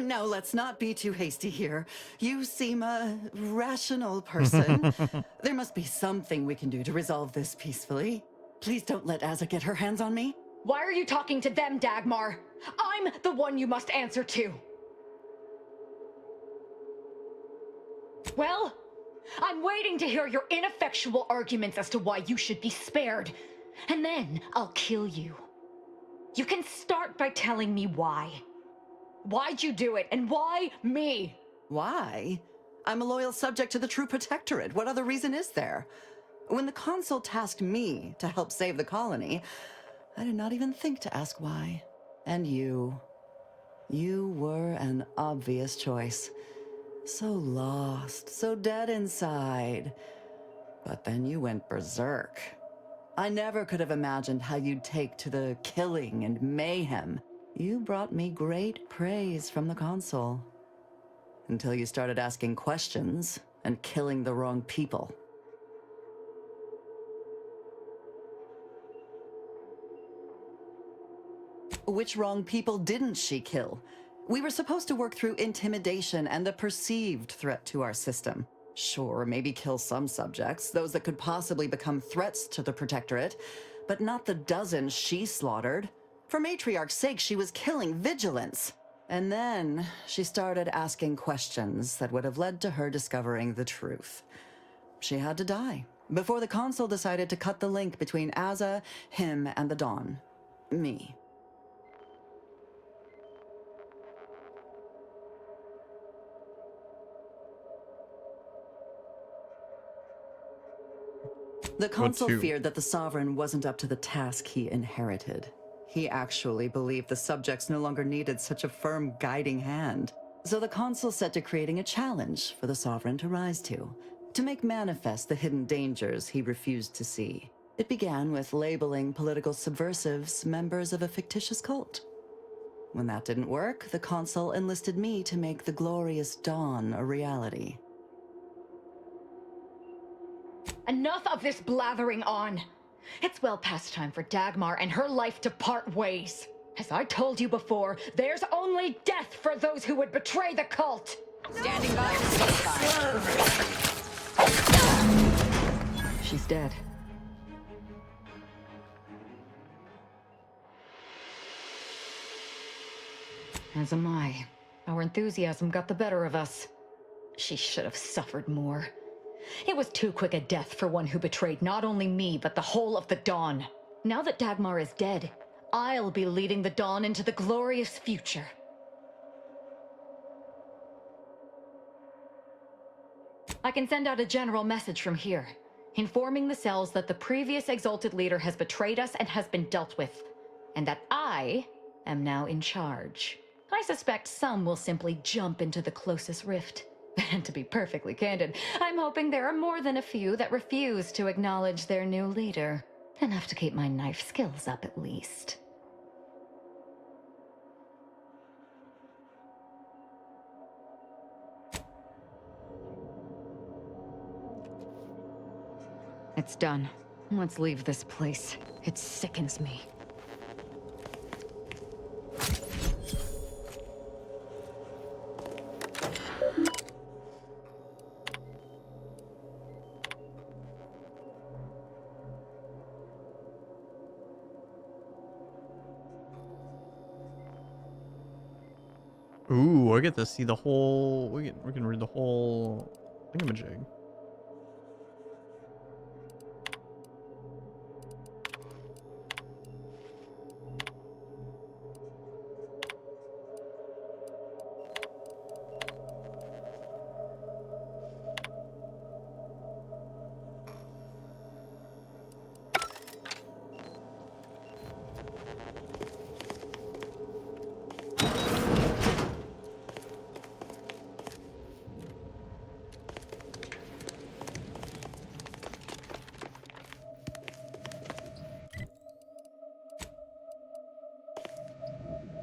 Now, let's not be too hasty here. You seem a rational person. There must be something we can do to resolve this peacefully. Please don't let Azza get her hands on me. Why are you talking to them, Dagmar? I'm the one you must answer to. Well, I'm waiting to hear your ineffectual arguments as to why you should be spared. And then I'll kill you. You can start by telling me why. Why'd you do it, and why me? Why? I'm a loyal subject to the True Protectorate. What other reason is there? When the Consul tasked me to help save the colony, I did not even think to ask why. And you were an obvious choice. So lost, so dead inside. But then you went berserk. I never could have imagined how you'd take to the killing and mayhem. You brought me great praise from the Consul. Until you started asking questions and killing the wrong people. Which wrong people didn't she kill? We were supposed to work through intimidation and the perceived threat to our system. Sure, maybe kill some subjects, those that could possibly become threats to the Protectorate, but not the dozens she slaughtered. For Matriarch's sake, she was killing vigilance. And then she started asking questions that would have led to her discovering the truth. She had to die before the Consul decided to cut the link between Azza, him, and the Dawn. Me. The Consul feared that the Sovereign wasn't up to the task he inherited. He actually believed the subjects no longer needed such a firm guiding hand. So the Consul set to creating a challenge for the Sovereign to rise to make manifest the hidden dangers he refused to see. It began with labeling political subversives members of a fictitious cult. When that didn't work, the Consul enlisted me to make the glorious Dawn a reality. Enough of this blathering on. It's well past time for Dagmar and her life to part ways. As I told you before, there's only death for those who would betray the cult. Standing by for some She's dead. As am I. Our enthusiasm got the better of us. She should have suffered more. It was too quick a death for one who betrayed not only me, but the whole of the Dawn. Now that Dagmar is dead, I'll be leading the Dawn into the glorious future. I can send out a general message from here, informing the cells that the previous Exalted Leader has betrayed us and has been dealt with, and that I am now in charge. I suspect some will simply jump into the closest rift. And to be perfectly candid, I'm hoping there are more than a few that refuse to acknowledge their new leader. Enough to keep my knife skills up, at least. It's done. Let's leave this place. It sickens me. Ooh, I get to see the whole. We can read the whole thingamajig.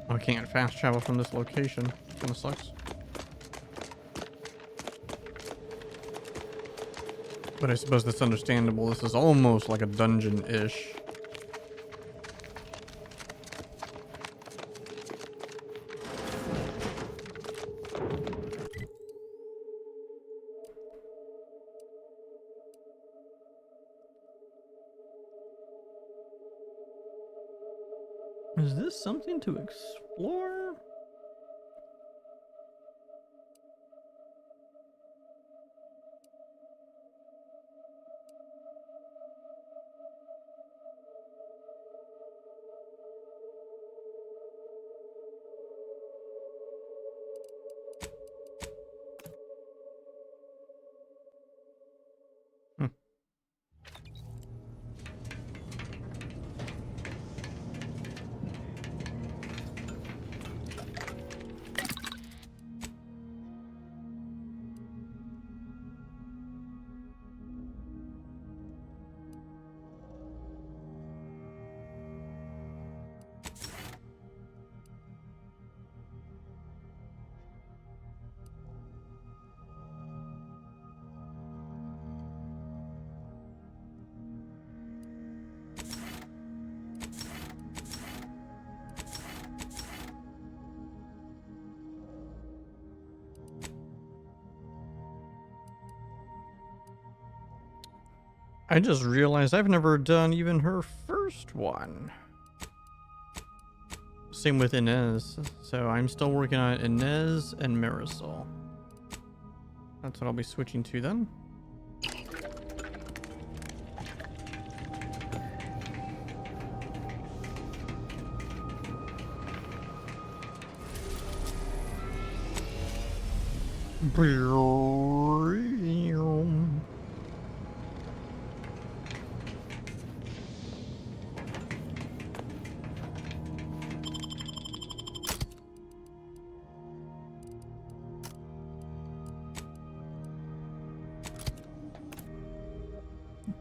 I can't fast travel from this location. Kinda sucks. But I suppose that's understandable. This is almost like a dungeon-ish. Is this something to explore? I just realized I've never done even her first one. Same with Inez. So I'm still working on Inez and Marisol. That's what I'll be switching to then.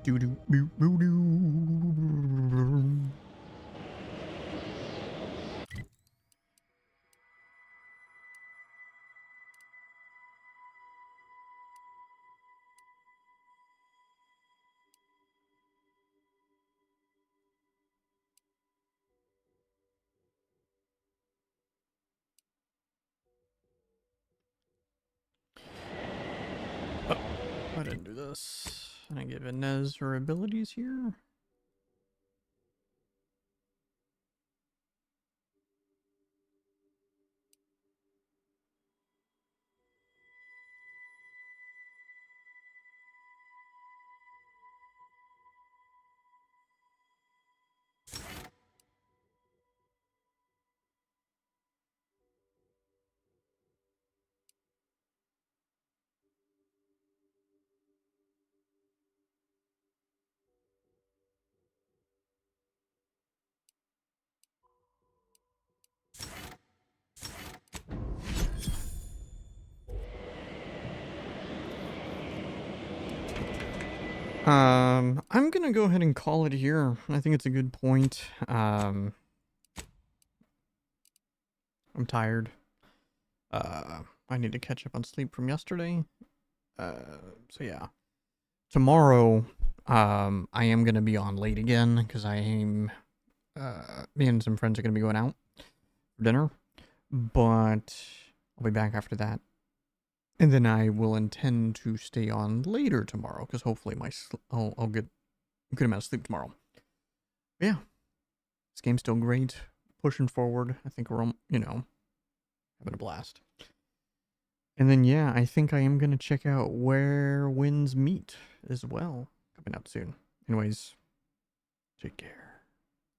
Do do boo boo doo. Oh, I didn't do this. And I give Inez her abilities here. I'm gonna go ahead and call it here. I think it's a good point. I'm tired. I need to catch up on sleep from yesterday. So yeah. Tomorrow, I am gonna be on late again because I am, me and some friends are gonna be going out for dinner, but I'll be back after that. And then I will intend to stay on later tomorrow because hopefully I'll get a good amount of sleep tomorrow. But yeah, this game's still great. Pushing forward. I think we're, having a blast. And then yeah, I think I am gonna check out Where Winds Meet as well, coming out soon. Anyways, take care.